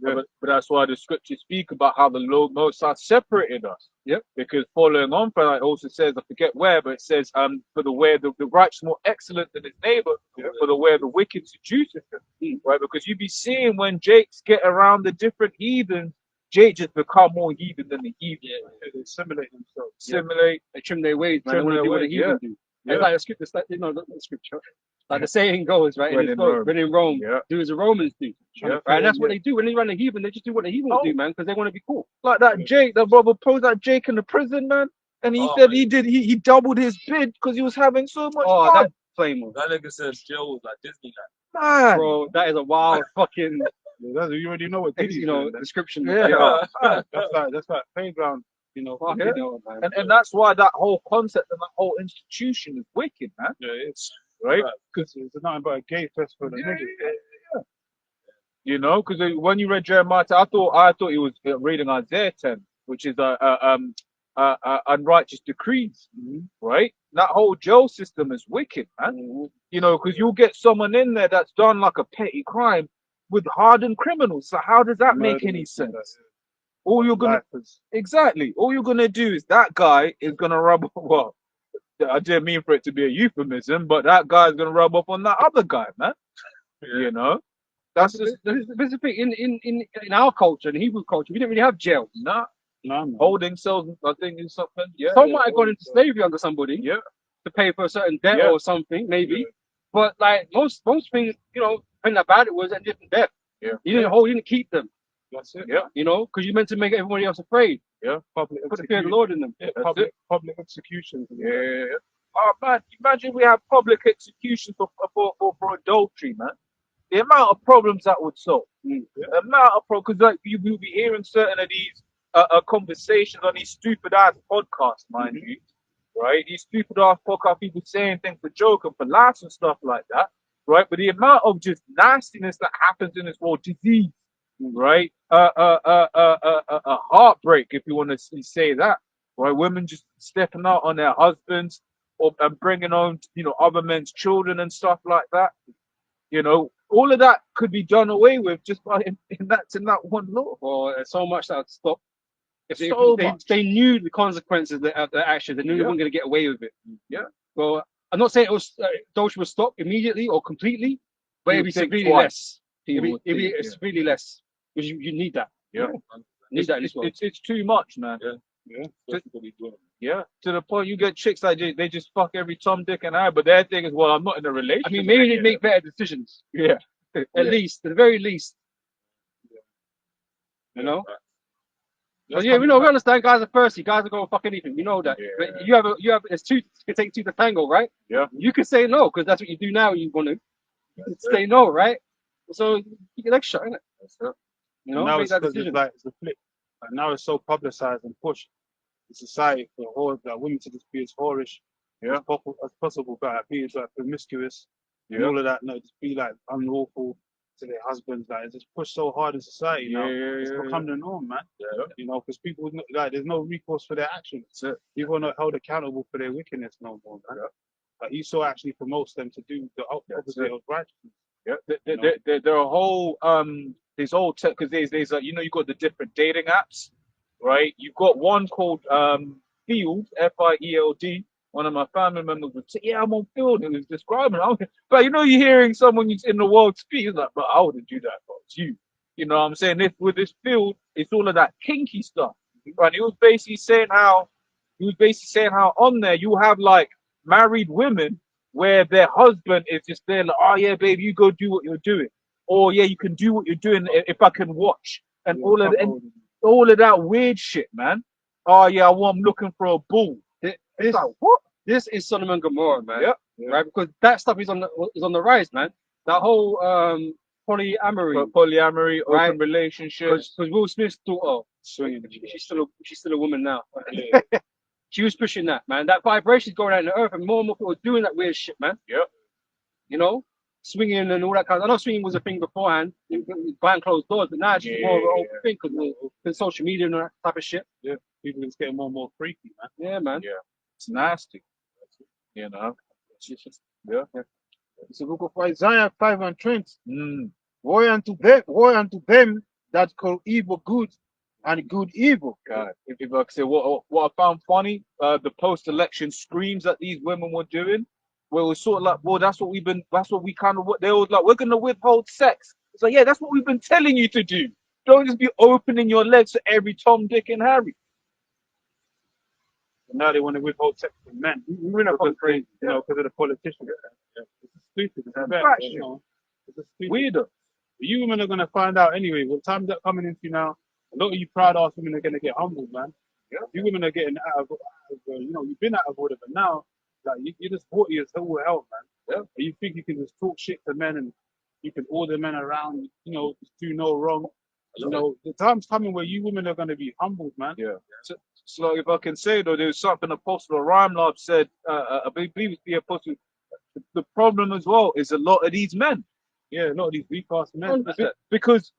Yeah, but that's why the scriptures speak about how the Lord Most High separated us. Yep. Because following on from that, it also says, I forget where, but it says, for the way the righteous more excellent than his neighbor, for the way the wicked seduceth him. Right? Because you be seeing when Jakes get around the different heathens, Jake just become more heathen than the heathen. They assimilate themselves. Simulate. They trim their ways, man. They Trim want to their do what the ways, heathen do. Yeah. It's like the scripture, the scripture. Like the saying goes, right? When in Rome. When in Rome, Yeah. do as the Romans do. Yeah. Right? And that's what they do. When they run the heathen, they just do what the heathen Oh. do, man, because they want to be cool. Like that Jake, that brother posed that Jake in the prison, man. And he said he doubled his bid because he was having so much Oh, fun. that flame was. That nigga says jail was like Disneyland. Man. Bro, that is a wild fucking, You already know what Diddy's doing, man. description. Yeah. That's like playground, Fucking Yeah. hell, man. And that's why that whole concept and that whole institution is wicked, man. Yeah, it's right? Because it's nothing but a gay fest for the Yeah, niggas. yeah. You know, because when you read Jeremiah, I thought it was reading Isaiah 10, which is unrighteous decrees, right? That whole jail system is wicked, man. You know, because you'll get someone in there that's done like a petty crime with hardened criminals. So how does that make any Murderers and sense? All you're gonna lifers. exactly. All you're gonna do is that guy is gonna rub. Well, I didn't mean for it to be a euphemism, but that guy's gonna rub up on that other guy, man. You know, that's just There's the thing in our culture, in Hebrew culture, we didn't really have jail. not Nah, man. holding cells. I think is something. Yeah, Some might have gone into slavery under somebody yeah, to pay for a certain debt Yeah. or something, maybe. But like most things, you know, thing about it was a different death. yeah, You didn't hold, you didn't keep them, That's it. yeah, you know, because you meant to make everybody else afraid. Public Put the fear of the execution. Lord in them. That's Public executions. yeah. Oh man, imagine we have public execution for adultery, man. The amount of problems that would solve. The amount of problems, because like you'll be hearing certain of these conversations on these stupid ass podcasts, mind you, right? These stupid ass podcast people saying things for joke and for laughs and stuff like that, right? But the amount of just nastiness that happens in this world, disease, right? A heartbreak, if you want to say that, right? Women just stepping out on their husbands or and bringing on, you know, other men's children and stuff like that. You know, all of that could be done away with just by in that one law. Or there's so much that would stop. If they, So if they, much. they knew the consequences of their actions, they knew they Yeah. weren't going to get away with it. Yeah. Well, I'm not saying it was adultery will stop immediately or completely, but it'd be You'd think severely twice. less. It'd People be would think, severely less because you need that. yeah. Need that in this world. It's too much, man. Yeah, to the point you get chicks that they just fuck every Tom, Dick, and Harry, but their thing is, well, I'm not in a relationship. I mean, maybe they make better decisions. Yeah, At least, at the very least. You know? But yeah, we understand guys are thirsty. Guys are going to fuck anything. We know that. Yeah. But it's two, it takes two to tango, right? Yeah. You can say no because that's what you do now. You want to say no, right? So you get extra, innit? You know, now make it's that because decision. it's the flip. Like now it's so publicized and pushed in society for women to just be as whorish as possible, but be as like promiscuous and all of that. No, just be like unlawful to their husbands. Like it's just pushed so hard in society now. It's become the norm, man. You know, because people like there's no recourse for their actions. People are not held accountable for their wickedness no more, man. Like Esau actually promotes them to do the opposite of righteousness. Yeah, there are whole there's all because there's you know, you got the different dating apps, right? You've got one called Field, FIELD. One of my family members would say, "Yeah, I'm on Field," and it was describing. But you know, you're hearing someone in the world speak, it's like, "But I wouldn't do that, bro. It's you." You know what I'm saying? With this Field, it's all of that kinky stuff. Right? He was basically saying how on there you have like married women where their husband is just there like, "Oh yeah, babe, you go do what you're doing," or "Yeah, you can do what you're doing if I can watch," and all of that weird shit, man. "Oh yeah, I'm looking for a bull." It's like, what? This is Sodom and Gomorrah, man. Yeah. Right? Because that stuff is on the rise, man. That whole polyamory, Polyamory, right? open relationships. Because Will Smith's daughter, swinging. She's still a woman now. She was pushing that, man. That vibration's going out in the earth, and more people are doing that weird shit, man. Yeah. You know, swinging and all that kind of. I know swinging was a thing beforehand, behind closed doors, but now it's just more of an open thing because social media and all that type of shit. Yeah, people are just getting more and more freaky, man. Yeah, man. Yeah, it's nasty. You know, it's just It's the book of Isaiah 5:20. Mm. Woe unto them that call evil good and good evil. God, if I could say what I found funny, the post-election screams that these women were doing, where it was sort of like, well, that's what we kind of, they was like, we're gonna withhold sex. It's like, yeah, that's what we've been telling you to do. Don't just be opening your legs to every Tom, Dick, and Harry. And now they want to withhold sex from men. We're not going crazy. You know, because of the politicians. It's stupid. It's bad, Fraction. you know. It's a stupid. Weirder. You women are gonna find out anyway. What time's that coming into now? A lot of you proud ass women are gonna get humbled, man. Yeah. You women are getting out of you know, you've been out of order, but now, like, you just haughty as all hell, man. Yeah. And you think you can just talk shit to men and you can order men around, you know, just do no wrong. You know, the time's coming where you women are gonna be humbled, man. Yeah. So if I can say though, there's something Apostle Rhymelab said. I believe it's the Apostle the problem as well is a lot of these men. Yeah, a lot of these weak ass men. Because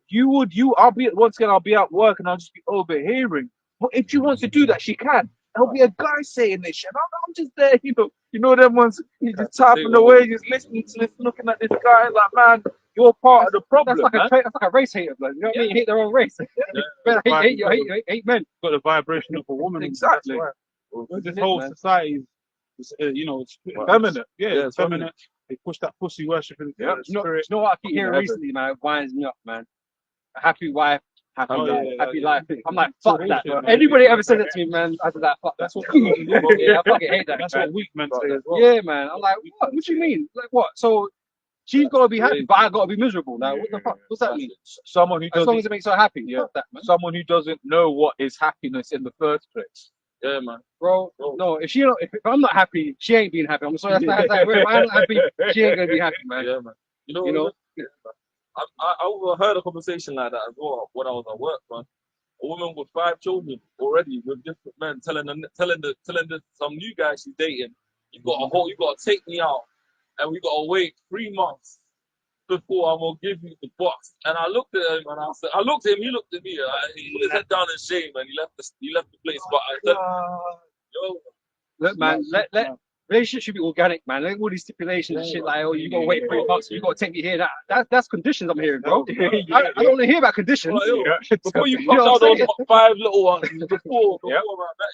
I'll be at work and I'll just be overhearing. But if she wants to do that, she can. There'll be a guy saying this shit. I'm just there, you know them ones. He's just tapping away, just listening to this, looking at this guy like, man, you're part of the problem. That's like man. that's like a race hater, blood. You know what I mean? Hate their own race. Man, hate men. Got the vibration of a woman. Exactly. That's why. This it, whole man. society is, it's Feminine. Yeah, Yeah, it's feminine. They push that pussy worshiping Yeah. spirit. You know what I keep hearing Heaven. recently, man? It winds me up, man. A happy wife, happy Oh, life, yeah, happy yeah. life. I'm like, fuck Bullshit, that. man. Anybody ever said that to me, man? I said that. Fuck That's that. what Yeah, I fucking hate that. that's man. what weak men say as well. Yeah, man. I'm like, what? What do you mean? Like, what? So she's got to be happy, but I got to be miserable. Now, what the fuck? What's that mean? Someone who As long doesn't, as it makes her happy. Yeah. Fuck that, man. someone who doesn't know what is happiness in the first place. Yeah, man. Bro, no. If I'm not happy, she ain't being happy. I'm sorry. That's like, if I'm not happy, she ain't gonna be happy, man. Yeah, man. You know, You know? I overheard a conversation like that as well when I was at work, man. A woman with 5 children already with different men telling some new guy she's dating, you gotta take me out, and we gotta wait 3 months before I'm gonna give you the box. And I looked at him and I looked at him, he looked at me, he put his head down in shame and he left the place. But I said, yo, Look, man. Let relationship should be organic, man. Like all these stipulations and shit, like, oh, you gotta wait 3 months, you gotta take me here. That's conditions I'm hearing, bro. I don't want to hear about conditions. Well, yo, before you You fuck know out what I'm those 5 little ones, before Yep. I met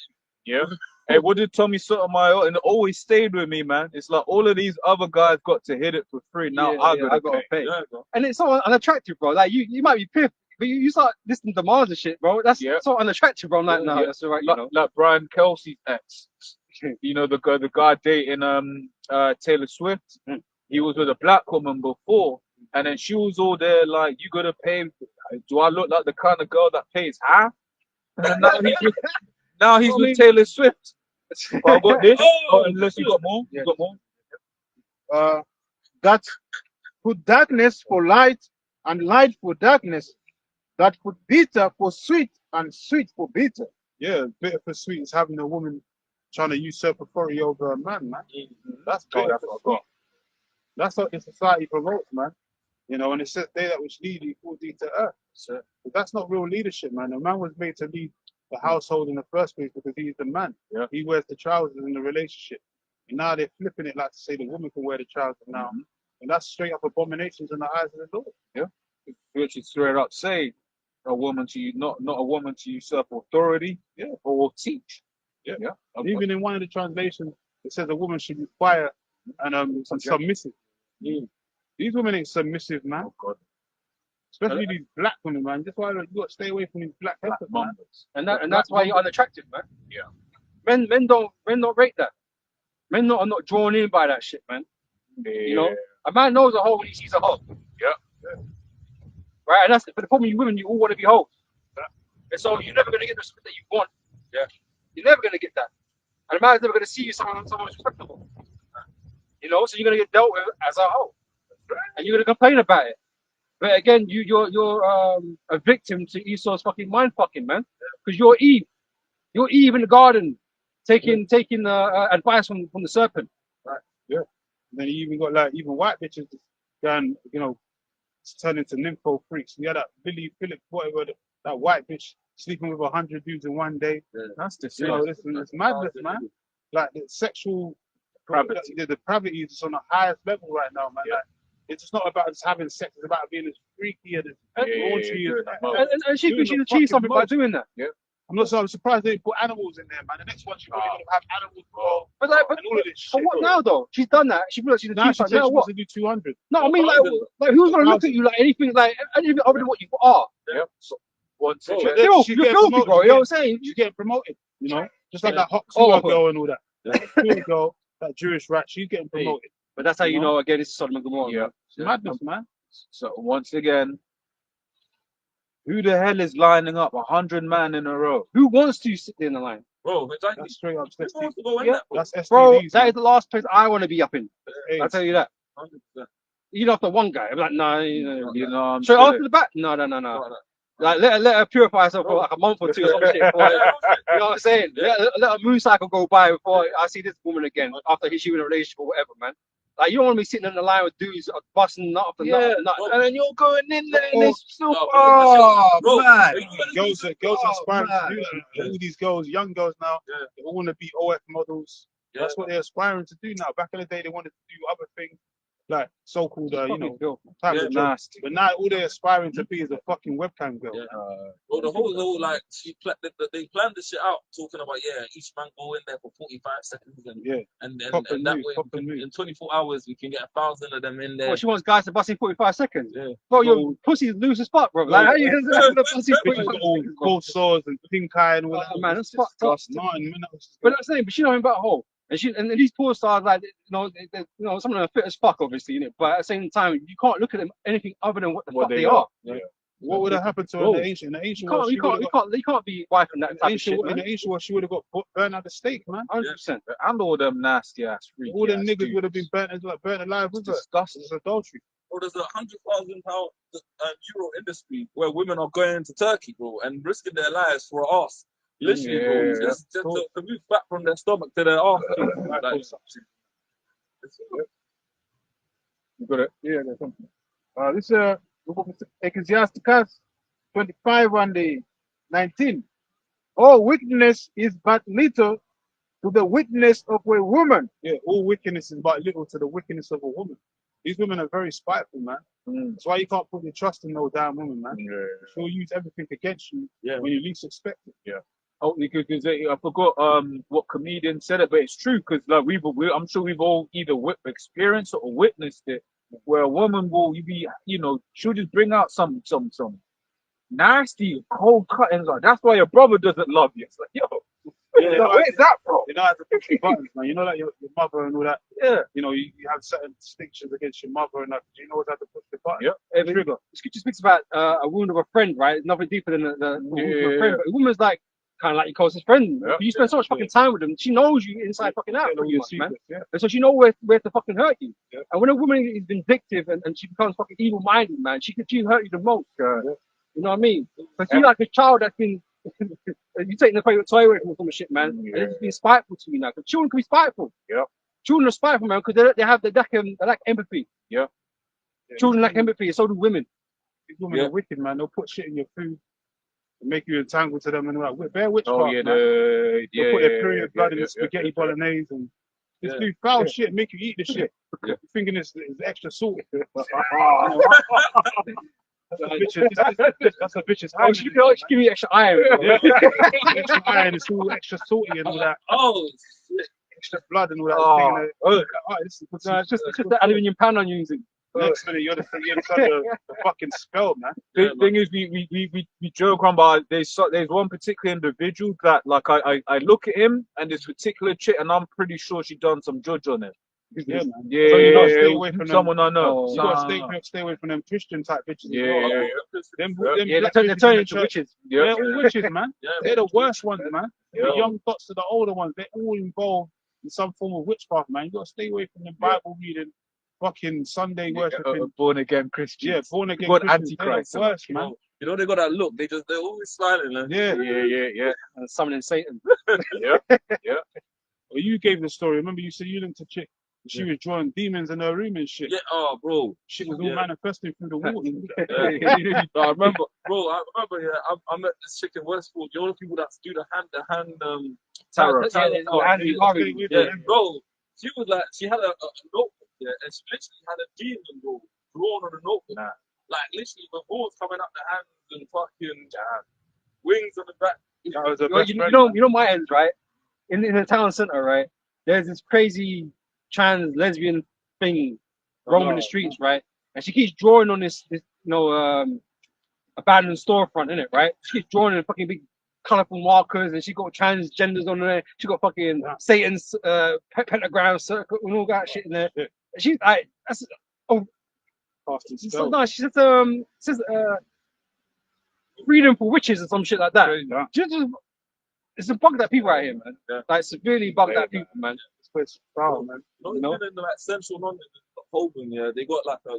Yeah. Hey, what did Tommy Sotomayor? And it always stayed with me, man. It's like all of these other guys got to hit it for free. Now Yeah, I yeah, gotta I gotta pay. pay. you, yeah, bro. And it's so unattractive, bro. Like you might be pissed, but you start listening to demands and shit, bro. That's Yeah. so unattractive, bro. I'm like, no, Yeah. that's all right, you Like, know. like Brian Kelsey's ex. You know, the guy dating Taylor Swift. Mm. He was with a black woman before, and then she was all there like, you gotta pay. Do I look like the kind of girl that pays half? And now he's with Taylor Swift. Oh, I got this. Oh, unless you got more. Yeah. You got more. That put darkness for light and light for darkness. That put bitter for sweet and sweet for bitter. Yeah, bitter for sweet is having a woman trying to usurp authority over a man, man. That's Oh, bitter that's for what I sweet. got. That's what the society promotes, man. You know, and it says they that which lead equal thee to earth. So, But that's not real leadership, man. A man was made to lead the household in the first place because he's the man. Yeah. He wears the trousers in the relationship. And now they're flipping it like to say the woman can wear the trousers now. Mhm. And that's straight up abominations in the eyes of the Lord. which is straight up say a woman to not a woman to usurp authority, or teach. Yeah. Yeah. And even in one of the translations, it says a woman should be quiet and submissive. These women ain't submissive, man. Oh God. Especially these black women, man. That's why you got to stay away from these black heifers, man. Mambas. And that's why you're unattractive, man. Yeah. Men don't rate that. Men are not drawn in by that shit, man. You know, a man knows a hoe when he sees a hoe. Yeah. Right, and but the problem with women, you all want to be hoes. And so you're never gonna get the respect that you want. Yeah. You're never gonna get that. And a man's never gonna see you someone respectable. You know, so you're gonna get dealt with as a hoe. And you're gonna complain about it. But again, you're a victim to Esau's fucking mind fucking, man. Because you're Eve. You're Eve in the garden, taking advice from the serpent. And then you even got like even white bitches going, turn into nympho freaks. You had that Billy Phillips, whatever, that white bitch sleeping with 100 dudes in one day. That's the You know, listen, it's madness, man. Like the sexual Depravity. the depravity is on the highest level right now, man. Yeah. Like, it's just not about just having sex, it's about being as freaky and as raunchy as And she thinks she achieved something by doing that. I'm surprised they put animals in there, man. The next one she's probably gonna have animals involved But like, and all of this but shit. what now though? She's done that. She feels like she's Now achieved she says something. she Now wants what? to do 200. No, I mean like who's gonna look at you like anything other than what you are? Yep. So, once Bro, again, then Filth, she's you're getting filthy, promoted, bro. You know what I'm saying? She's getting promoted, just like Yeah. that hot Oh, girl and all that. That girl, that Jewish rat, she's getting promoted. But that's how you know again it's Sodom and Gomorrah. Yeah. It's madness, man. So once again, who the hell is lining up 100 man in a row? Who wants to sit there in the line? Bro, exactly. That's straight up Who STD. wants to go in Yeah. that, bro? That's STDs. Bro, that man. is the last place I want to be up in. Hey, I'll tell you that. 100%. Even after one guy, I'm like, no, You know, I'm straight sure after the back, no. Like that. Like let her purify herself for like a month or two or some shit. Before, you know what I'm saying? Let a moon cycle go by before I see this woman again after she was in a relationship or whatever, man. Like, you don't want to be sitting in the line with dudes busting nut after nut Yeah, after nut. bro. And then you're going in there and Oh, it's still, bro, oh, man. girls are Oh, aspiring to do man. that. All these girls, young girls now, Yeah. they all want to be OF models. Yeah. That's what they're aspiring to do now. Back in the day, they wanted to do other things like so-called, type Yeah, of job. Nasty. But now all they're aspiring to be is a fucking webcam girl. Yeah. Bro, the whole like they planned this shit out, talking about each man go in there for 45 seconds and Yeah, and proper that move, way proper move. in 24 hours we can get 1,000 of them in there. Well, she wants guys to bust in 45 seconds. Yeah. Bro, your Gold. pussy's loose as fuck, bro. Like, how you gonna bust in Bitches 45 got all seconds, bro? cold sores and pink eye and all that. Oh, man, that's It's fucked up. disgusting. Martin, man, that was But I'm saying, but she know him about a hole. And these poor stars, like, some of them are fit as fuck, obviously, innit? But at the same time, you can't look at them anything other than what the fuck they are. Yeah. what would have happened to her Bro, in the ancient You world? can't be wiping In that the type of ancient shit, world, in man. the ancient world, she would have got burnt at the stake, man. 100%. And all them nasty ass freaky All them ass niggas dudes. would have been burnt alive with her. Disgusting. It's adultery. Bro, there's £100,000 euro industry where women are going to Turkey, bro, and risking their lives for an ass. Literally, bro, Yeah. just to move back from their stomach to their ass. Like, You got it. Yeah, there's something. This Ecclesiasticus 25 and the 19. All wickedness is but little to the wickedness of a woman. Yeah, all wickedness is but little to the wickedness of a woman. These women are very spiteful, man. That's why you can't put your trust in no damn woman, man. She'll use everything against you when you least expect it. Oh, because I forgot what comedian said it, but it's true because like I'm sure we've all either experienced or witnessed it, where a woman will she'll just bring out some nasty cold cuttings. Like that's why your brother doesn't love you. It's like where's that from? You know how to push the buttons, man. You know, like your mother and all that. Yeah. You know, you have certain distinctions against your mother and that. You know how to push the button. Yep. The Trigger. scripture speaks about a wound of a friend, right? It's nothing deeper than the wound of a friend. But a woman's like kind of like your closest friend. Yep. You spend so much fucking time with them. She knows you inside fucking out, All pretty your much, man. secrets, yeah. And so she knows where to fucking hurt you. Yeah. And when a woman is vindictive and she becomes fucking evil-minded, man, she hurt you the most. You know what I mean? But she like a child that's been you taking the favorite toy away from some shit, man. And it's being spiteful to you now. Because children can be spiteful. Yep. Children are spiteful, man, because they lack empathy. Yeah. Children lack empathy, and so do women. These women are wicked, man. They'll put shit in your food and make you entangled to them and all that. Bare witchcraft, man. They'll put their period blood in the spaghetti bolognese and just do foul shit, make you eat the shit. You're thinking it's extra salt. That's a bitch's Oh, she give me extra iron. extra iron, it's all extra salty and all that. oh, shit. Extra blood and all that. This is No, it's just the aluminium pan I'm using. next minute you're the fucking spell, man. The thing is, we joke around, but there's one particular individual that like I look at him and this particular chick, and I'm pretty sure she done some judge on it. Yeah, man. Yeah, So you gotta stay away from them. someone I know. Oh, You gotta stay away from them Christian type bitches. Yeah, as well. yeah, Them Yeah, black they're bitches in turning the into church, witches. they're all witches, man. Yeah, They're the worst ones, man. Yeah. The young thoughts to the older ones, they're all involved in some form of witchcraft, man. You gotta stay away from the Bible reading, fucking Sunday worshiping. born again Christian. Yeah, born again God Christians. They're the Antichrist. worst, man. You know they got that look. They're always smiling. Man. Yeah. Yeah. And summoning Satan. Well, you gave the story. Remember, you said you linked a chick. She was drawing demons in her room and shit. Yeah, bro. Shit was all manifesting through the walls. I remember, bro. I met this chick in Westport. You know the people that do the hand Tarot. Yeah, bro. She was like, she had a notebook, and she literally had a demon, bro, drawn on a notebook. Like literally, the balls coming up the hands and fucking wings on the back. That was her best friend. You know my ends, right? In the town center, right? There's this crazy trans lesbian thing roaming the streets, right? And she keeps drawing on this abandoned storefront, innit, right? She keeps drawing in fucking big colorful markers, and she got transgenders on there. She got fucking Satan's pentagram circle and all that shit in there. Yeah. She's like, that's no, she says freedom for witches or some shit like that. It's a bug that people out here, man. Yeah. Like severely bug that people, man. This place is foul, man. You know, in like central London, Holborn, they got like a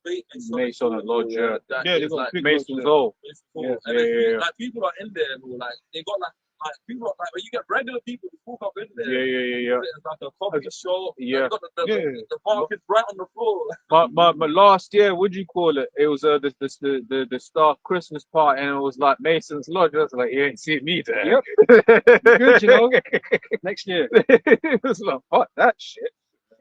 bait Mason Lodge, yeah. Yeah, they got like big Mason's lodge Hall. like people are in there, bro. Like they got like Like people, like when you get regular people who walk up in there, Yeah. it's like a coffee shop. Yeah. You got Yeah. the market's right on the floor. But last year, what'd you call it? It was the staff Christmas party, and it was like Mason's Lodge. I was like, you ain't seen me there. Yep. Good, you know. Next year. It was like, fuck that shit.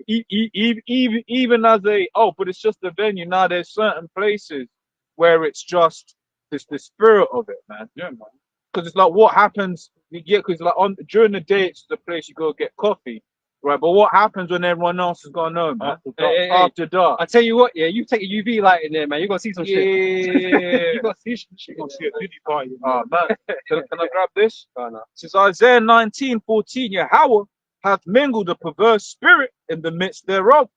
Even as but it's just the venue. Now there's certain places where it's just the spirit of it, man. Yeah, man. Because it's like what happens. Yeah, because like during the day it's the place you go get coffee, right? But what happens when everyone else is gone home, man? After dark. I tell you what, yeah, you take a UV light in there, man. You're gonna see some shit. Yeah. You're gonna see some shit. You're gonna see a Diddy party. Oh man, can I grab this? Oh, no. It says Isaiah 19:14, Yahweh hath mingled a perverse spirit in the midst thereof,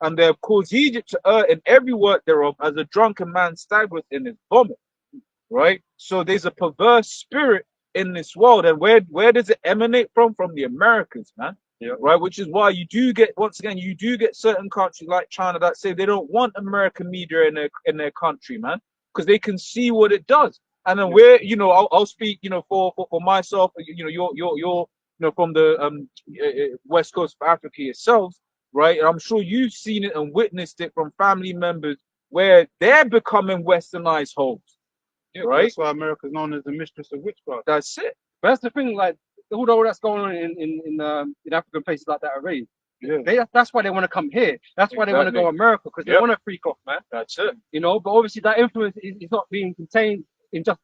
and they have caused Egypt to err in every work thereof, as a drunken man staggereth in his vomit. Right? So there's a perverse spirit in this world, and where does it emanate from? From the Americans, man. Yeah. Right, which is why you do get certain countries like China that say they don't want American media in their country, man, because they can see what it does. And then I'll speak, for myself, you're from the west coast of Africa yourself, right? And I'm sure you've seen it and witnessed it from family members where they're becoming westernized homes. Yeah, right? That's why America's known as the mistress of witchcraft. That's it. But that's the thing, like all that's going on in African places like that already. Yeah. That's why they want to come here. That's why they want to go America, because they Yep. want to freak off, man. That's it. But obviously that influence is not being contained in just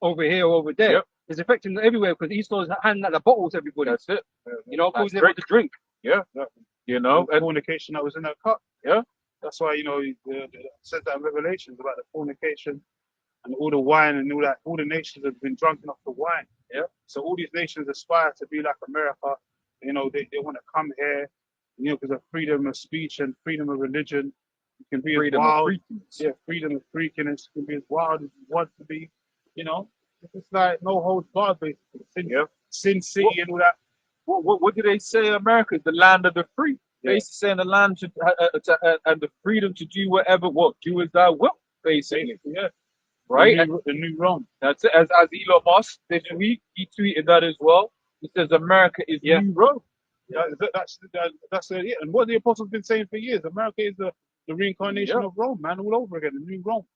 over here or over there. Yep. It's affecting them everywhere because Esau's handing out the bottles to everybody. That's it. Causing everyone to drink. And fornication that was in that cup. Yeah. That's why, it says that in Revelations about the fornication and all the wine and all that. All the nations have been drunken off the wine. Yeah. So all these nations aspire to be like America. They want to come here, because of freedom of speech and freedom of religion. You can be Freedom as of wild. freakiness. Freedom of freakiness. You can be as wild as you want to be. It's like no holds barred, basically. Sin City and all that. What do they say? America is the land of the free. Yeah. Basically saying the land to and the freedom to do do as thou wilt. Basically, Yeah. right? The new Rome. That's it. As Elon Musk this week, he tweeted that as well. He says America is new Rome. That's it. And what the apostles been saying for years, America is the reincarnation of Rome, man, all over again, the new Rome.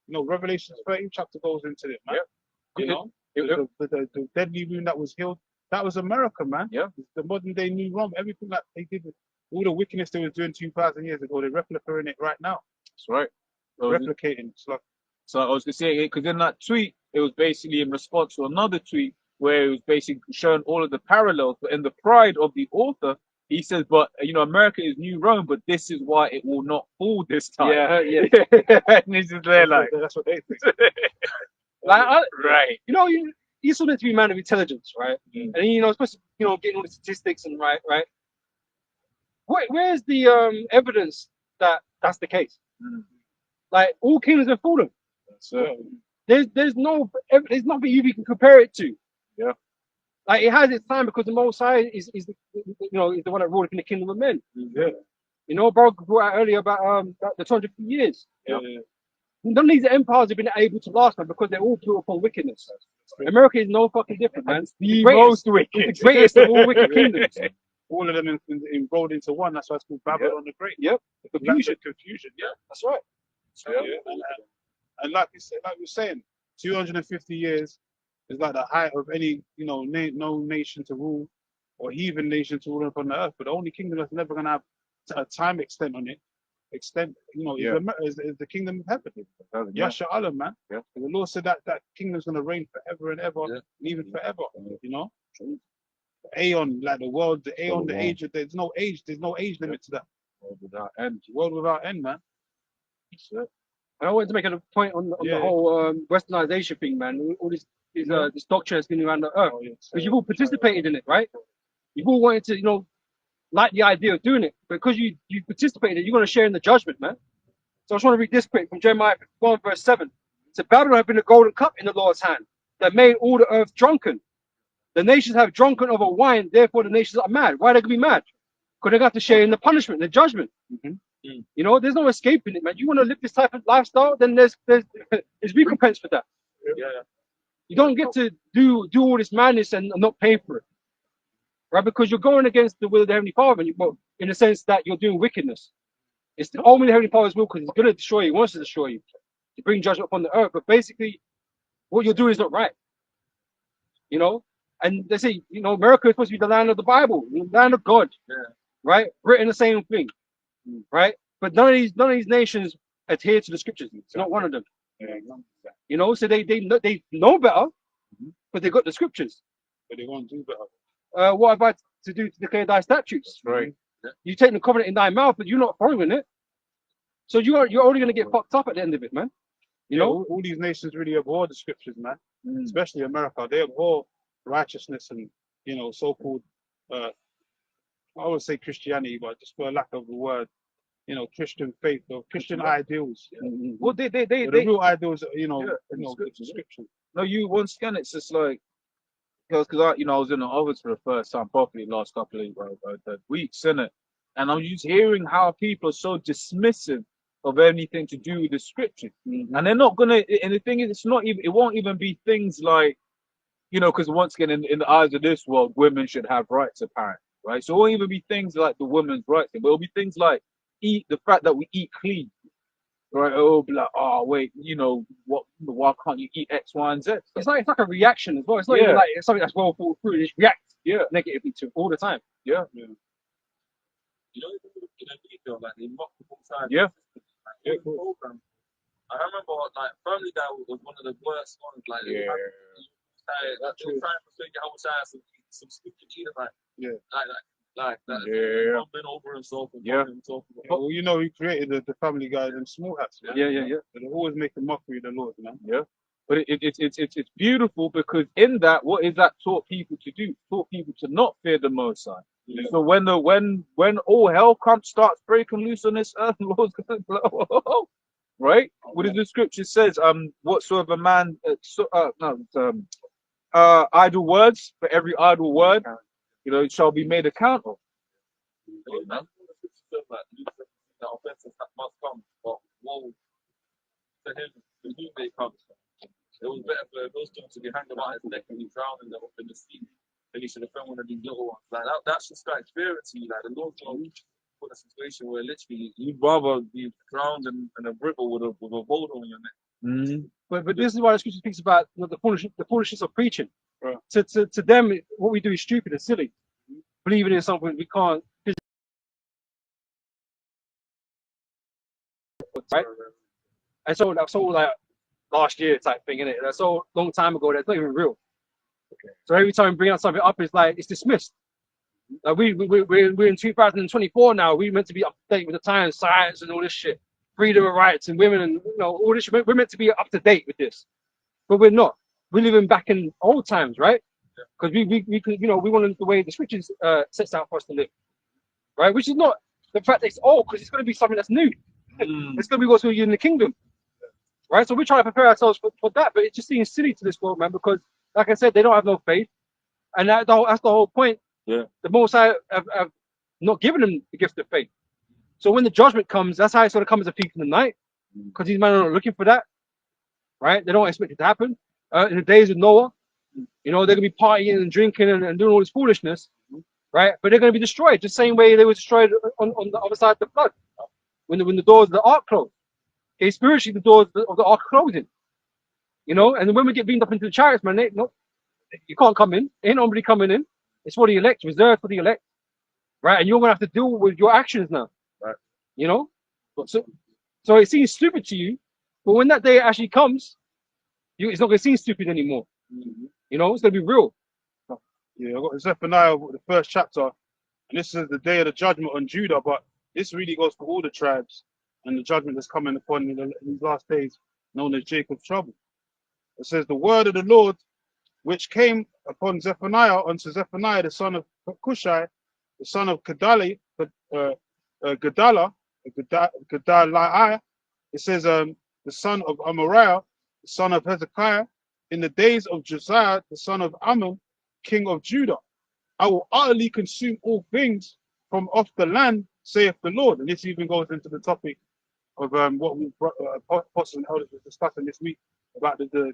Revelation 13 chapter goes into it, man. The deadly wound that was healed, that was America, man. Yeah. It's the modern day new Rome. Everything that they did, all the wickedness they was doing 2,000 years ago, they're replicating it right now. That's right. Replicating. So I was gonna say, because in that tweet, it was basically in response to another tweet where it was basically showing all of the parallels. But in the pride of the author, he says, "But America is New Rome, but this is why it will not fall this time." Yeah. And this is there, like, that's what they think. right. You still need to be a man of intelligence, right? Mm. And supposed to, getting all the statistics and right. Where's the evidence that that's the case? Mm. Like all kingdoms have fallen. So There's nothing you can compare it to. Yeah. Like it has its time because the Most High is the one that ruled in the kingdom of men. Yeah. Bro brought out earlier about the 250 years. Yeah. None of these empires have been able to last, man, because they're all built upon wickedness. America is no fucking different, man. the most wicked, the greatest of all wicked kingdoms. All of them enrolled into one. That's why it's called Babylon the Great. Yep. Confusion. Yeah. That's right. And like you're saying, 250 years is like the height of any no nation to rule or heathen nation to rule upon the earth. But the only kingdom that's never gonna have a time extent on it, is the kingdom of heaven. Yasha Allah, man. Yeah. And the Lord said that kingdom's gonna reign forever and ever, and even forever. Aeon, like the world, the aeon, the age. There's no age limit to that. World without end. World without end, man. And I wanted to make a point on the whole westernization thing, man. All this doctrine has been around the earth. Because you've all participated in it, right? You've all wanted to, like the idea of doing it. Because you participated, you're going to share in the judgment, man. So I just want to read this quick from Jeremiah 1 verse 7. So Babylon had been a golden cup in the Lord's hand that made all the earth drunken. The nations have drunken over wine, therefore the nations are mad. Why are they going to be mad? Because they got to share in the punishment, the judgment. Mm-hmm. There's no escaping it, man. You want to live this type of lifestyle, then there's recompense for that. Yeah. You don't get to do all this madness and not pay for it, right? Because you're going against the will of the Heavenly Father, and well, in the sense that you're doing wickedness. It's only the Heavenly Father's will, because He's going to destroy you. He wants to destroy you, to bring judgment upon the earth. But basically, what you're doing is not right, you know. And they say, you know, America is supposed to be the land of the Bible, the land of God, right? Written the same thing, right? But none of these nations adhere to the scriptures. It's not one of them, you know. So they know better, but they got the scriptures. But they won't do better. What have I to do to declare thy statutes? Right. You take the covenant in thy mouth, but you're not following it. So you're only going to get fucked up at the end of it, man. You know, all these nations really abhor the scriptures, man. Especially America. They abhor righteousness and, you know, so-called, I would say Christianity, but just for lack of a word, you know, Christian faith or Christian ideals. Well, they But the real ideals, you know, scripture. it's scripture. No, you once again, it's just like, because I, you know, I was in the office for the first time properly last couple of weeks, innit? And I'm just hearing how people are so dismissive of anything to do with the scripture, and they're not gonna. And the thing is, it's not even. It won't even be things like, you know, because once again, in the eyes of this world, women should have rights, apparently, right? So it won't even be things like the women's rights, but it'll be things like the fact that we eat clean. Right? Oh, be like, oh, wait, you know what? Why can't you eat X, Y, and Z? it's like a reaction as well. It's not even like it's something that's well thought through. They just react negatively to it all the time. Yeah. You know, in a video, like they mock the whole time. Yeah. Like, program. I remember, like, Family Guy was one of the worst ones. Like, they were trying to figure out some stupid either, like bumping over himself and bumping himself. Well, you know, he created the Family Guy in small hats, man. Yeah. And they're always making mockery of the Lord, man. Yeah. But it's beautiful, because in that, what is that taught people to do? Taught people to not fear the Most High. Yeah. So when all hell starts breaking loose on this earth, the Lord's gonna blow. Right? What does the scripture says? Whatsoever man idle words, for every idle word, you know, it shall be made account of. The offenses that must come, but woe to him to whom they come. It was better for those two to be hanging about his neck and he drowned in the sea. And he should have found one of these little ones. Like that's just that experience. Like the Lord's going to put a situation where literally you'd rather be drowned in a river with a boulder on your neck. But this is why the scripture speaks about, you know, the foolishness of preaching. Right. To them, what we do is stupid and silly. Believing in something we can't. Right? And so that's all like last year type thing, innit? That's so long time ago that's not even real. So every time we bring out something up, it's like it's dismissed. Like we're in 2024 now. We're meant to be up to date with the times, science, and all this shit, freedom of rights and women, and you know all this shit. We're meant to be up to date with this, but we're not. We're living back in old times, right? Because we could, you know, we want the way the scriptures sets out for us to live, right? Which is not the fact that it's old, because it's going to be something that's new. It's going to be what's going to be in the kingdom, right? So we're trying to prepare ourselves for that, but it just seems silly to this world, man, because like I said, they don't have no faith, and that's the whole point. Yeah. The Most High have not given them the gift of faith. So when the judgment comes, that's how it's going to come as a thief in the night, because these men are not looking for that, right? They don't expect it to happen. In the days of Noah, you know, they're going to be partying and drinking and doing all this foolishness, right? But they're going to be destroyed the same way they were destroyed on the other side of the flood, when the doors of the ark closed. Okay, spiritually, the doors of the ark are closing, you know. And when we get beamed up into the chariots, man, you can't come in. Ain't nobody coming in. It's for the elect, reserved for the elect, right? And you're going to have to deal with your actions now, right? You know. So it seems stupid to you, but when that day actually comes, it's not going to seem stupid anymore. You know, it's going to be real. Yeah, I got Zephaniah, the first chapter, and this is the day of the judgment on Judah, but this really goes for all the tribes and the judgment that's coming upon in these last days, known as Jacob's trouble. It says, the word of the Lord, which came upon Zephaniah, unto Zephaniah, the son of Cushai, the son of Gedaliah, it says, the son of Amariah, the son of Hezekiah, in the days of Josiah, the son of Ammon, king of Judah. I will utterly consume all things from off the land, saith the Lord. And this even goes into the topic of what we apostles and elders were discussing this week about the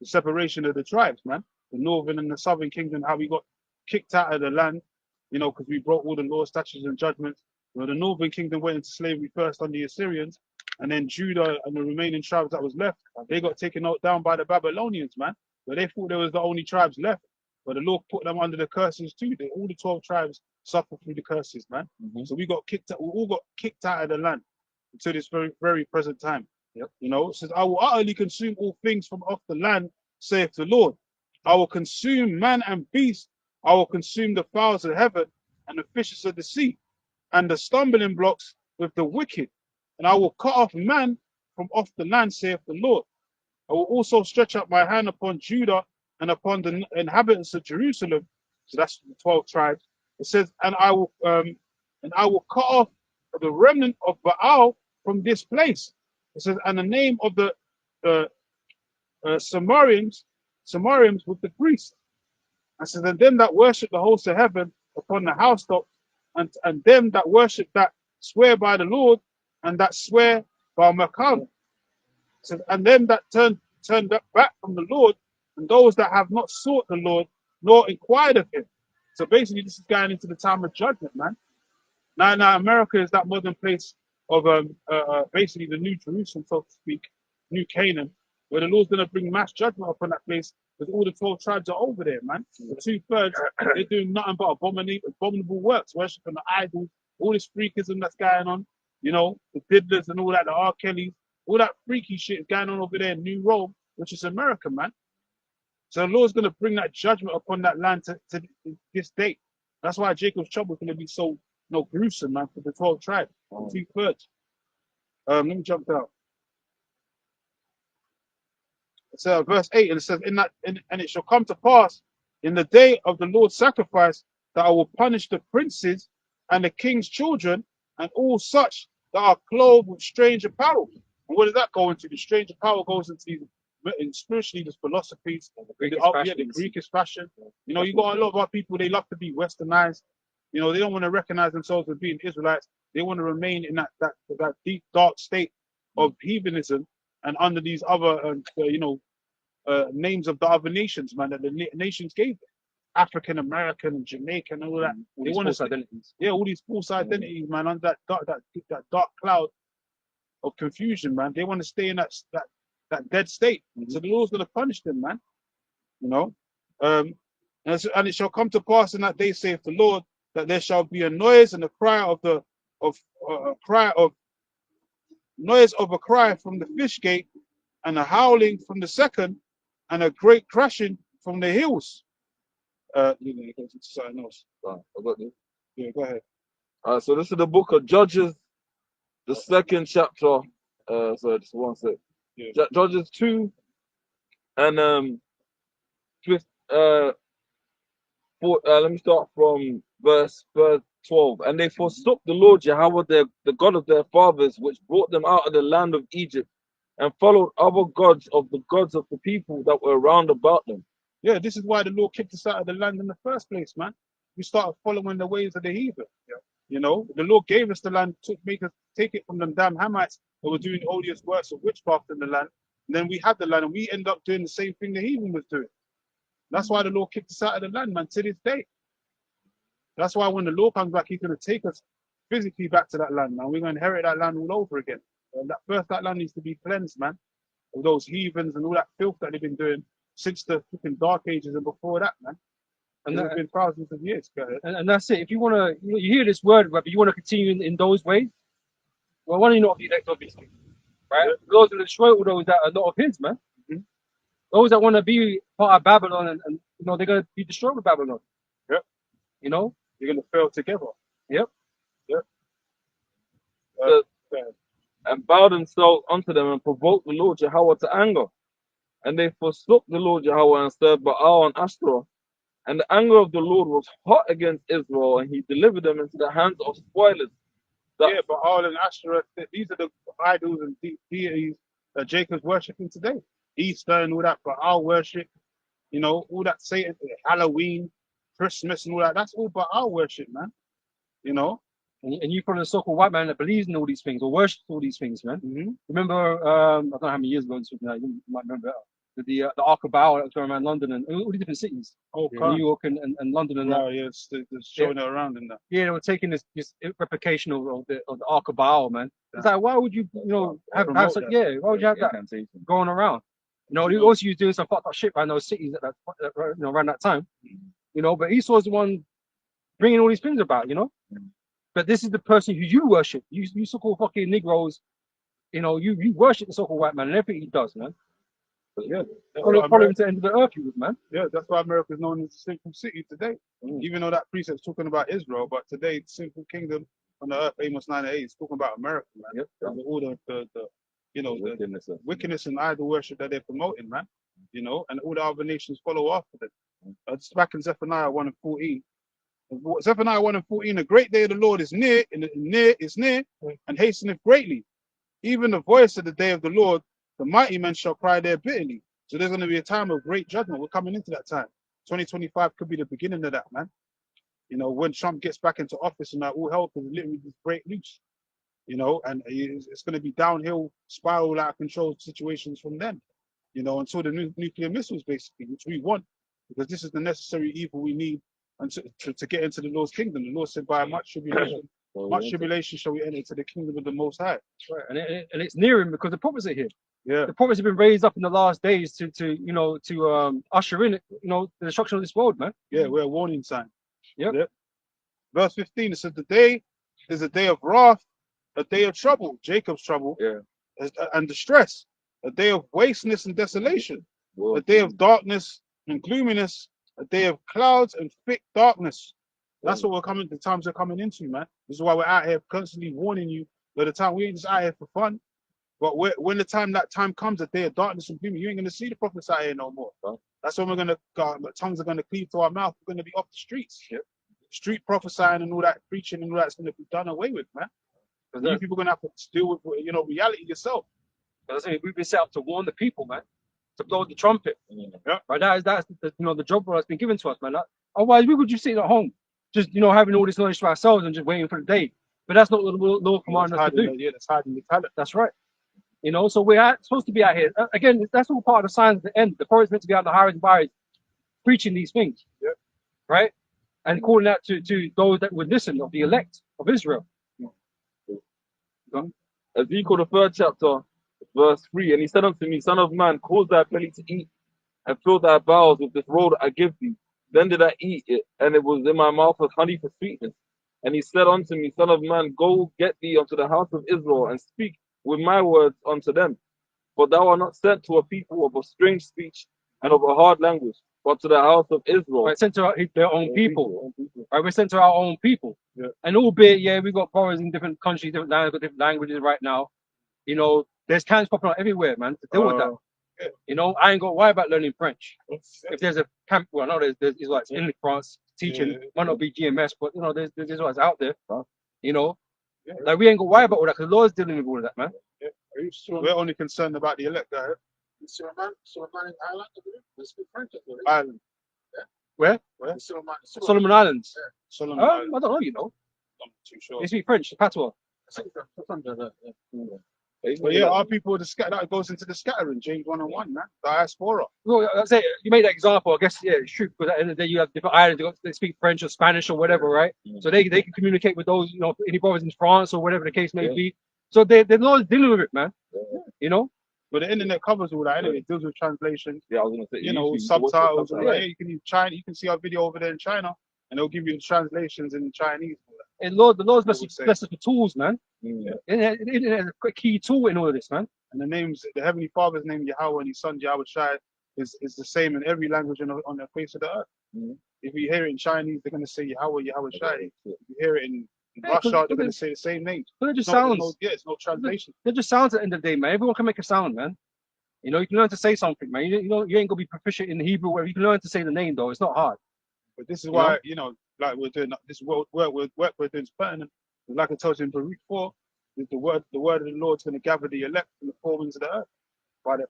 the separation of the tribes, man. The northern and the southern kingdom, how we got kicked out of the land, you know, because we broke all the laws, statutes, and judgments. You know, the northern kingdom went into slavery first under the Assyrians, and then Judah and the remaining tribes that was left, they got taken out down by the Babylonians, man. But they thought they was the only tribes left. But the Lord put them under the curses too. All the 12 tribes suffered through the curses, man. So we got kicked out, we all got kicked out of the land until this very, very present time. Yep. You know, it says, I will utterly consume all things from off the land, saith the Lord. I will consume man and beast. I will consume the fowls of heaven and the fishes of the sea, and the stumbling blocks with the wicked. And I will cut off man from off the land, saith the Lord. I will also stretch out my hand upon Judah and upon the inhabitants of Jerusalem. So that's the 12 tribes. It says, and I will cut off the remnant of Baal from this place. It says, and the name of the Samarians with the priests. And says, and them that worship the host of heaven upon the housetops, and them that worship that swear by the Lord, and that swear by Makam. Says, and them that turn back from the Lord, and those that have not sought the Lord, nor inquired of him. So basically, this is going into the time of judgment, man. Now America is that modern place of basically the new Jerusalem, so to speak, new Canaan, where the Lord's going to bring mass judgment upon that place, because all the 12 tribes are over there, man. The 2/3, they're doing nothing but abominable works, worshiping the idols, all this freakism that's going on, you know, the diddlers and all that, the R. Kellys, all that freaky shit is going on over there in New Rome, which is America, man. So the Lord's going to bring that judgment upon that land to this day. That's why Jacob's trouble is going to be so gruesome, man, for the 12 tribes, 2/3. Let me jump down. So verse 8, and it says, and it shall come to pass in the day of the Lord's sacrifice that I will punish the princes and the king's children and all such that are clothed with strange apparel. And where does that go into? The strange apparel goes into these, spiritually, the philosophies, the Greekish fashion. You know, you got a lot of our people, they love to be westernized. You know, they don't want to recognize themselves as being Israelites. They want to remain in that deep, dark state of heathenism and under these other, names of the other nations, man, that the nations gave them. African American and Jamaican and all that. They want to identities. Yeah, all these false identities, man, under that dark cloud of confusion, man. They want to stay in that dead state. So the Lord's going to punish them, man. You know, and it shall come to pass in that day, saith the Lord, that there shall be a noise and a cry noise of a cry from the fish gate, and a howling from the second, and a great crashing from the hills. You go to something else. I got this. Yeah, go ahead. So this is the book of Judges, the second chapter. So just one sec. Yeah. Judges 2, and let me start from verse 12. And they forsook the Lord Yahweh, the God of their fathers, which brought them out of the land of Egypt, and followed other gods of the people that were round about them. Yeah, this is why the Lord kicked us out of the land in the first place, man. We started following the ways of the heathen. Yeah. You know, the Lord gave us the land to make us take it from them damn Hamites that were doing odious works of witchcraft in the land. And then we had the land and we end up doing the same thing the heathen was doing. That's why the Lord kicked us out of the land, man, to this day. That's why when the Lord comes back, he's going to take us physically back to that land, man. We're going to inherit that land all over again. And that land needs to be cleansed, man, of those heathens and all that filth that they've been doing since the freaking Dark Ages and before that, man. And that's been thousands of years. Go ahead. And that's it. If you want to, you hear this word, but you want to continue in those ways, well, why don't you not be elect, obviously, right? Those that destroy all those that are not of his, man. Those that want to be part of Babylon, and they're going to be destroyed with Babylon. Yep. You know, you're going to fail together. Yep. Yep. And bowed themselves unto them and provoked the Lord Yahweh to anger. And they forsook the Lord Yahweh and served Baal and Ashtoreth. And the anger of the Lord was hot against Israel, and he delivered them into the hands of spoilers. Baal and Ashtoreth, these are the idols and deities that Jacob's worshipping today. Easter and all that Baal worship, all that Satan, Halloween, Christmas and all that, that's all Baal worship, man. And you from the so-called white man that believes in all these things or worships all these things, man. Remember, I don't know how many years ago, you might remember, the Ark of Baal that was going around London and all the different cities, Oh, New can't. York and London and that. Right, yeah, it's showing it around in that. Yeah, they were taking this replication of the Ark of Baal, man. It's like, why would you, have Promote such, that. why would you have that Incantation. going around? He also was doing some fucked up shit around those cities around that time. But Esau was the one bringing all these things about, But this is the person who you worship. You so-called fucking Negroes, you worship the so-called white man and everything he does, man. But yeah, that's Follow why him to the end of the earth, you man. Yeah, that's why America is known as the sinful city today. Even though that precept's talking about Israel, but today the sinful kingdom on the earth, Amos 9:8, is talking about America, man. Yep. And all the Wickedness. wickedness and idol worship that they're promoting, man. And all the other nations follow after them. It's back in Zephaniah 1:14. Zephaniah 1:14, the great day of the Lord is near, and near, and hasteneth greatly. Even the voice of the day of the Lord, the mighty men shall cry there bitterly. So there's going to be a time of great judgment. We're coming into that time. 2025 could be the beginning of that, man. When Trump gets back into office and that, all hell could literally just break loose. And it's going to be downhill, spiral out of control situations from then. Until the nuclear missiles, basically, which we want, because this is the necessary evil we need and to get into the Lord's kingdom. The Lord said, by much tribulation shall we enter into the kingdom of the Most High. Right. And it's near him because the prophets are here. Yeah. The prophets have been raised up in the last days to usher in the destruction of this world, man. Yeah, we're a warning sign. Yep. Verse 15, it says, the day is a day of wrath, a day of trouble, Jacob's trouble, and distress, a day of wasteness and desolation, a day of darkness and gloominess, a day of clouds and thick darkness. That's what the times we're coming into, man. This is why we're out here constantly warning you. By the time we ain't just out here for fun, but when that time comes, a day of darkness and gloom, you ain't gonna see the prophets out here no more. That's when we're gonna tongues are gonna cleave to our mouth. We're gonna be off the streets. Street prophesying and all that preaching and all that's gonna be done away with, man. Because you people are gonna have to deal with reality yourself. But we've been set up to warn the people, man, to blow the trumpet. Yeah. Right. That's the job that's been given to us, man. Otherwise, we would just sit at home, just having all this knowledge to ourselves and just waiting for the day. But that's not what the Lord commanded us to do. Yeah, that's hiding the talent. That's right. So we're supposed to be out here. Again, that's all part of the signs at the end. The prophet's meant to be out the highways and byways preaching these things. Yeah. Right? And calling out to those that would listen, of the elect of Israel. Ezekiel the 3rd chapter, verse 3, and he said unto me, Son of man, cause thy belly to eat, and fill thy bowels with this roll that I give thee. Then did I eat it, and it was in my mouth as honey for sweetness. And he said unto me, Son of man, go get thee unto the house of Israel, and speak with my words unto them. For thou art not sent to a people of a strange speech and of a hard language, but to the house of Israel. Right, sent to their own people. Right, we're sent to our own people. Yeah. And albeit, we've got brothers in different countries, different languages right now. There's camps popping up everywhere, man, to deal with that. I ain't got to worry about learning French. If there's a camp, well, no, there's Israelites in France teaching, might not be GMS, but there's Israelites out there. Like we ain't got to worry about all that because the Lord's dealing with all of that, man. We're only concerned about the elect guy. Suleiman in Ireland, they speak French. Ireland. Where? Solomon Islands. Solomon I Islands. don't know, I'm not too sure. They speak French, patois. But yeah, our people that goes into the scattering, James 1:1, man. Diaspora. Well, I say you made that example. I guess it's true because at the end of the day you have different islands. They speak French or Spanish or whatever, right? So they can communicate with those, any brothers in France or whatever the case may be. So they're not dealing with it, man. But the internet covers all that. Anyway, it deals with translation. Yeah, I was gonna say, subtitles. You can find you can see our video over there in China, and they'll give you the translations in Chinese. And the Lord's blessed us for tools, man. Yeah. The internet is a key tool in all of this, man. And the Heavenly Father's name Yahweh and His Son Yahweh Shai is the same in every language on the face of the earth. If you hear it in Chinese, they're going to say Yahweh Shai. If you hear it in Russia, they're going to say the same name. But it just sounds. It's no translation. It just sounds at the end of the day, man. Everyone can make a sound, man. You can learn to say something, man. You ain't gonna be proficient in Hebrew, where you can learn to say the name, though. It's not hard. But this is why, like we're doing this work we're doing is pertinent. Like I told you in Baruch 4, the word of the Lord's going to gather the elect from the four winds of the earth,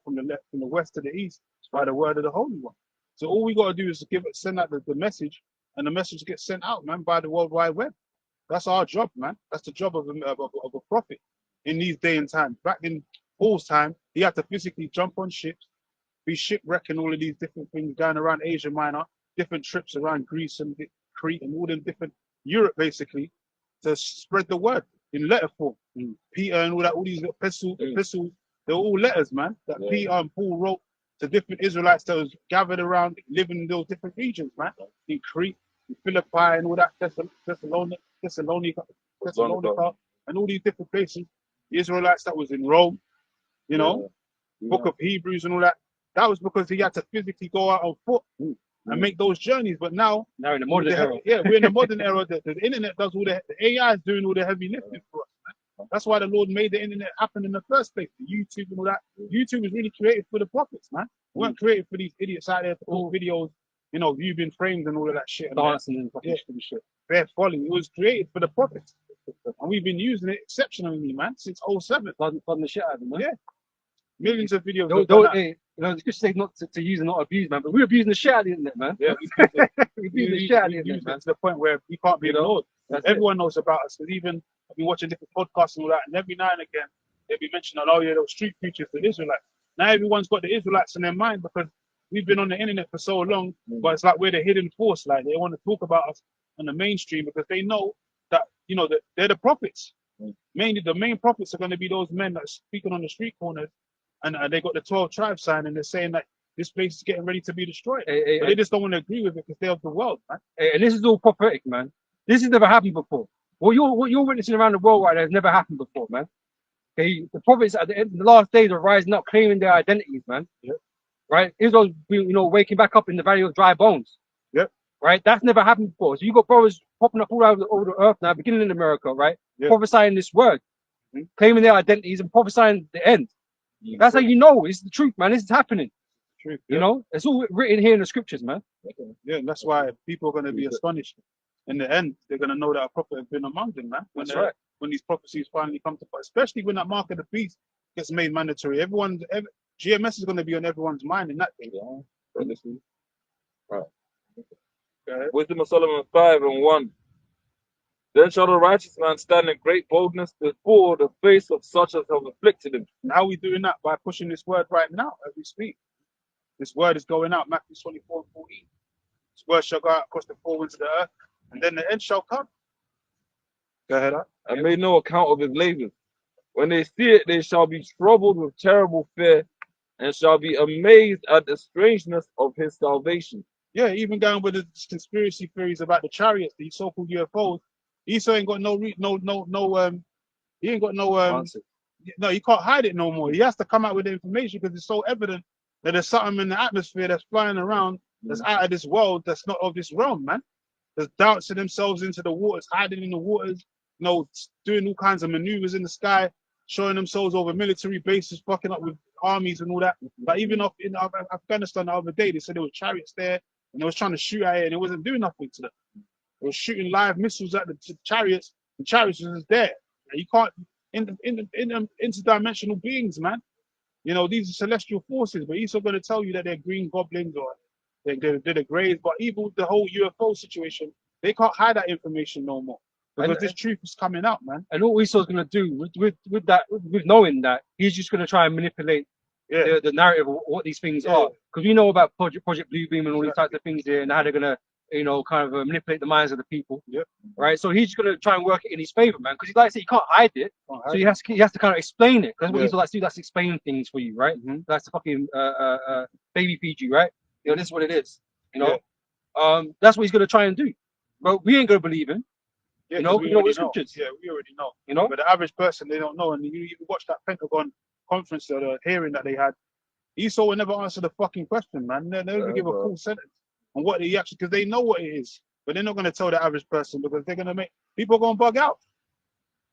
from the west to the east, by the word of the Holy One. So all we got to do is send out the message, and the message gets sent out, man, by the World Wide Web. That's our job, man. That's the job of a prophet in these day and times. Back in Paul's time, he had to physically jump on ships, be shipwrecking all of these different things going around Asia Minor, different trips around Greece and Crete and all them different Europe basically to spread the word in letter form. Peter and all that, all these epistles, they're all letters, man, that Peter and Paul wrote to different Israelites that was gathered around living in those different regions, man. In Crete, in Philippi and all that, Thessalonica, and all these different places. The Israelites that was in Rome, you know, Book of Hebrews and all that. That was because he had to physically go out on foot and make those journeys. But now in the modern era. we're in the modern era. The internet does all the AI is doing all the heavy lifting for us, man. That's why the Lord made the internet happen in the first place. The YouTube and all that. YouTube was really created for the prophets, man. It weren't created for these idiots out there to put videos, you know, you been framed and all of that shit. Dancing and fucking shit. Bare folly. It was created for the prophets. And we've been using it exceptionally, man, since 07. Fun the shit out of them, man. Yeah. Millions of videos. Hey, you know, it's just say not to use and not abuse, man. But we're abusing the shit out of the internet, man. Yeah, we're abusing the shit out of the internet, man. to the point where we can't be ignored. Everyone knows about us. Because even I've been watching different podcasts and all that, and every now and again they'll be mentioning, oh yeah, those street preachers, the Israelites. Now everyone's got the Israelites in their mind because we've been on the internet for so long, but it's like we're the hidden force. Like they want to talk about us on the mainstream because they know that, you know, that they're the prophets. Mainly the main prophets are going to be those men that are speaking on the street corners, and they got the 12 tribe sign, and they're saying that this place is getting ready to be destroyed. But they just don't want to agree with it because they're of the world, man. And this is all prophetic, man. This has never happened before. What you're witnessing around the world right now has never happened before, man. Okay, the prophets at the end of the last days are rising up, claiming their identities, man. Yeah. Right? Israel's, you know, waking back up in the valley of dry bones. Yeah. Right? That's never happened before. So you got brothers popping up all over the earth now, beginning in America, right? Yeah. Prophesying this word, claiming their identities and prophesying the end. That's how you know it's the truth, man. This is happening. Truth, You know, it's all written here in the scriptures, man. Yeah, and that's why people are going to be astonished. In the end, they're going to know that a prophet has been among them, man. That's right. When these prophecies finally come to pass, especially when that mark of the beast gets made mandatory. GMS is going to be on everyone's mind in that thing. Right. Wisdom of Solomon 5:1. Then shall the righteous man stand in great boldness before the face of such as have afflicted him. And how are we doing that? By pushing this word right now as we speak. This word is going out, Matthew 24:14. This word shall go out across the four winds of the earth, and then the end shall come. Go ahead. And made no account of his labors. When they see it, they shall be troubled with terrible fear, and shall be amazed at the strangeness of his salvation. Yeah, even going with the conspiracy theories about the chariots, these so-called UFOs. Esau ain't got he ain't got no, he can't hide it no more. He has to come out with the information because it's so evident that there's something in the atmosphere that's flying around that's out of this world, that's not of this realm, man. There's dancing themselves into the waters, hiding in the waters, you know, doing all kinds of maneuvers in the sky, showing themselves over military bases, fucking up with armies and all that. But even up in Afghanistan the other day, they said there were chariots there and they was trying to shoot at it and it wasn't doing nothing to them. They were shooting live missiles at the chariots. The chariots was just there. You can't interdimensional beings, man. You know, these are celestial forces, but he's still going to tell you that they're green goblins or they're the greys. But even with the whole UFO situation, they can't hide that information no more because this truth is coming out, man. And all Esau's going to do with that, with knowing that, he's just going to try and manipulate the narrative of what these things are. Because we know about Project Bluebeam and all these types of things here and how they're going to, you know, kind of manipulate the minds of the people. Yep. Right. So he's just going to try and work it in his favor, man. Because like I said, you can't hide it. So he has to kind of explain it. That's what Esau likes to do. That's explain things for you, right? That's to fucking baby feed you, right? You know, this is what it is. You know, that's what he's going to try and do. But we ain't going to believe him. Yeah, you know, we know the scriptures. Yeah, we already know. You know, but the average person, they don't know. And you watch that Pentagon conference or the hearing that they had. Esau will never answer the fucking question, man. They never give a full sentence on what he actually, because they know what it is, but they're not going to tell the average person because they're going to make people going to bug out.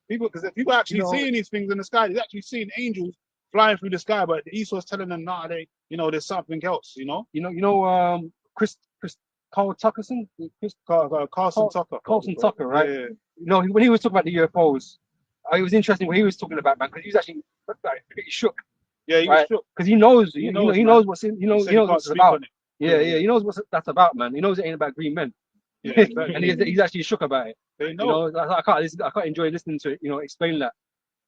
People, because if people are actually seeing these things in the sky, they're actually seeing angels flying through the sky, but Esau's telling them, nah, there's something else, you know. Carl Tuckerson, Carlson Tucker. Carlson Tucker, right? Yeah. You know, when he was talking about the UFOs, it was interesting what he was talking about, man, because he was actually pretty shook. Yeah, he was shook because he knows what's in, he knows what it's about. Yeah, he knows what that's about, man. He knows it ain't about green men. Yeah, exactly. And he's actually shook about it. They know. You know, I can't enjoy listening to it. You know, explain that.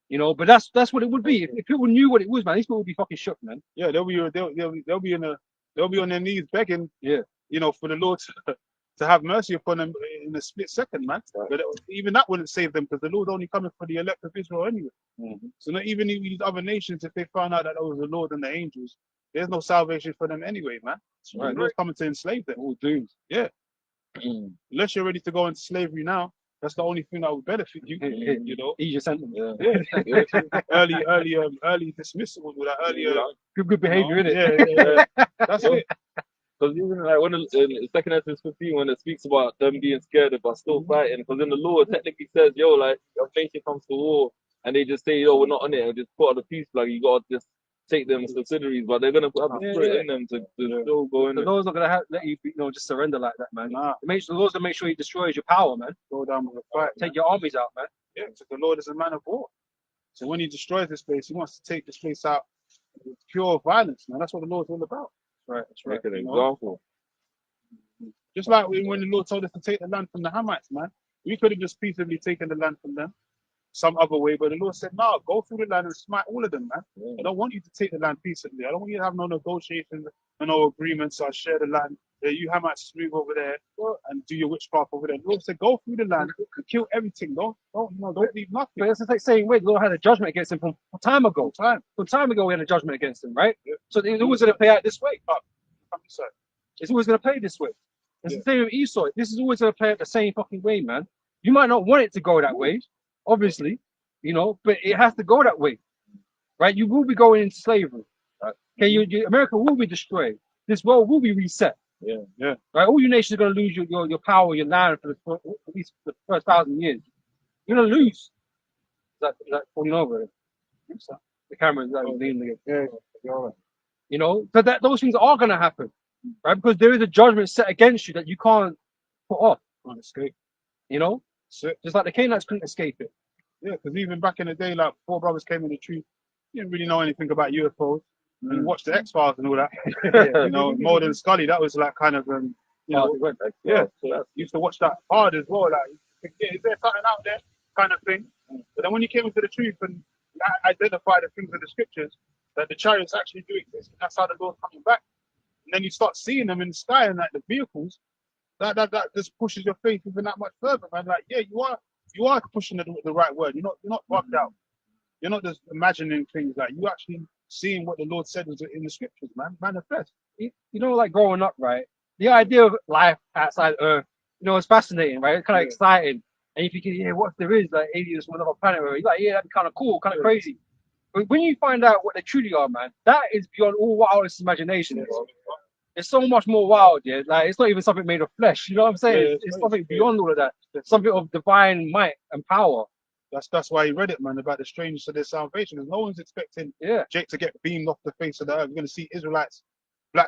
You know, but that's what it would be. If people knew what it was, man, these people would be fucking shook, man. Yeah, they'll be on their knees begging, Yeah. you know, for the Lord to have mercy upon them in a split second, man. Right. But even that wouldn't save them because the Lord only coming for the elect of Israel anyway. Mhm. So not even these other nations, if they found out that that was the Lord and the angels, there's no salvation for them anyway, man. Right. The Lord's coming to enslave them. All doomed. Unless you're ready to go into slavery now, that's the only thing that would benefit you. You know, Easier sentence. Yeah. early dismissal with that earlier. Good behavior, innit? Yeah. That's it. Because even like when in 2 Corinthians 15, when it speaks about them being scared but still fighting, because in the law it technically says, yo, like your nation comes to war, and they just say, yo, we're not on it, and just put on the peace flag. You gotta just take them subsidiaries, but they're gonna have the spirit in them to still go in. The Lord's not gonna let you, just surrender like that, man. Nah, The Lord's gonna make sure He destroys your power, man. go down with a fight. Take your armies out, man. Yeah, so the Lord is a man of war. So when he destroys this place, he wants to take this place out with pure violence, man. That's what the Lord's all about. Right. That's right. Make an You know? example. Just like when the Lord told us to take the land from the Hamites, man. We could have just peaceably taken the land from them some other way, but the Lord said, no, go through the land and smite all of them, man. I don't want you to take the land peaceably. I don't want you to have no negotiations and no agreements. I'll share the land. You Hamites move over there and do your witchcraft over there. The Lord said, go through the land and kill everything. Don't leave nothing. But it's like saying, wait, the Lord had a judgment against him from time ago. Time. From time ago, we had a judgment against him, right? Yeah. So it's always going to play out this way. I'm sorry. It's always going to play this way. It's Yeah. the same with Esau. This is always going to play out the same fucking way, man. You might not want it to go that way, obviously, but it has to go that way, right? You will be going into slavery. Right. Okay, America will be destroyed. This world will be reset. Yeah. Right? All you nations are going to lose your power, your land for at least the first 1,000 years. You're going to lose. Is that falling over? The camera is leaning again. Yeah. You're all right. So those things are going to happen, right? Because there is a judgment set against you that you can't put off. Can't escape. So just like the Canaanites couldn't escape it. Yeah, because even back in the day, like four brothers came in the tree, you didn't really know anything about UFOs. You watched the X Files and all that. More than Scully, that was like kind of yeah. So used to watch that hard as well. Like, is there something out there, kind of thing. But then when you came into the truth and identify the things in the scriptures that the chariots actually do exist, and that's how the Lord's coming back. And then you start seeing them in the sky and like the vehicles. That just pushes your faith even that much further, man. Like, yeah, you are pushing the right word. You're not bugged out. You're not just imagining things. Like, you actually seeing what the Lord said was in the scriptures, man. Manifest. Like growing up, right? The idea of life outside Earth, it's fascinating, right? It's kind of exciting. And you're thinking, yeah, what if there is like aliens from another planet? You're like, yeah, that'd be kind of cool, kind of crazy. But when you find out what they truly are, man, that is beyond all wildest imagination. It's so much more wild, yeah. Like, it's not even something made of flesh. You know what I'm saying? Yeah, it's something beyond all of that. Something of divine might and power. That's why he read it, man, about the strangeness of their salvation. Because no one's expecting Jake to get beamed off the face of the earth. You're going to see Israelites,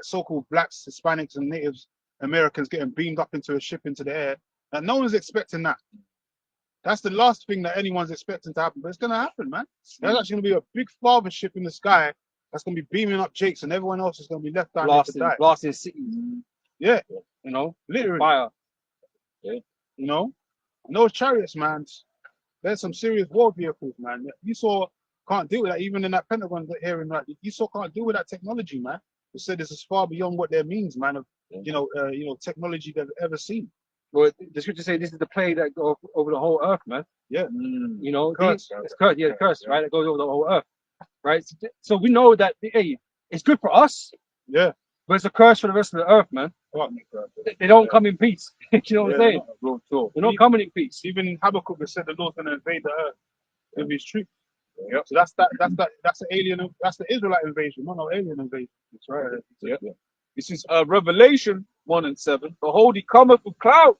so-called blacks, Hispanics, and Native Americans getting beamed up into a ship into the air. And no one's expecting that. That's the last thing that anyone's expecting to happen. But it's going to happen, man. There's actually going to be a big father ship in the sky that's going to be beaming up Jakes, and everyone else is going to be left down there to die. Blasting cities. Yeah. Literally. Fire. Yeah. And those chariots, man, there's some serious war vehicles, man. You saw can't deal with that. Even in that Pentagon hearing, that you saw can't deal with that technology, man. They said this is far beyond what their means, man, of technology they've ever seen. Well, the scriptures say this is the plague that goes over the whole earth, man. Yeah. Curse. It's curse. Yeah, the curse, right? That goes over the whole earth, right? So we know that it's good for us. Yeah. But it's a curse for the rest of the earth, man. They don't come in peace. You know what I'm saying? They're not coming in peace. Even Habakkuk said the Lord's going to invade the earth with his truth. Yep. So that's the alien. That's the Israelite invasion, not no alien invasion. That's right. Yep. This is Revelation 1:7. Behold, he cometh with clouds,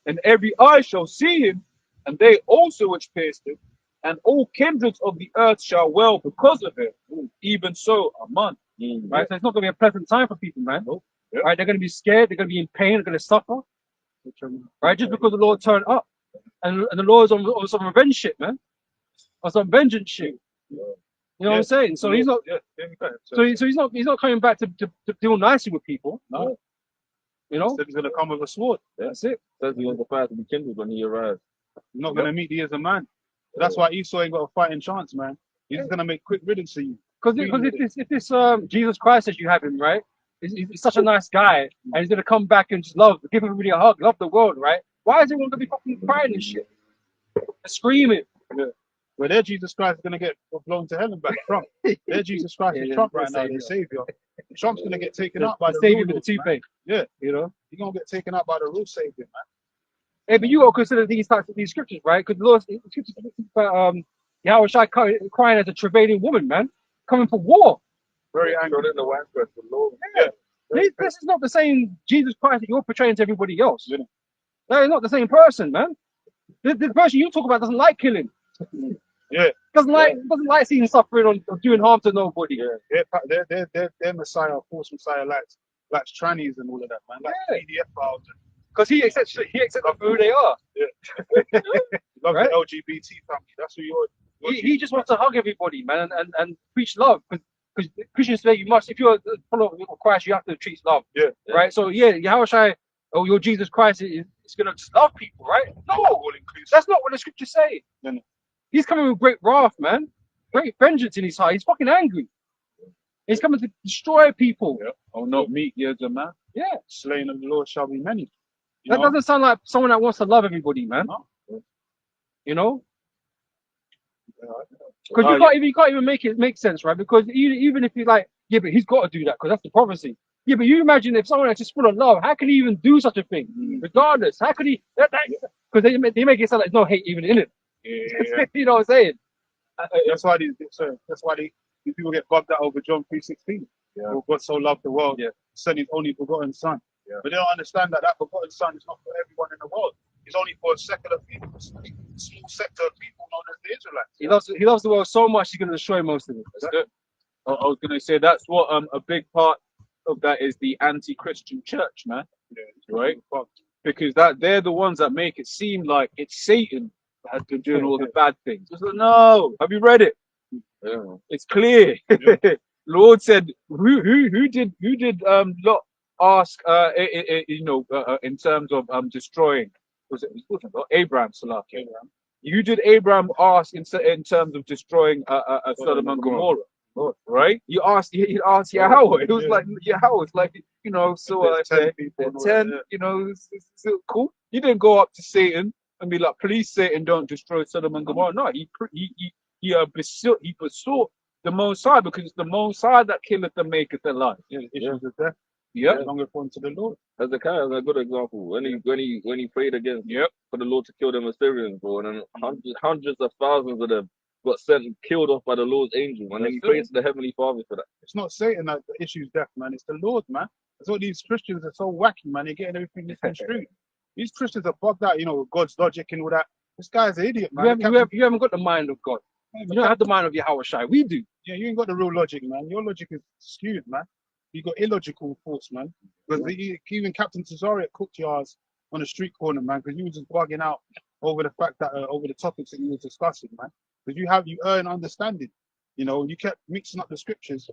and every eye shall see him, and they also which pierced him, and all kindreds of the earth shall wail because of him. Even so, amen. Right, so it's not going to be a pleasant time for people, man. Right, they're going to be scared. They're going to be in pain. They're going to suffer. Right, just because the Lord turned up, and the Lord's on some revenge shit, man, or some vengeance shit. You know what I'm saying? So he's not. So he's not coming back to deal nicely with people. No. He's going to come with a sword. That's it. Says he wants the fire to be kindled when he arrives. You're not going to meet thee as a man. That's why Esau ain't got a fighting chance, man. He's just gonna make quick riddance of you. Because if this Jesus Christ as you have him, right? He's such a nice guy, and he's gonna come back and just give everybody a hug, love the world, right? Why is everyone gonna be fucking crying and shit, and screaming? Well, their Jesus Christ is gonna get blown to hell and back. Trump. Their Jesus Christ is Yeah, Trump their right now, their savior. Trump's gonna get taken out by The the savior real with the Lord, man. toothache. Yeah, You know. he's gonna get taken out by the real savior, man. Hey, but you gotta consider these types of these scriptures, right? Because the Lord, the scriptures about Yahweh Shai crying as a travailing woman, man, coming for war. Very angry. Got in the wine press, the Lord. Yeah. This is not the same Jesus Christ that you're portraying to everybody else. Yeah. That is not the same person, man. The person you talk about doesn't like killing. Yeah. Doesn't like seeing suffering or doing harm to nobody. Yeah. Their Messiah, false Messiah, likes trannies and all of that, man. Like Yeah. PDF files. Because he accepts them for who they are. Love Right? the LGBT family. That's who you're. He just wants to hug everybody, man, and preach love. Because Christians say you must, if you're a follower of Christ, you have to treat love. Yeah. Right? So yeah, Yahweh Shai, or your Jesus Christ is gonna just love people, right? No, All inclusive. that's not what the scriptures say. No. He's coming with great wrath, man. Great vengeance in his heart. He's fucking angry. He's coming to destroy people. Yeah. Oh, not meek, yes, a man. Yeah. Slain of the Lord shall be many. You That know? doesn't sound like someone that wants to love everybody, man. No. You know? Yeah. Because you can't even make it make sense, right? Because even if you're like, yeah, but he's got to do that because that's the prophecy. Yeah, but you imagine if someone that's just full of love, how can he even do such a thing? Regardless, how could he? Because they make it sound like there's no hate even in it. Yeah. You know what I'm saying? That's why these people get bugged out over John 3:16. Yeah. For God so loved the world, Yeah. sent his only begotten son. Yeah. But they don't understand that begotten son is not for everyone in the world. It's only for a secular people, a small sector of people known as the Israelites. He loves the world so much he's gonna destroy most of it. That's good. I was gonna say that's what a big part of that is the anti-Christian church, man. Yeah, Right? Because they're the ones that make it seem like it's Satan that has been doing all the bad things. It's like, no, have you read it? Yeah. It's clear. Yeah. Lord said, who did Lot ask in terms of destroying? Was it Abraham? Salah. Abraham. You did Abraham ask in terms of destroying Sodom and Gomorrah, right? You asked Yahweh. It was Yeah. like Yahweh. It's like so There's 10 if people there's and all 10, that, it's cool. You didn't go up to Satan and be like, please, Satan, don't destroy Sodom and Gomorrah. No, he besought the Most High because it's the Most High that killeth and maketh alive. Yeah, issues of death. Yep. Longer upon to the Lord. Hezekiah is a good example. When he prayed against for the Lord to kill them Assyrians, bro, and then hundreds of thousands of them got sent and killed off by the Lord's angel. And then he prayed to the Heavenly Father for that. It's not Satan that the issue's death, man. It's the Lord, man. That's what these Christians are so wacky, man. They're getting everything misconstrued. These Christians are bugged out, with God's logic and all that. This guy's an idiot, man. You haven't got the mind of God. You don't have the mind of Yahweh Shai. We do. Yeah, you ain't got the real logic, man. Your logic is skewed, man. You got illogical thoughts, man. Because even Captain Tazari cooked yours on the street corner, man, because you was just bugging out over the fact that over the topics that you were discussing, man. Because you earn understanding. You kept mixing up the scriptures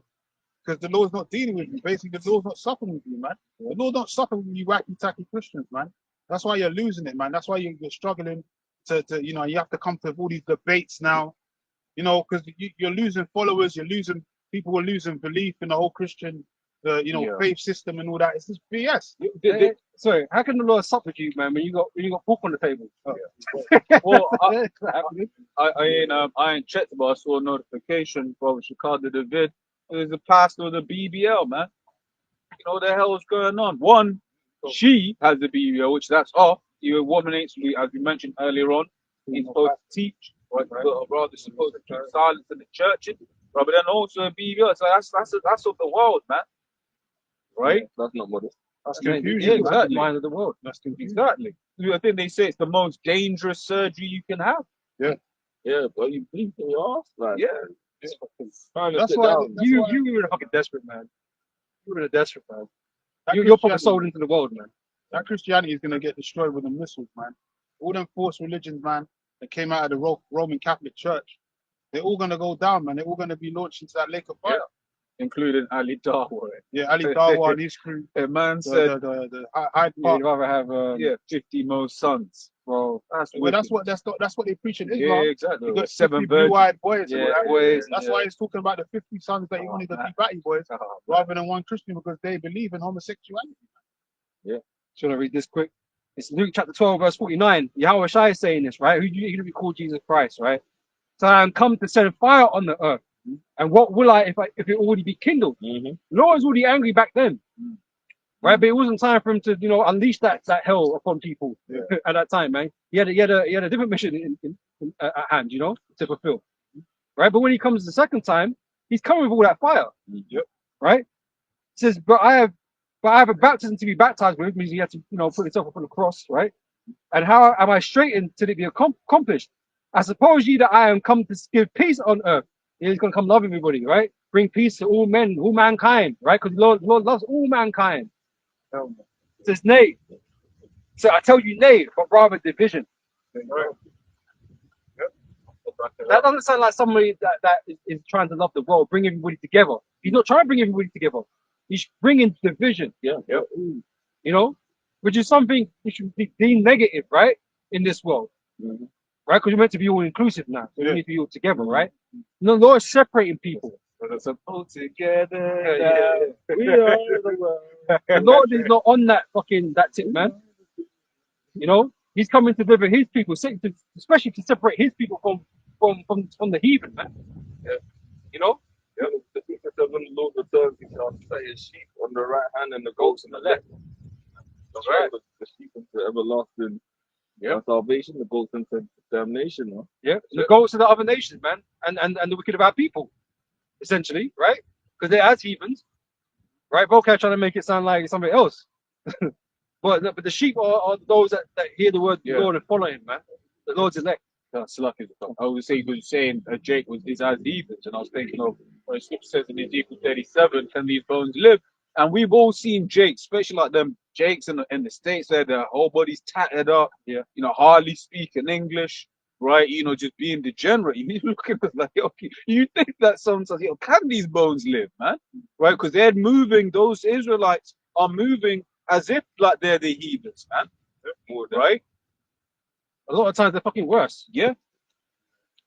because the Lord's not dealing with you. Basically, the Lord's not suffering with you, man. The Lord don't suffer with you wacky tacky Christians, man. That's why you're losing it, man. That's why you're struggling to you have to come to all these debates now. Because you're losing followers, people are losing belief in the whole Christian, faith system and all that. It's just BS. Sorry, how can the Lord suffer with you, man, when you got pork on the table? Well, I ain't checked, but I saw a notification from Chicago David. There's a pastor of the BBL, man. You know what the hell is going on? One, she has the BBL, which that's off. You're a woman ain't, as we mentioned earlier on, ain't supposed to teach, right? Rather supposed to keep silence in the churches. But then also a BBL. So that's of the world, man. Right? That's not modest. That's Yeah, confusion. exactly. man. The mind of the world. That's confusion. Exactly. I think they say it's the most dangerous surgery you can have. Yeah, but you bleed in your ass, like. Yeah. Trying to That's sit why. down. That's why You were fucking desperate, man. You were desperate, man. that You're fucking Christianity- sold into the world, man. That Christianity is gonna get destroyed with the missiles, man. All them false religions, man, that came out of the Roman Catholic Church, they're all gonna go down, man. They're all gonna be launched into that lake of fire. including Ali Darwa. Yeah, Ali Dawa and his crew. A man The said, Hyde Yeah, Park. you'd rather have yeah, 50 more sons. Bro, that's Well, that's wicked. what they preach in Yeah, Islam. exactly. You got 50 Seven virgins. blue-eyed boys. Yeah, right? boys, That's yeah. why he's talking about the 50 sons that he Oh, wanted to man. be batty boys, Oh, rather than one Christian, because they believe in homosexuality. Should I read this quick? It's Luke chapter 12, verse 49. Yahweh Shai is saying this, right? Who you going to be called Jesus Christ, right? So I am come to send fire on the earth. And what will I if it already be kindled? Mhm. Lord was already angry back then. Right? But it wasn't time for him to, unleash that hell upon people at that time, man. He had a different mission at hand, to fulfill. Right? But when he comes the second time, he's coming with all that fire. Yep. Right? It says, but I have a baptism to be baptized with, means he had to, put himself up on the cross, right? And how am I straightened till it be accomplished? I suppose ye that I am come to give peace on earth. He's going to come love everybody, right? Bring peace to all men, all mankind, right? Because Lord loves all mankind. It says, nay. So I tell you, nay, but rather division. That doesn't sound like somebody that is trying to love the world, bring everybody together. He's not trying to bring everybody together. He's bringing division. Yeah. Which is something which should be deemed negative, right? In this world. Mhm. Right? Because you're meant to be all inclusive now. So Yeah. we need to be all together, right? No, Lord's separating people. So pull together. Yeah. We are the world. The Lord is not on that tip, man. He's coming to deliver his people, especially to separate his people from the heathen, man. Yeah. Yeah, the people said when the Lord returns, he shall set his sheep on the right hand and the goats on the left. That's right. The sheep into everlasting salvation, the goats into damnation. Huh? Yeah. The goats of the other nations, man, and the wicked of our people, essentially, right? Because they're as heathens, right? Vocab trying to make it sound like somebody else. But the sheep are those that hear the word of the Lord and follow him, man. The Lord's elect. That's lucky. I was saying Jake is as heathens, and I was thinking of when the scripture says in Ezekiel 37, can these bones live? And we've all seen Jakes, especially like them Jakes in the States where their whole body's tattered up, hardly speaking English, right? Just being degenerate. You look at us like, okay, you think that sometimes, can these bones live, man? Right? Because they're moving, those Israelites are moving as if like they're the heathens, man. Right? A lot of times they're fucking worse. Yeah.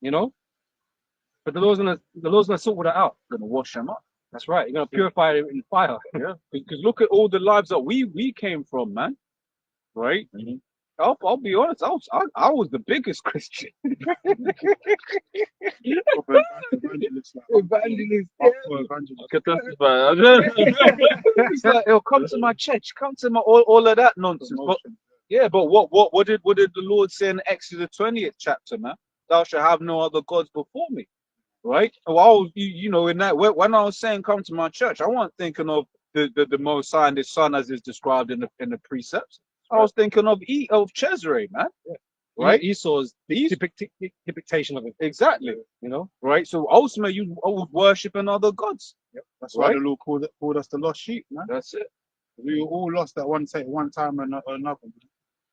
But the Lord's gonna sort that out. Gonna wash them up. That's right. You're gonna purify it in fire. Yeah. Because look at all the lives that we came from, man. Right? Mhm. I'll be honest, I was the biggest Christian. Evangelist. Evangelist. Evangelist. I can testify. It's like, come to my church, come to my all of that nonsense. But but what did the Lord say in Exodus 20th chapter, man? Thou shalt have no other gods before me. Right? Well, I was, in that when I was saying come to my church, I wasn't thinking of the Most High and His Son as is described in the precepts. I was thinking of Cesare, man. Yeah. Right? Esau's depiction of it. Exactly. Right? So ultimately, you was worshiping other gods. Yep. That's why the Lord called us the lost sheep, man. That's it. We were all lost at one time or another.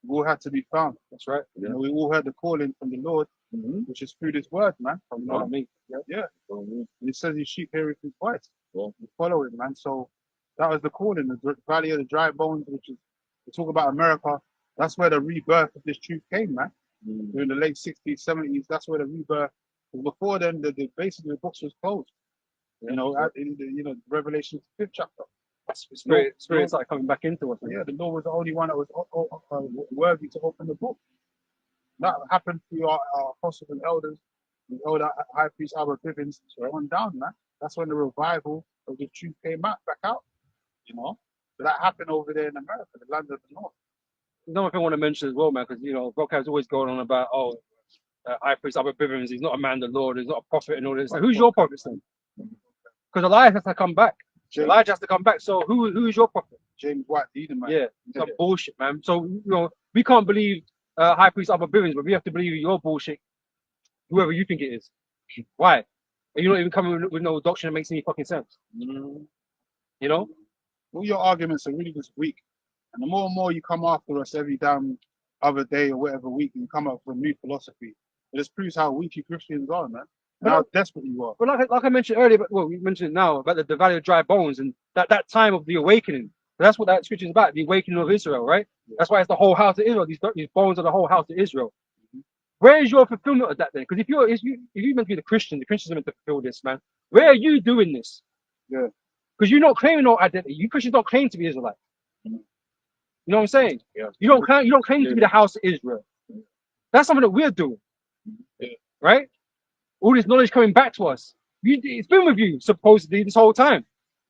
We all had to be found. That's right. We all had the calling from the Lord, which is through this word, man. From me. Yeah. And it says his sheep hear his voice. We follow it, man. So that was the calling, the valley of the dry bones, which is, we talk about America, that's where the rebirth of this truth came, man. During the late 60s, 70s, that's where the rebirth. Before then, basically the books was closed. In the Revelation 5th chapter. Spirit started coming back into us. Yeah, the Lord was the only one that was worthy to open the book. That happened through our apostles and elders, the elder high priest Albert Bivens, on down, man. That's when the revival of the truth came back out. So that happened over there in America, the land of the North. Another thing I want to mention as well, man, because Brockham's always going on about high priest Albert Bivens, he's not a man of the Lord, he's not a prophet and all this. Like, who's your prophet then? Because Elijah has to come back. Elijah has to come back. So who is your prophet? James White, Eden, man. Yeah, some bullshit, man. So we can't believe high priest Albert Bivens, but we have to believe your bullshit, whoever you think it is. Why? And you're not even coming with no doctrine that makes any fucking sense. All your arguments are really just weak. And the more and more you come after us every damn other day or whatever week, you come up with a new philosophy. It just proves how weak you Christians are, man. How desperate you are. But like I mentioned earlier, but well, we mentioned it now about the valley of dry bones and that time of the awakening. That's what that scripture is about, the awakening of Israel, right? That's why it's the whole house of Israel. These bones are the whole house of Israel. Where is your fulfillment of that then? Because if you meant to be the Christians are meant to fulfill this, man. Where are you doing this? Yeah. Because you're not claiming no identity. You Christians don't claim to be Israelite. You know what I'm saying? Yeah. You don't claim to be the house of Israel. That's something that we're doing. Right? All this knowledge coming back to us. It's been with you supposedly this whole time.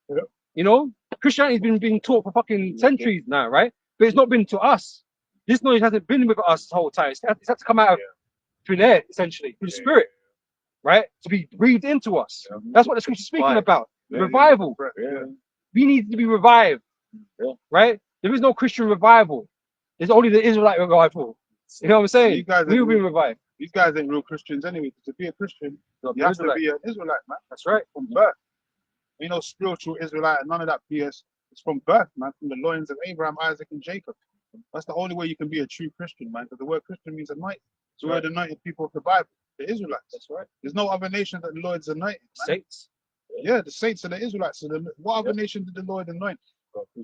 Yeah. You know, Christianity's been being taught for fucking centuries now, right? But it's not been to us. This knowledge hasn't been with us the whole time. It's had to come out of through air, essentially, through the spirit, right? To be breathed into us. That's what the scripture's speaking about. Revival. We need to be revived, right? There is no Christian revival. There's only the Israelite revival. You know what I'm saying? We will be revived. These guys ain't real Christians anyway. To be a Christian, you have to be an Israelite, man. That's right. From birth. You know, spiritual Israelite, none of that BS. It's from birth, man. From the loins of Abraham, Isaac, and Jacob. That's the only way you can be a true Christian, man. Because the word Christian means anointed. So we're the anointed people of the Bible, the Israelites. That's right. There's no other nation that the Lord's anointed. Man. Saints. Yeah, the saints are the Israelites. So what other nation did the Lord anoint?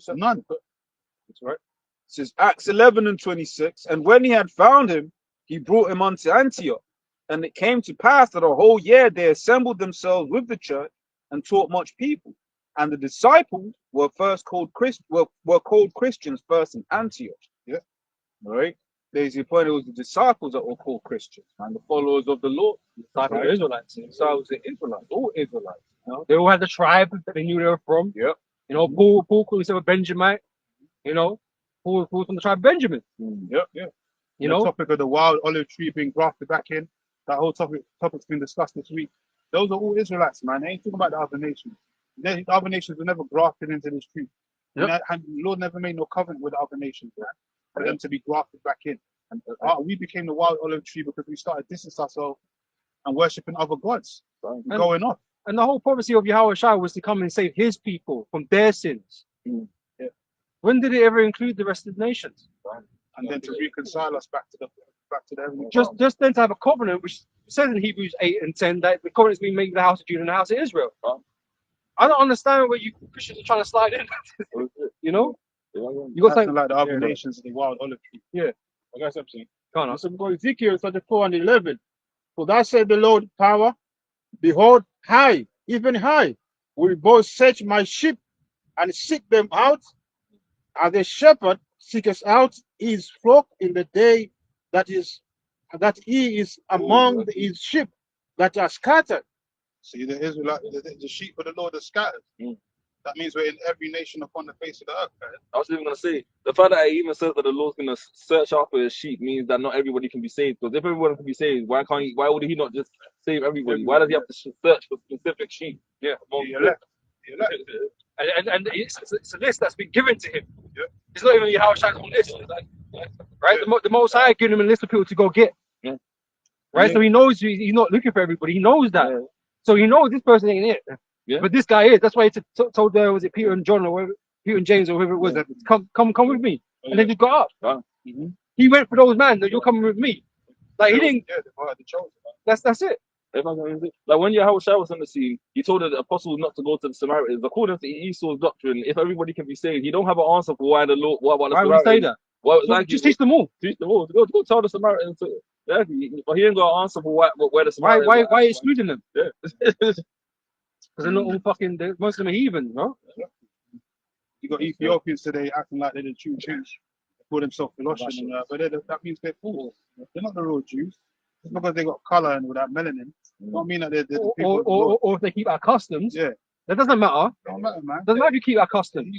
None. That's right. It says Acts 11:26, and when he had found him, he brought him unto Antioch. And it came to pass that a whole year they assembled themselves with the church and taught much people. And the disciples were called Christians first in Antioch. Yeah. Right? There's the point, it was the disciples that were called Christians, and the followers of the Lord. Disciples of Israelites. Disciples of Israelites, all Israelites. You know? They all had the tribe that they knew they were from. Yeah. You know, Paul called himself a Benjamite. You know, Paul from the tribe of Benjamin. Yeah. You The know, topic of the wild olive tree being grafted back in, that whole topic's been discussed this week. Those are all Israelites, man. They ain't talking about the other nations. The other nations were never grafted into this tree. Yep. And the Lord never made no covenant with the other nations, man, for them to be grafted back in. And we became the wild olive tree because we started distancing ourselves and worshipping other gods. And- Going off. and the whole prophecy of Yahweh Shai was to come and save his people from their sins. Yeah. When did it ever include the rest of the nations? And then to reconcile us back to the heavenly Just then to have a covenant, which says in Hebrews 8 and 10 that the covenant's been made with the house of Judah and the house of Israel. I don't understand where you Christians are trying to slide in. You know? You got Acting something like the other nations of the wild olive tree. I got something. going on. So we go Ezekiel 34:11. For thus said the Lord power, behold, high, even high, will both search my sheep and seek them out, as a shepherd seeketh out his flock in the day that he is among his sheep that are scattered. See, the Israelite, the sheep of the Lord are scattered. That means we're in every nation upon the face of the earth. Right? I was even going to say, the fact that it even says that the Lord's going to search after his sheep means that not everybody can be saved. Because if everyone can be saved, why would he not just save everybody? Why does he have to search for specific sheep? The elect. And it's a list that's been given to him. Yeah. It's not even Yahweh Shai's own list. Right? The Most High giving him a list of people to go get. Yeah. Right? So he knows he's not looking for everybody. He knows that. Yeah. So he knows this person ain't it. Yeah. But this guy is. That's why he told was it Peter and John or whatever, Peter and James or whoever it was, that come with me. And then he got up. Wow. He went for those men that you're coming with me. Like he didn't. Yeah, the chosen. That's it. Like when Yahweh Shai was on the scene, he told the apostles not to go to the Samaritans. According to Esau's doctrine, if everybody can be saved, he don't have an answer for why the Lord, why about the Why would he say that? Well, So just teach them all. Teach them all. Go tell the Samaritans. But he ain't got an answer for where the Samaritans. Why excluding them? Yeah. Because they're not all fucking. Most of them are heathen, no? You got Ethiopians today acting like they're the true Jews. They call themselves Colossians, but that means they're fools. They're not the real Jews. Just because they got color and without melanin, don't mean that they're the people. Or if they keep our customs. Yeah. That doesn't matter. Don't matter, man. Doesn't matter if you keep our customs.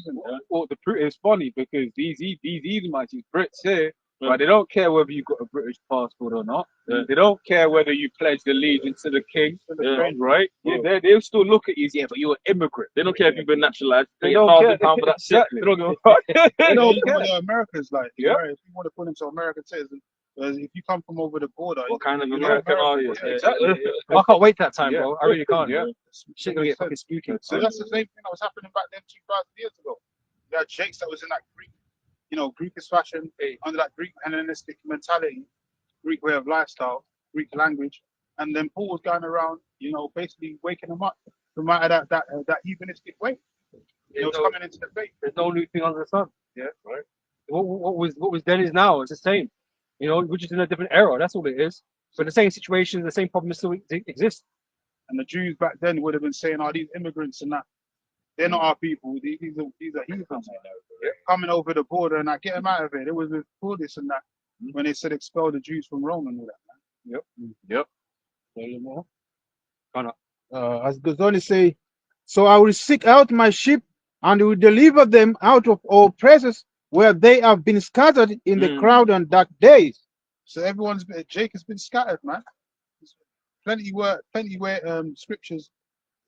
Well, it's funny because these Edomites, these Brits here, right, they don't care whether you've got a British passport or not. Yeah. They don't care whether you pledged allegiance to the king, Yeah. right? Yeah. They'll still look at you, yeah, but you're an immigrant. They don't care if you've been naturalized. They They don't £1,000 care. for that shit. Exactly. They don't give a fuck. They don't They care don't what the Americans like. Yeah. Right? If you want to call themselves American citizens, if you come from over the border, What kind of you're American are you? Yeah, exactly. I can't wait that time, Yeah. bro. I really can't. Yeah. Shit gonna get fucking spooky. So that's the same thing that was happening back then 2,000 years ago. You had Jakes that was in that Greek, Greekish fashion, under that Greek Hellenistic mentality, Greek way of lifestyle, Greek language, and then Paul was going around you know, basically waking them up from out of that heathenistic way. You know, There's no, coming into the faith. there's no new thing under the sun. Yeah, right. What was then is now. It's the same. You know, we're just in a different era. That's all it is. But the same situation, the same problem still exists. And the Jews back then would have been saying, "Oh, these immigrants and that, they're not our people. These are heathens coming over the border and I get them out of it." It was for this and that when they said expel the Jews from Rome and all that. Yep. Anymore. As goes on to say, so I will seek out my sheep and will deliver them out of all places where they have been scattered in the crowd and dark days. So Jake has been scattered, man. Plenty where scriptures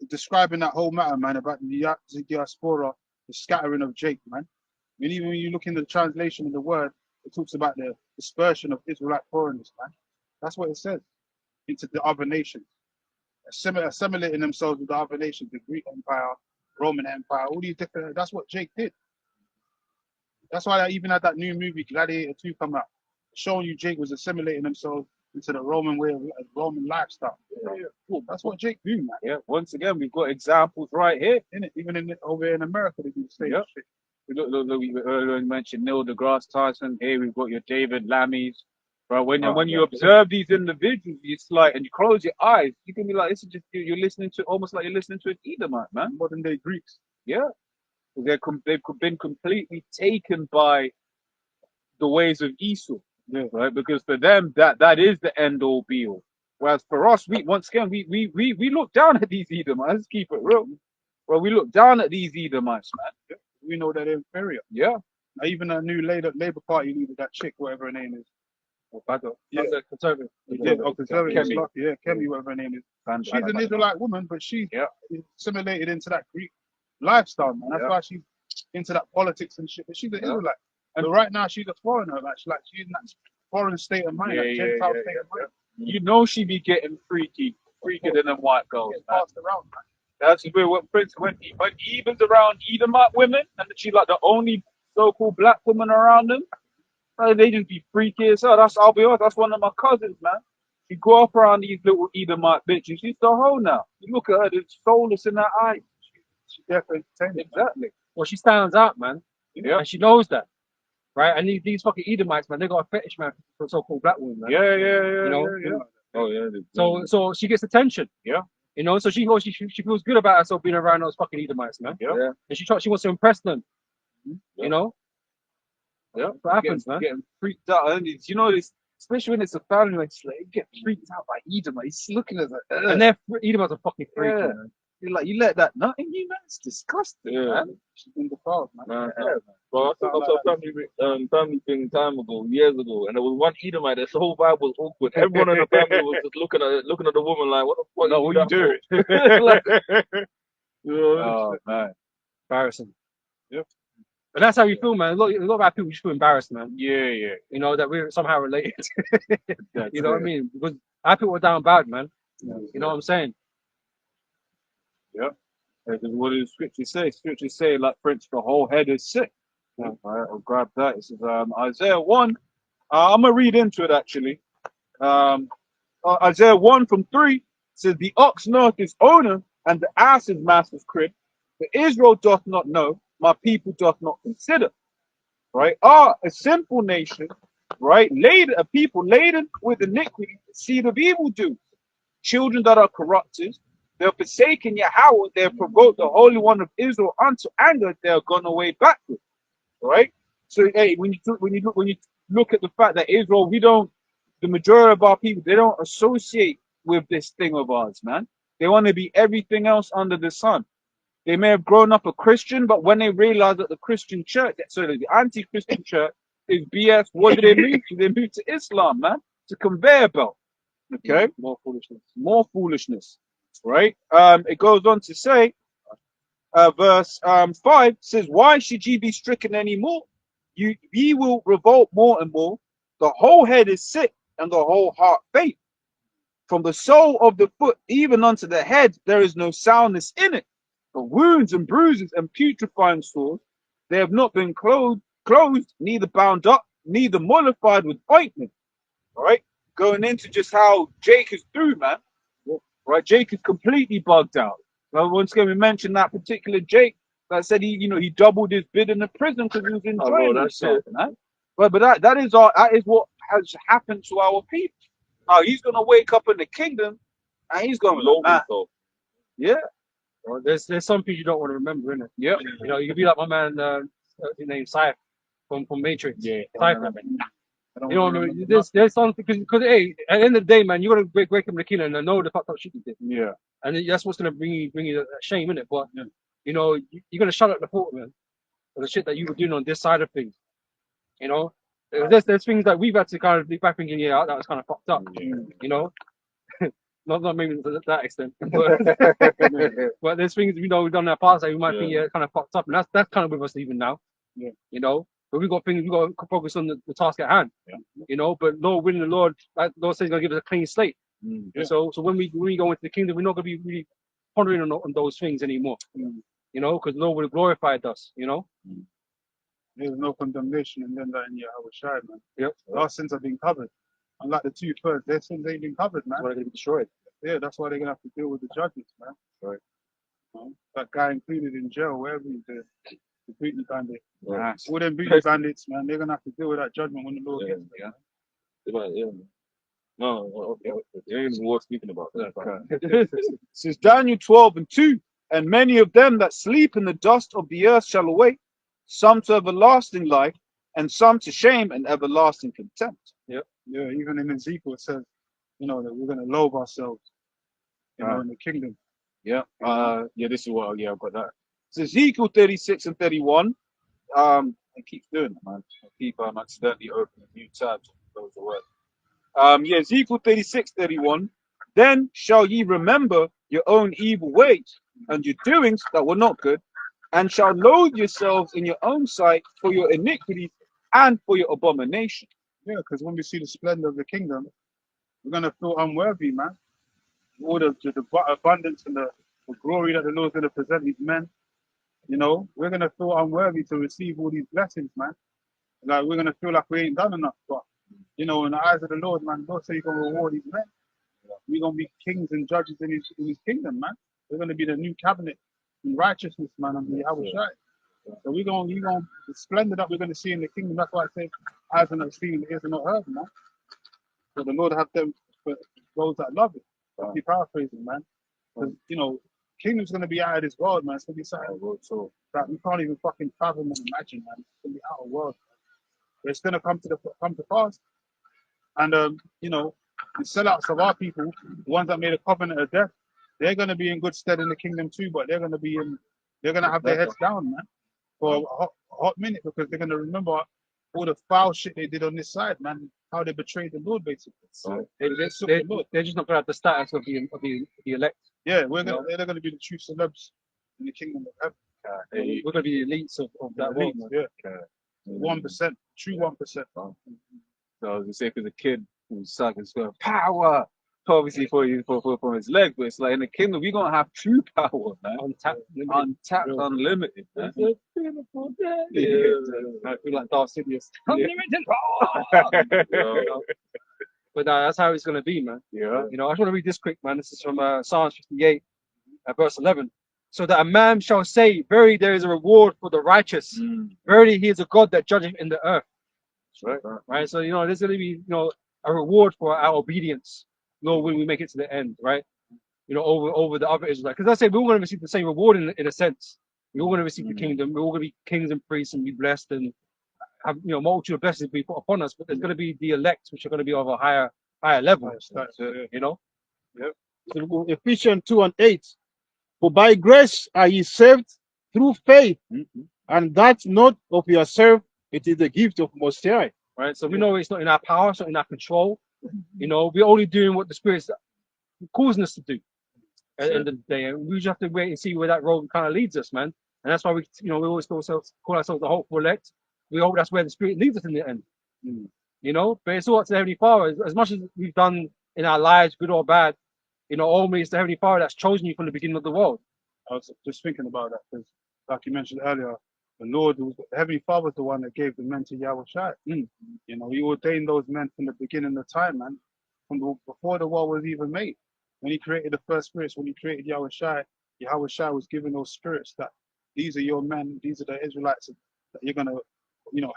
describing that whole matter, man, about the diaspora, the scattering of Jake, man. I mean, even when you look in the translation of the word, it talks about the dispersion of Israelite foreigners, man. That's what it says, into the other nations. Assimilating themselves with the other nations, the Greek Empire, Roman Empire, all these different. That's what Jake did. That's why I even had that new movie Gladiator 2 come out, showing you Jake was assimilating himself into the Roman way of Roman lifestyle. Yeah. Cool. That's what Jake do, man. Yeah. Once again, we've got examples right here. Even over in America, they do the same shit. Look, we earlier mentioned Neil deGrasse Tyson. Here we've got your David Lammies. Right, when you observe these individuals, it's like, and you close your eyes, you can be like, this is just you're listening to almost like you're listening to an Edomite, man. Modern day Greeks. Yeah, they've been completely taken by the ways of Esau, right? Because for them, that is the end all be all. Whereas for us, we look down at these Edomites. Let's keep it real. Well, we look down at these Edomites, man. Yeah. We know that they're inferior. Yeah. Now, even a new Labour Party leader, that chick, whatever her name is. Yeah, conservative. Conservative. Yeah, Kemi, whatever her name is. She's an Israelite woman, but she's assimilated into that Greek lifestyle, man. That's why she's into that politics and shit. But she's an Israelite. And right now, she's a foreigner. Like she's in that foreign state of mind, Gentile state of mind. You know she be getting freakier than them white girls, man. Passed around, man. That's where when Eva's around Edomite women, and she's like the only so-called black woman around them. They just be freaky as hell. I'll be honest, that's one of my cousins, man. She grew up around these little Edomite bitches. She's the hoe now. You look at her, there's soulless in her eyes. She's definitely exactly. Well, she stands out, man. Yeah. And she knows that. Right? And these fucking Edomites, man, they got a fetish, man, for so-called black women, man. Yeah. You know? Yeah. Oh, yeah. So she gets attention. Yeah. You know, so she feels good about herself being around those fucking Edomites, man. Yeah. And she wants to impress them. You know? Yeah. What happens, man? Getting freaked out. And you know, this, especially when it's a family, like, you get freaked out by Edomites. He's looking at it. And they're Edomites are fucking freaky, Yeah. man. You're like, you let that nut in you, man? It's disgusting, man. She's in the crowd, man. Bro, I saw a family thing years ago, and there was one Edomite. The whole vibe was awkward. Everyone in the family was just looking at the woman like, "What the fuck? No, what you doing? Like, you know, Oh, man. Embarrassing. Yep. But that's how you feel, man. A lot of our people just feel embarrassed, man. Yeah. You know, that we're somehow related. That's You know what I it. mean? Because our people are down bad, man. You know what I'm saying? Because what does Scripture say? Scripture say, like, for instance, the whole head is sick. All right, I'll grab that. It says Isaiah 1. I'm going to read into it, actually. Isaiah 1 from 3 says, the ox knoweth his owner, and the ass his master's crib. But Israel doth not know, my people doth not consider. Right? A simple nation, right? A people laden with iniquity, the seed of evil doers. Children that are corrupted, they have forsaken Yahweh, they have provoked the Holy One of Israel unto anger, they are gone away backward. Right? So hey, when you look at the fact that Israel, the majority of our people, they don't associate with this thing of ours, man. They want to be everything else under the sun. They may have grown up a Christian, but when they realize that the Christian church, the anti-Christian church is BS, what do they move to? They move to Islam, man. It's a conveyor belt. Okay? More foolishness. Right? It goes on to say, verse 5 says, why should ye be stricken any more? Ye will revolt more and more. The whole head is sick, and the whole heart faint. From the sole of the foot even unto the head, there is no soundness in it. But wounds and bruises and putrefying sores, they have not been closed, neither bound up, neither mollified with ointment. All right? Going into just how Jake is through, man. right? Jake is completely bugged out. Well, once again, we mentioned that particular Jake that said he doubled his bid in the prison because he was enjoying himself, man. But that is what has happened to our people. Now he's gonna wake up in the kingdom and he's gonna Blow man. himself. Yeah, Well, there's some things you don't want to remember, innit? yeah. You know, you could be like my man, his name Cypher from Matrix. Yeah. Cypher. I don't You know, remember there's something because hey, at the end of the day, man, you gotta wake up in the kingdom and know the fucked up shit you did, Yeah. and that's what's gonna bring you that shame in it. But you know, you're gonna shut up the thought, man, of the shit that you were doing on this side of things. You know, there's things that we've had to kind of look back thinking, yeah, that was kind of fucked up. You know, not maybe to that extent, but there's things we've done in our past that we might think kind of fucked up, and that's kind of with us even now. Yeah. You know, but we got to focus on the task at hand. Yeah. You know, but Lord, willing the Lord, like Lord says, He's gonna give us a clean slate. Yeah. So when we go into the kingdom, we're not gonna be really pondering on those things anymore. You know, because Lord would have glorified us. You know. There's no condemnation in them that in Yahweh Shai, man. Yep. Our sins have been covered. Unlike the two first, their sins ain't been covered, man. We're gonna be destroyed. Yeah, that's why they're gonna have to deal with the judgments, man. Right. You know, that guy included in jail, wherever he's the booty bandit. Right. All them booty bandits, man, they're gonna have to deal with that judgment when the Lord gets there. No, okay. There ain't even worth speaking about. It says Daniel 12:2, and many of them that sleep in the dust of the earth shall awake, some to everlasting life, and some to shame and everlasting contempt. Yeah, even in Ezekiel it says, you know, that we're gonna loathe ourselves, you know, in the kingdom. Yeah. This is what. Yeah, I've got that. It's Ezekiel 36 and 31. It keeps doing it, man. I keep accidentally opening new tabs. Those are words. Ezekiel 36:31. Then shall ye remember your own evil ways and your doings that were not good, and shall loathe yourselves in your own sight for your iniquities and for your abomination. Yeah, because when we see the splendor of the kingdom, we're gonna feel unworthy, man. All the abundance and the glory that the Lord's gonna present these men, you know, we're gonna feel unworthy to receive all these blessings, man. Like we're gonna feel like we ain't done enough, but you know, in the eyes of the Lord, man, God said He's gonna reward these men. We're gonna be kings and judges in His kingdom, man. We're gonna be the new cabinet in righteousness, man, under Yahweh Shai. So we're gonna the splendor that we're gonna see in the kingdom. That's why I say, eyes are not seen, ears are not heard, man. So the Lord have them for those that love it. I'll be paraphrasing, man. Because you know, kingdom's gonna be out of this world, man. It's gonna be something so that we can't even fucking fathom and imagine, man. It's gonna be out of world. But it's gonna come to pass. And you know, the sellouts of our people, the ones that made a covenant of death, they're gonna be in good stead in the kingdom too, but they're gonna have their heads down, man, for a hot minute, because they're gonna remember all the foul shit they did on this side, man. How they betrayed the Lord, basically. So They're just not gonna have the status of the elect. yeah, they're gonna be the true celebs in the kingdom of heaven. We're gonna be the elites of that world. Man. Yeah, 1%, true 1%. So I was gonna say, because the kid who's sucking his power, obviously for his leg, but it's like in the kingdom we're gonna have true power, man. Untapped, unlimited. Man. It's a beautiful day. Yeah. I feel like Darth Sidious. Unlimited power. But that's how it's gonna be, man. Yeah. You know, I just want to read this quick, man. This is from Psalms 58, verse 11. So that a man shall say, verily there is a reward for the righteous. Verily he is a God that judgeth in the earth. That's right. Right. So you know, there's gonna be a reward for our obedience, Lord, when we make it to the end, right? You know, over the other Israelites. Because I say we're going to receive the same reward in a sense. We're all going to receive the kingdom. We're all going to be kings and priests and be blessed and have multitude of blessings be put upon us. But there's going to be the elect, which are going to be of a higher level. You know. Yep. So Ephesians 2:8. For by grace are ye saved through faith, and that not of yourself, it is the gift of Most High. Right. So we know it's not in our power, it's not in our control. You know, we're only doing what the Spirit's causing us to do at the end of the day. And we just have to wait and see where that road kind of leads us, man. And that's why we always call ourselves the hopeful elect. We hope that's where the Spirit leads us in the end. You know, but it's all up to the Heavenly Father. As much as we've done in our lives, good or bad, ultimately it's the Heavenly Father that's chosen you from the beginning of the world. I was just thinking about that because, like you mentioned earlier, the Heavenly Father was the one that gave the men to Yahweh Shai. You know, He ordained those men from the beginning of time, man, before the world was even made. when he created the first spirits, when he created Yahweh Shai was given those spirits that these are your men, these are the Israelites that you're gonna,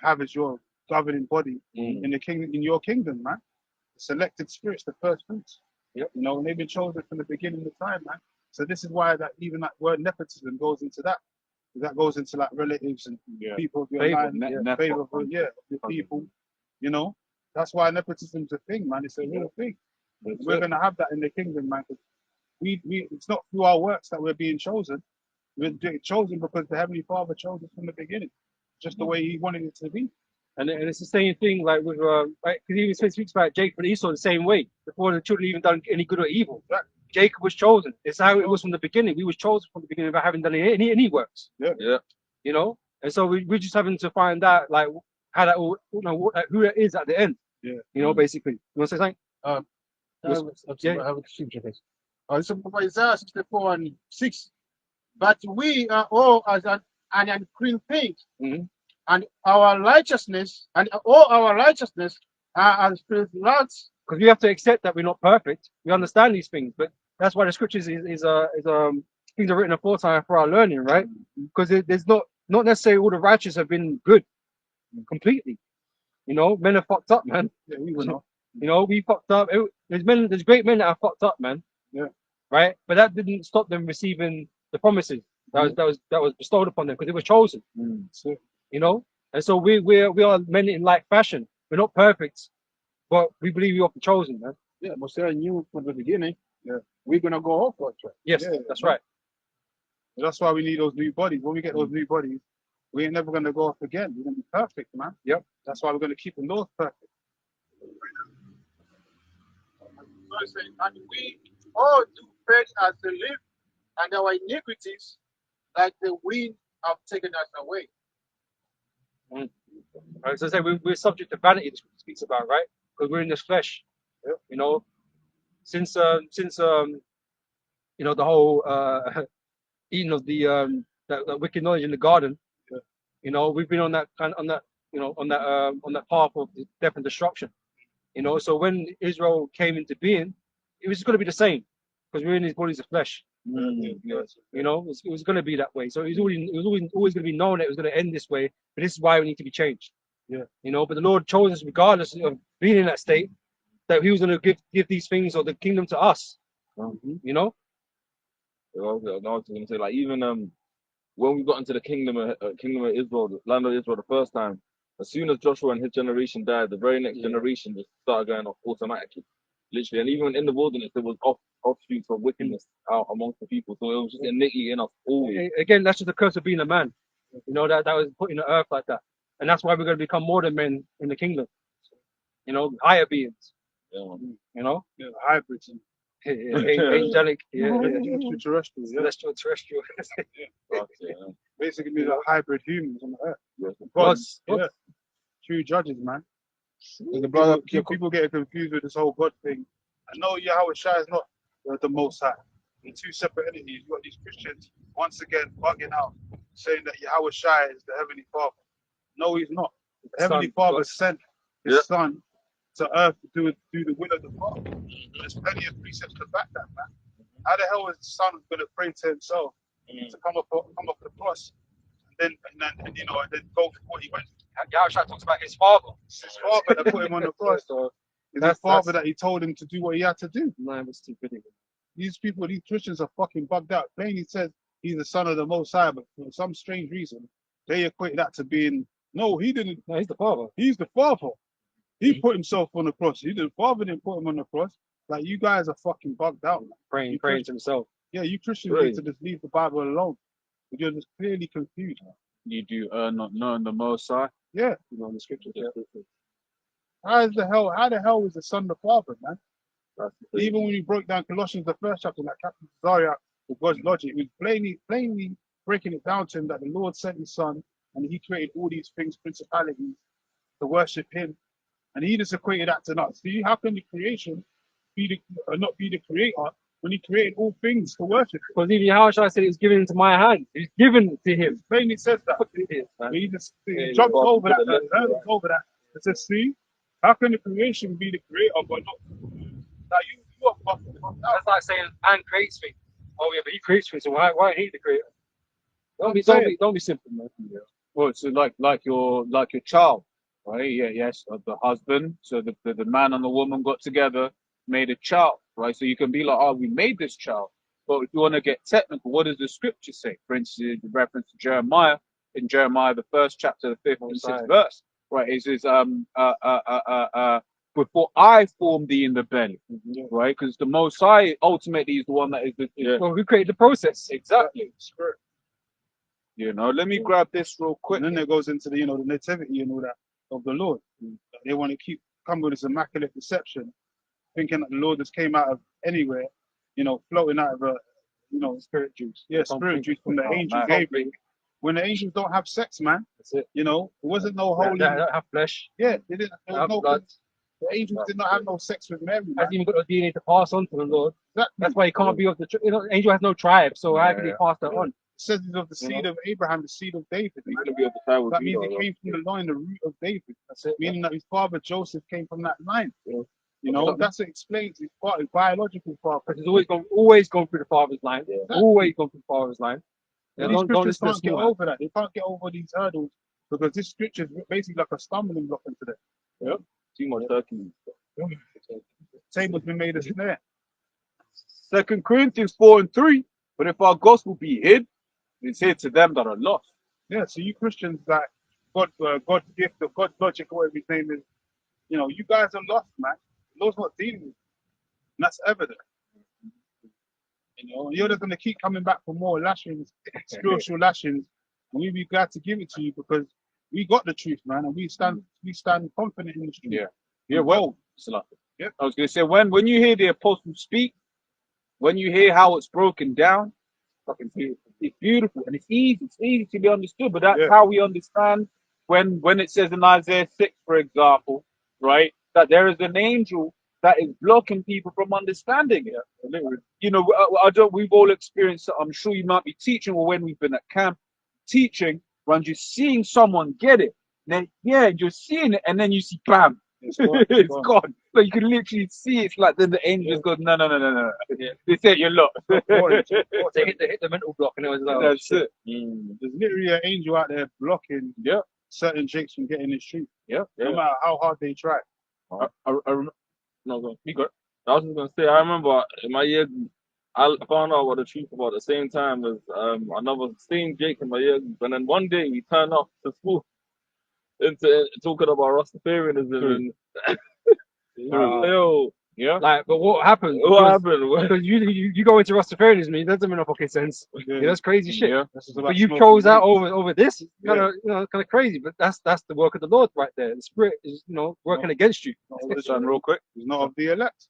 have as your governing body in the kingdom, in your kingdom, man. The selected spirits, the first fruits. Yep. And they've been chosen from the beginning of time, man. So this is why that even that word nepotism goes into that. That goes into like relatives and people of your Favor, line, favor for the people. That's why nepotism's a thing, man. It's a real thing. We're gonna have that in the kingdom, man. It's not through our works that we're being chosen. We're chosen because the Heavenly Father chose us from the beginning, just the way He wanted it to be. And it's the same thing like with right, because he even speaks about Jacob and Esau the same way before the children even done any good or evil. Right. Jacob was chosen. It's how it was from the beginning. We was chosen from the beginning without having done any works. Yeah. And so we're just having to find out like how that all, who it is at the end. Yeah. Basically. You want to say something? I have a scripture here. It's from Isaiah 64:6. But we are all as an unclean thing, and our righteousness are as filthy rags. Because we have to accept that we're not perfect. We understand these things, but that's why the scriptures is things are written aforetime for our learning, right? Because there's not necessarily all the righteous have been good completely. Men are fucked up, man. Yeah, we will not. We fucked up. There's great men that are fucked up, man. Yeah. Right? But that didn't stop them receiving the promises that was bestowed upon them because they were chosen. And so we are men in like fashion. We're not perfect, but we believe we are chosen, man. Yeah, but say I knew from the beginning. Yeah, we're gonna go off that track. Yes, that's right. That's why we need those new bodies. When we get those new bodies, we ain't never gonna go off again. We're gonna be perfect, man. Yep. That's why we're gonna keep them those perfect. And we all do perish as they live, and our iniquities, like the wind, have taken us away. Right, so I say we're subject to vanity. This speaks about, right? Because we're in this flesh. Yep. Since the whole eating of the that wicked knowledge in the garden. We've been on that path of death and destruction. So when Israel came into being, it was going to be the same because we're in these bodies of flesh. It was going to be that way. So it was always going to be known that it was going to end this way. But this is why we need to be changed. Yeah. But the Lord chose us, regardless of being in that state, that He was going to give these things or the kingdom to us. I was going to say, like, even when we got into the kingdom of Israel, the land of Israel, the first time, as soon as Joshua and his generation died, the very next generation just started going off automatically, literally. And even in the wilderness, there was offshoots of wickedness out amongst the people. So it was just innately in us always. Again, that's just the curse of being a man. That was put in the earth like that, and that's why we're going to become more than men in the kingdom. Higher beings. Hybrids. Angelic, Extraterrestrial. terrestrial. Basically, like hybrid humans on the earth. Gods. Yeah. True judges, man. People get confused with this whole God thing. I know Yahweh Shai is not the Most High. They're two separate entities. You've got these Christians once again bugging out, saying that Yahweh Shai is the Heavenly Father. No, He's not. The Heavenly Father sent His Son to earth to do the will of the Father. There's plenty of precepts to back that, man. How the hell is the Son going to pray to Himself to come up the cross and then go for what He went? Yahushua talks about His Father. It's His Father that put Him on the cross. It's His Father that He told Him to do what He had to do. No, it's too good. These Christians are fucking bugged out. Plainly says He's the Son of the Most High, but for some strange reason, they equate that to being, no, He didn't. No, He's the Father. He's the Father. He put Himself on the cross. The Father didn't put Him on the cross. Like, you guys are fucking bugged out, man. Praying to Himself. Yeah, you Christians need to just leave the Bible alone. You're just clearly confused. You do not knowing the Most High. Yeah. The scriptures. How the hell is the Son the Father, man? Even when you broke down Colossians, the first chapter, like Captain Zaria, with God's logic, it was plainly breaking it down to Him that the Lord sent His Son and He created all these things, principalities, to worship Him. And He just equated that to us. See, how can the creation not be the creator when He created all things to worship? Because even Yahushua said it was given into my hand. It's given to Him. It plainly says that. He just jumps over that, hurdles over that. It says, see, how can the creation be the creator but not? Now you are fucking up. That's like saying man creates things. Oh yeah, but he creates things, so why ain't he the creator? Don't be simple, man. Yeah. Well, so like your child, right? Yeah, yes, the husband. So the man and the woman got together, made a child, right? So you can be like, oh, we made this child. But if you want to get technical, what does the scripture say? For instance, the reference to Jeremiah in Jeremiah, the first chapter, the fifth and sixth verse, right? It says, before I formed thee in the belly, right? Because the Most High ultimately is the one that is the Well, who created the process? exactly. You know, let me grab this real quick. And then it goes into the, the nativity and all that of the Lord. They want to come with this immaculate deception, thinking that the Lord just came out of anywhere, floating out of a, Spirit juice. yeah, spirit juice from the Oh, angel man. Gabriel. When the angels don't have sex, man, That's it. it wasn't no They holy. don't have flesh. Yeah, they didn't. There was Have no. blood. The angels did not have no sex with Mary, man. Hasn't even got the DNA to pass on to the Lord. Exactly. That's why he can't be of the. Angel has no tribe, so how can he Yeah. pass that on? It says he's of the seed of Abraham, the seed of David. He's Man. gonna be able to tie with That you, means though, he came from the line, the root of David. That's it. Meaning that his father Joseph came from that line. Yeah. That's what explains his biological father. Because it's always gone through the father's line. Exactly. Always gone through the father's line. Yeah, And these don't Christians listen to can't get small man. over that. They can't get over these hurdles because this scripture is basically like a stumbling block into them. Too much turkey. Same has been made as there. 2 Corinthians 4:3. But if our gospel be hid, it's hid to them that are lost. Yeah, so you Christians that God's gift or God's logic or whatever his name is, you guys are lost, man. The Lord's not dealing with you. And that's evident. You're just gonna keep coming back for more lashings, spiritual lashings, and we'd be glad to give it to you because we got the truth, man, and we stand confident in the truth. Yeah. Yeah, well, Yeah. I was gonna say when you hear the apostles speak, when you hear how it's broken down, fucking beautiful. It's beautiful and it's easy. It's easy to be understood, but that's Yeah. how we understand when it says in Isaiah 6, for example, right, that there is an angel that is blocking people from understanding it. We've all experienced it. I'm sure you might be teaching or when we've been at camp teaching, when you're seeing someone get it, then you're seeing it and then you see bam, It's gone. it's gone. But you can literally see it's like then the angel goes, no. They said you're lost. They hit the mental block and it was like, oh, That's shit. it. There's literally an angel out there blocking certain jakes from getting his truth. Yeah. No matter how hard they try. No, go. You go. I was just gonna say, I remember in my year, I found out about the truth about the same time as another same Jake in my year, and then one day we turned off to school into talking about Rastafarianism and yo, Yeah. Like, but what happened? what happened? Because you go into Rastafarianism, it doesn't make no fucking sense. Yeah. That's crazy shit. Yeah. That's just about But you smoking chose that weed. over this. Kind of crazy. But that's the work of the Lord right there. The Spirit is working against you. This one real quick. He's not of the elect.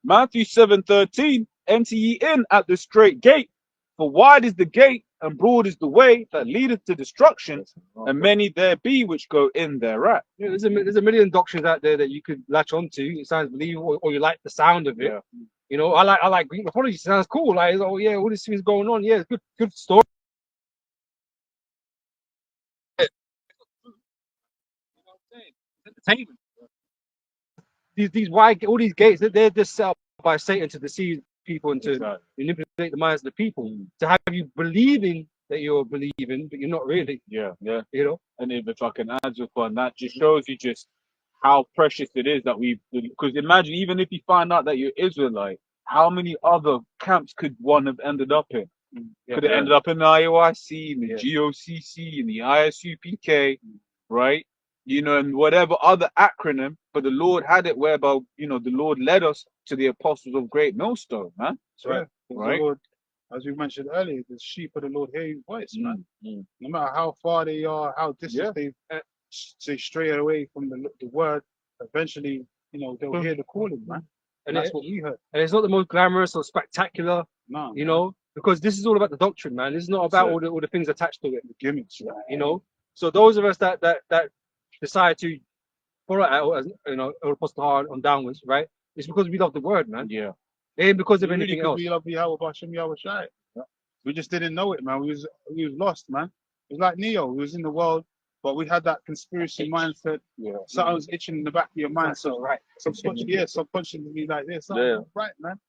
Matthew 7:13. Enter ye in at the straight gate, for wide is the gate and broad is the way that leadeth to destruction, and many there be which go in thereat. Yeah, there's a million doctrines out there that you could latch onto. It sounds believable, or you like the sound of it. Yeah. I like Greek mythology. It sounds cool. Like, oh yeah, all these things going on. Yeah, good story. Entertainment. All these gates, they're just set up by Satan to deceive people and to manipulate the minds of the people, to have you believing that you're believing, but you're not really. Yeah. And if I can add just on that, just shows you just how precious it is that because imagine even if you find out that you're Israelite, how many other camps could one have ended up in? Could have ended up in the IOIC, in the GOCC, in the ISUPK, right? And whatever other acronym, but the Lord had it whereby, the Lord led us to the apostles of Great Millstone, man. Right. Right. The Lord, as we mentioned earlier, the sheep of the Lord hear his voice, man. No matter how far they are, how distant they stray away from the word, eventually, they'll hear the calling, man. And that's what we heard. And it's not the most glamorous or spectacular, No, because this is all about the doctrine, man. This is not about all the things attached to it. the gimmicks, right? So those of us that decide to follow out, as Apostle Hard on downwards, right? It's because we love the word, man. Yeah. It ain't because of We anything else. We love Yahweh Bashem Yahweh Shai. We just didn't know it, man. We was lost, man. It was like Neo. We was in the world, but we had that conspiracy mindset. Yeah. Something was itching in the back of your mind. That's all right. Subconsciously like this. Something right, man.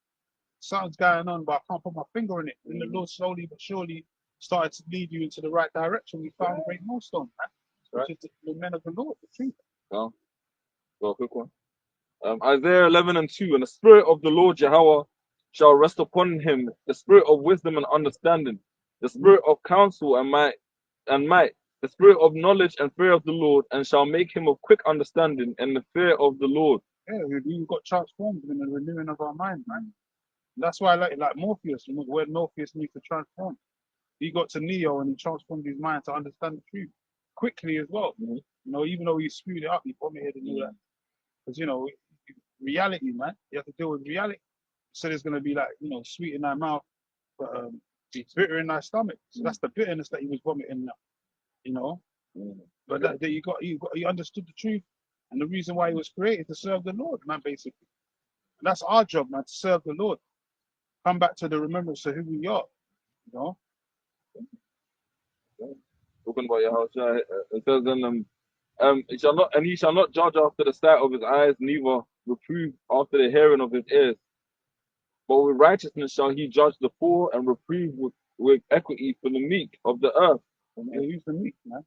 something's going on, but I can't put my finger on it. And the Lord slowly but surely started to lead you into the right direction. We found a great millstone, man. Right. Which is the men of the Lord, the truth. Well, well, quick one. Isaiah 11:2, and the spirit of the Lord Yahweh shall rest upon him, the spirit of wisdom and understanding, the spirit of counsel and might, the spirit of knowledge and fear of the Lord, and shall make him of quick understanding and the fear of the Lord. Yeah, we got transformed in the renewing of our mind, man. That's why I like Morpheus, the word Morpheus means to transform. He got to Neo and he transformed his mind to understand the truth quickly as well. Mhm. You know, even though he screwed it up, he vomited and all that. Because, you know, reality, man, you have to deal with reality. So there's going to be like, you know, sweet in thy mouth, but it's bitter in thy stomach. So that's the bitterness that he was vomiting now, you know. But that you understood the truth and the reason why he was created to serve the Lord, man, basically. And that's our job, man, to serve the Lord. Come back to the remembrance of who we are, you know. Talking about Yahushua, it says he shall not judge after the sight of his eyes, neither reprove after the hearing of his ears. But with righteousness shall he judge the poor and reprove with equity for the meek of the earth. Yeah, he's the meek, man.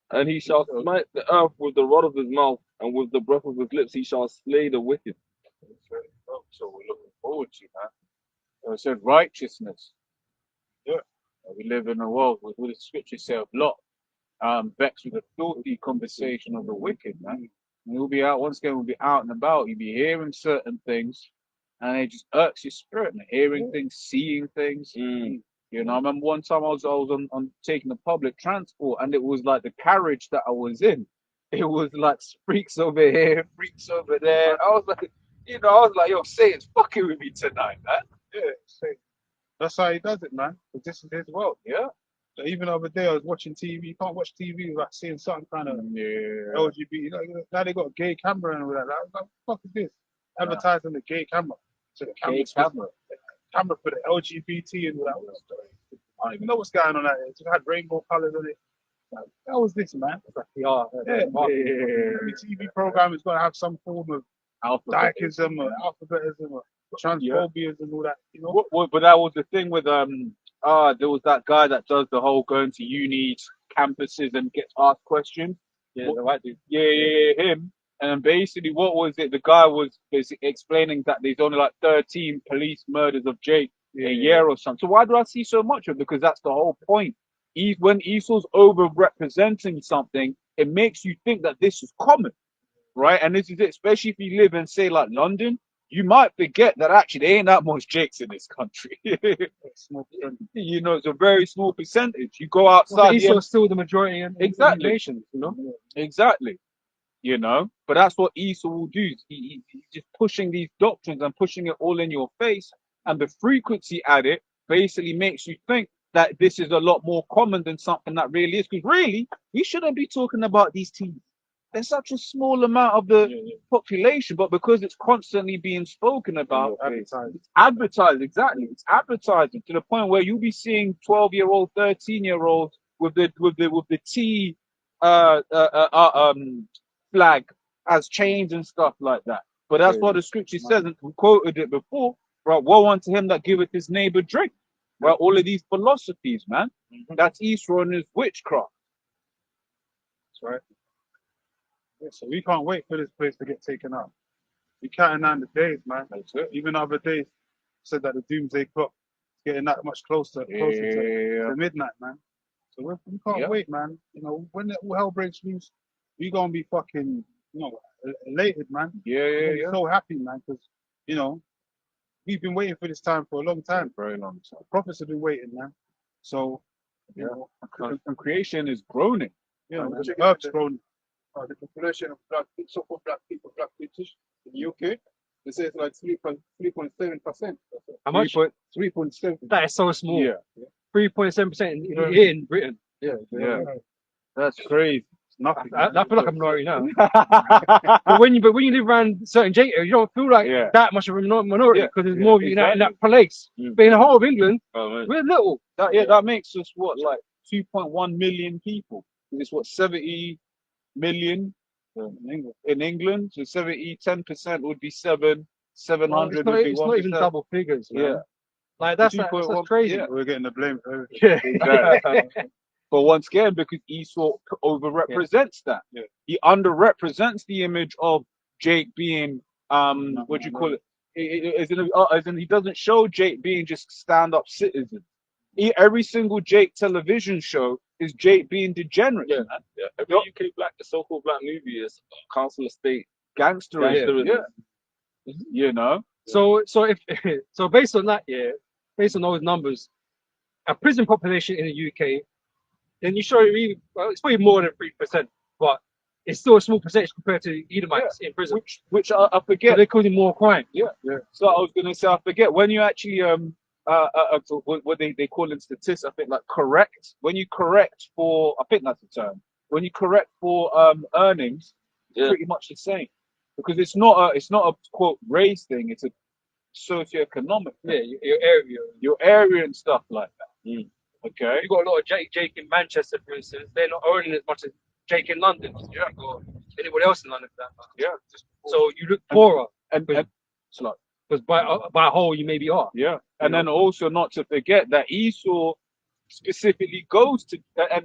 And he shall smite the earth with the rod of his mouth, and with the breath of his lips he shall slay the wicked. So we're looking forward to that. So it said righteousness. Yeah. We live in a world with the scriptures say a lot. Vexed with the filthy conversation of the wicked, man. And you'll be out once again, we'll be out and about, you'll be hearing certain things, and it just irks your spirit, man. Hearing things, seeing things. You know, I remember one time I was on taking the public transport, and it was like the carriage that I was in. It was like freaks over here, freaks over there. I was like, yo, Satan's fucking with me tonight, man. Yeah, so that's how he does it, man. 'Cause this is his world. Yeah. So even the other day I was watching TV. You can't watch TV without seeing something kind of LGBT. You know, now they got a gay camera and all that. I was like, what the fuck is this? Advertising the gay camera. So the camera for the LGBT and all that. I don't even know what's going on out there. It just had rainbow colors on it. Like, what was this, man? It's like, every TV program is going to have some form of diechism or alphabetism or transphobias and all that. You know? But that was the thing with there was that guy that does the whole going to uni campuses and gets asked questions. Yeah, the white dude. Him. And basically, what was it? The guy was basically explaining that there's only like 13 police murders of Jake a year or something. So why do I see so much of it? Because that's the whole point. When Esau's over-representing something, it makes you think that this is common, right? And this is it, especially if you live in, say, like London. You might forget that actually there ain't that much Jakes in this country. You know, it's a very small percentage. You go outside. Esau's still the majority in Exactly. nations, you know? Exactly. You know, but that's what Esau will do. He's just pushing these doctrines and pushing it all in your face. And the frequency at it basically makes you think that this is a lot more common than something that really is. Because really, we shouldn't be talking about these teams. They're such a small amount of the population, but because it's constantly being spoken about, it's advertised, exactly. It's advertising to the point where you'll be seeing 12-year-old, 13-year-olds with the T flag as chains and stuff like that. But that's what the scripture says, and we quoted it before, right? Woe unto him that giveth his neighbor drink. Right? All of these philosophies, man. That's Esau and his witchcraft. That's right. Yeah, so we can't wait for this place to get taken out. We're counting down the days, man. Even the other days said that the doomsday clock is getting that much closer to midnight, man. So we can't wait, man. You know, when all hell breaks loose, we gonna be fucking, you know, elated, man. We're so happy, man, because, you know, we've been waiting for this time for a long time. Very long time. The prophets have been waiting, man. So, you know, And creation is groaning. you know, the earth's grown. The population of black, so-called black people, black British in the UK, they say it's like 3.7%. How much? 3.7. That is so small. Yeah. 3.7% in Britain. Yeah. That's crazy. It's nothing. I feel like I'm minority now. but when you live around certain areas, you don't feel like that much of a minority because there's more of you in that place. But in the whole of England, we're little. That makes us what, like 2.1 million people. It's what, 70 million in England. So 10% would be 7. 700 It's would not, be it's not even 1%. double figures, man. Yeah. Like that's 2.1, crazy. yeah. We're getting the blame for everything. But once again, because Esau overrepresents that. Yeah. He underrepresents the image of Jake being what do you call it? As in he doesn't show Jake being just stand-up citizen. Every single Jake television show is Jake being degenerate. Yeah. Man. Yeah. Every UK black, the so-called black movie is council estate Gangsterism. gangsterism. Yeah. You know? So if so based on that, yeah, based on those numbers, a prison population in the UK, then you show me well, it's probably more than 3%, but it's still a small percentage compared to Edomites in prison. Which I So forget. they're causing more crime. So I was gonna say I forget when you actually what they call in statistics, I think like correct. When you correct for, I think that's the term. When you correct for earnings, it's Yeah. pretty much the same because it's not a quote race thing. It's a socioeconomic Yeah, thing. your area. Your area and stuff like that. Okay. You got a lot of Jake in Manchester, for instance. They're not earning as much as Jake in London, or anybody else in London for that matter. Yeah. So you look poorer And it's like, because by whole you maybe are. yeah. And then also not to forget that Esau specifically goes to and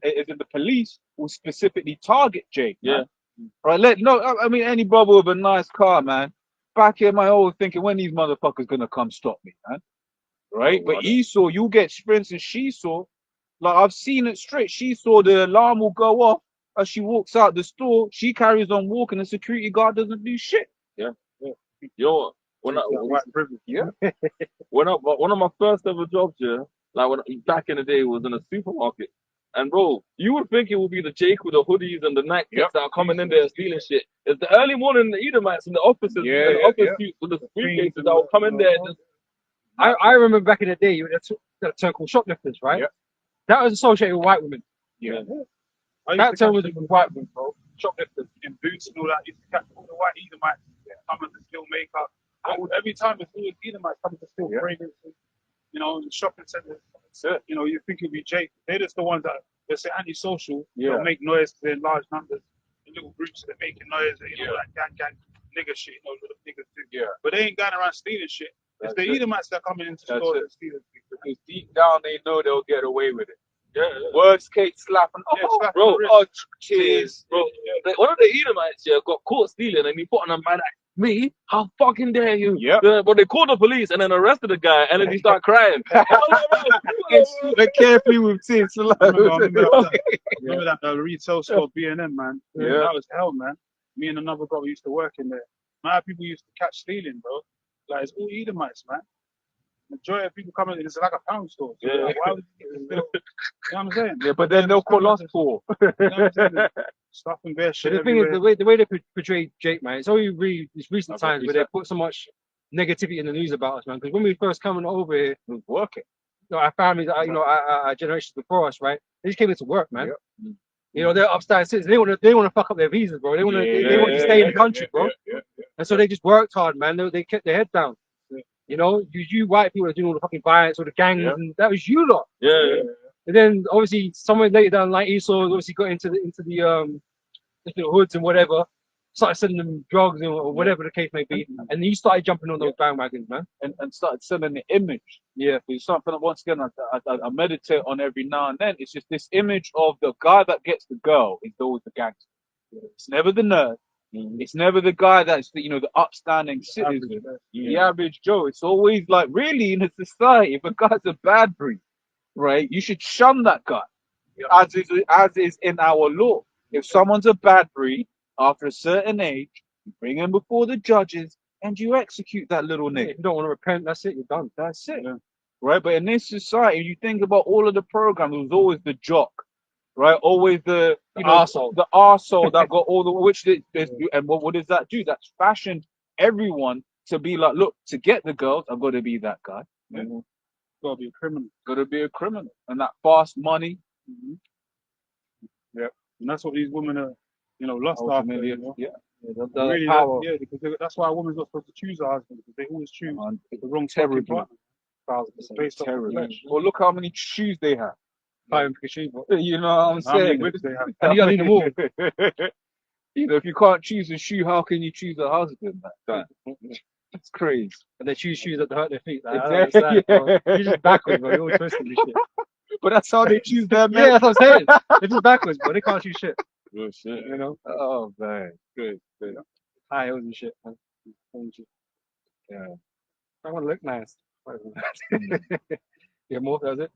is in the police will specifically target Jake. Yeah. Man. Right. I mean any brother with a nice car, man. Back in my old thinking when these motherfuckers gonna come stop me, man. Right? But Esau, you get sprints and Shesaw. Like I've seen it straight. Shesaw, the alarm will go off as she walks out the store. She carries on walking, the security guard doesn't do shit. Yo, when I, White privilege. one of my first ever jobs, yeah, like back in the day was in a supermarket. And bro, you would think it would be the Jake with the hoodies and the night kicks that are coming in there and stealing shit. It's the early morning the Edomites in the offices, in the office suits with the briefcases that will come in there and just I remember back in the day, that term called shoplifters, right? Yeah. That was associated with white women. Yeah. That term was with white women, bro. Shoplifters. In boots and all that, used to catch all the white Edomites coming to steal makeup. Every time it's always Edomites coming to steal fragrances, you know, in the shopping centers. You know, you think it'd be Jake. They're just the ones that they say antisocial. Yeah. They'll make noise because they're in large numbers. The little groups that are making noise, you know, like gang, nigger shit, you know, little niggas do. Yeah. But they ain't going around stealing shit. It's the Edomites that are coming into That's stores it. and stealing things. Because deep down they know they'll get away with it. yeah. Worst case slapping. Yeah, slap bro, on the wrist. Oh, cheers. Bro, one of the Edomites got caught stealing and he put on a man like, me? How fucking dare you? Yep. But they called the police and then arrested the guy and then he started crying. Look carefully with tears. Remember that retail store B&M, man? Yeah. That was hell, man. Me and another brother used to work in there. Mad people used to catch stealing, bro. Like, it's all Edomites, man. Majority of people coming in, it's like a pound store. So Yeah. like, why would you get this little, you know what I'm saying? Yeah, but then they'll call us for. You know what I'm saying? Stuff and bare But shit. the thing is, everywhere. the way they portray Jake, man, it's only really these recent Okay, times where they put so much negativity in the news about us, man. Because when we first coming over here, It was working. you know, our families, our generations before us, right? They just came into work, man. Yep. You know, they're upstanding citizens. They want to fuck up their visas, bro. They want to stay in the country, bro. And so they just worked hard, man. They kept their head down. You know, you white people are doing all the fucking violence or the gangs, and that was you lot. Yeah. And then obviously somewhere later down the line, Esau obviously got into the hoods and whatever, started sending them drugs or whatever the case may be, and you started jumping on those bandwagons, man. And started selling the image. Yeah. It's something that once again I meditate on every now and then. It's just this image of the guy that gets the girl is always the gangster. It's never the nerd. It's never the guy that's the upstanding citizen, the average Joe. It's always like really in a society, if a guy's a bad breed, right, you should shun that guy, as is in our law. If someone's a bad breed, after a certain age, you bring him before the judges and you execute that little nigga. If you don't want to repent, that's it. You're done. That's it. Right? But in this society, you think about all of the programs, it was always the jock, right? Always the arsehole. The arsehole that got all the and what does that do? That's fashioned everyone to be like, look, to get the girls, I've got to be that guy. Gotta be a criminal. Got to be a criminal. And that fast money. Yeah. And that's what these women are, lost after. Ultimately, You know? yeah. The Really, power. because that's why a woman's not supposed to choose a husband, because they always choose the wrong Terribly. fucking partner. It's based off the Terribly. flesh. Well, look how many shoes they have. Time for shoes, bro. You know what I'm How many saying? niggas they have? And you gotta need them all. If you can't choose a shoe, how can you choose a husband? It's crazy. And they choose shoes that hurt their feet. Like, I don't Exactly. understand, bro. You're just backwards, bro. You're all twisted and shit. But that's how they choose their men. Yeah, that's what I'm saying. They're just backwards, bro. They can't shoot shit. Good shit. You know? Oh man, good. High heels and shit, man. Yeah. I want to look nice. Yeah, more, that's it.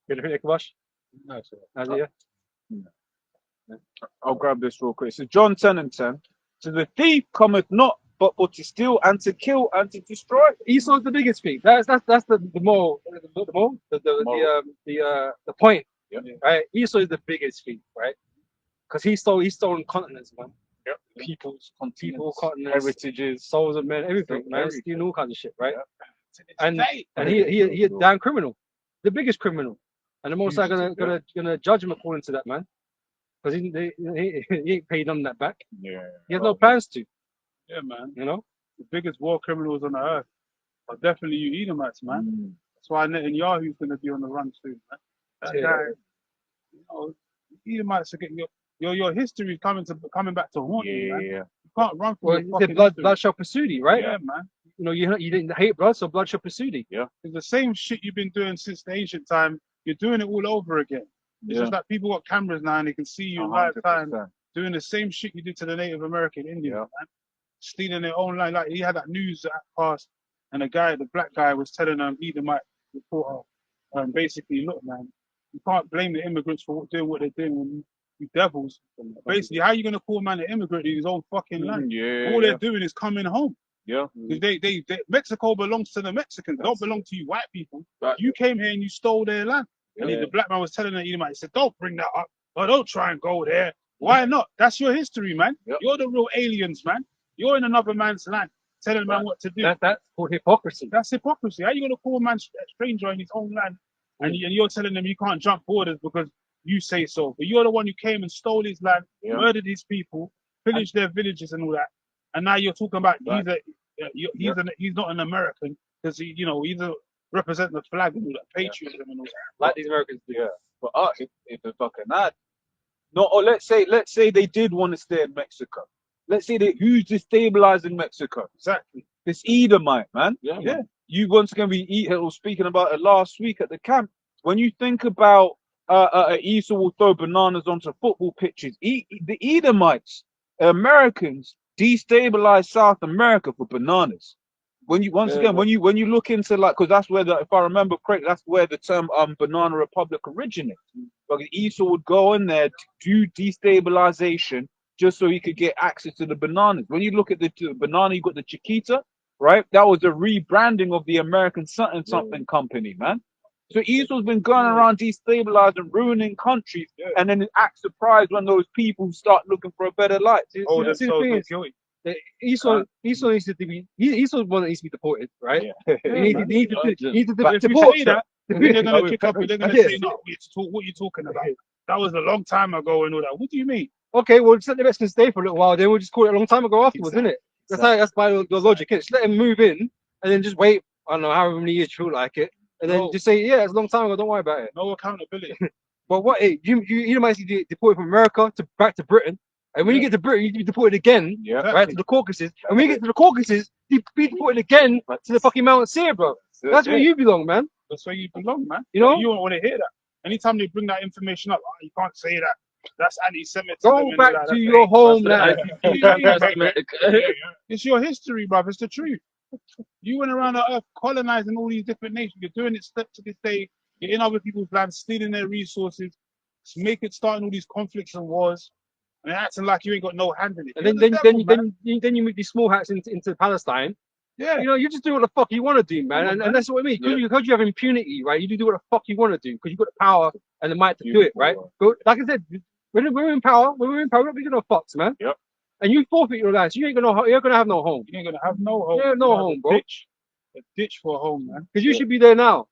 Get a drink, Wash. No, sir. That's it, yeah. I'll grab this real quick. So John 10 and 10. So the thief cometh not but for to steal and to kill and to destroy. Esau's the biggest thief. That's the more the point. Yeah. Right? Esau is the biggest thief, right? Because he's stolen continents, man. Yep. People, Continents, continents, heritages, souls of men, everything, man. everything. Stealing all kinds of shit, right? Yeah. And he a damn criminal, the biggest criminal, and the Most High gonna judge him according to that, man. Because he ain't paid them that back. Yeah. He has no plans to, Yeah, man. you know. The biggest war criminals on the earth are definitely you Edomites, man. Mm. That's why Netanyahu's going to be on the run soon, man. That Yeah. guy, you know, Edomites are getting your history is coming back to haunt you, man. Yeah. You can't run from Well, your the fucking blood history. shall pursue thee, right? Yeah, man. You know, you didn't hate blood, so blood shall pursue thee. It's the same shit you've been doing since the ancient time. You're doing it all over again. It's just that people got cameras now and they can see you in live time 100%. doing the same shit you did to the Native American Indians, Yeah. man. Stealing their own land. Like he had that news that passed, and the black guy was telling Edomite reporter, basically, look, man, you can't blame the immigrants for doing what they're doing when you devils. Basically, how you gonna call a man an immigrant in his own fucking land? Yeah. All they're doing is coming home. Yeah. 'Cause they Mexico belongs to the Mexicans. They don't belong to you white people. Right. You came here and you stole their land. And the black man was telling the Edomite, he said, don't bring that up. Or don't try and go there. Why not? That's your history, man. Yep. You're the real aliens, man. You're in another man's land, telling a man what to do. That's called hypocrisy. That's hypocrisy. How are you going to call a man a stranger in his own land and you're telling him you can't jump borders because you say so? But you're the one who came and stole his land, murdered his people, pillaged their villages and all that. And now you're talking about he's not an American because he's representing the flag and all that, patriotism and all that. Like these Americans do. Yeah. But if the fucking that, no, or let's say they did want to stay in Mexico. Let's say who's destabilizing Mexico? Exactly. This Edomite, man. Yeah. You once again was speaking about it last week at the camp. When you think about Esau will throw bananas onto football pitches, the Edomites, Americans, destabilize South America for bananas. When you when you look into because that's where if I remember correctly, that's where the term banana republic originated. Like Esau would go in there to do destabilization just so he could get access to the bananas. When you look at the banana, you got the Chiquita, right? That was a rebranding of the American something company, man. So Esau's been going around destabilizing, ruining countries, and then act surprised when those people start looking for a better life. Oh, See, that's the so thing is, guilty. Esau needs to be. Esau's one that needs to be deported, right? Yeah. He needs to be But if you deported. say that, they're going to kick up. They're going to say, no, what are you talking about? That was a long time ago and all that. What do you mean? Okay, well, just let the Mexicans stay for a little while. Then we'll just call it a long time ago afterwards, isn't it? That's by the logic. Just let him move in and then just wait. I don't know however many years you feel like it, and then just say, yeah, it's a long time ago. Don't worry about it. No accountability. But what you might be deported from America back to Britain, and when you get to Britain, you be deported again, right, to the Caucasus, and when you get to the Caucasus, you be deported again to the fucking Mount Seir, bro. That's where you belong, man. That's where you belong, man. You know, you don't want to hear that. Anytime they bring that information up, you can't say that. That's anti-Semitism. Go back to your homeland. It's your history, bruv. It's the truth. You went around the earth colonizing all these different nations. You're doing it step to this day. You're in other people's lands, stealing their resources, starting all these conflicts and wars, and acting like you ain't got no hand in it. And then you move these small hats into Palestine. Yeah. You know, you just do what the fuck you want to do, man. And that's what I mean. Because you have impunity, right? You do what the fuck you want to do because you got the power and the might to do it, right? But like I said, when we're in power, we're gonna fucks, man. Yep. And you forfeit your land, so you're gonna have no home. You ain't gonna have no home. Yeah, no home, bro. A ditch for a home, man. Because you should be there now.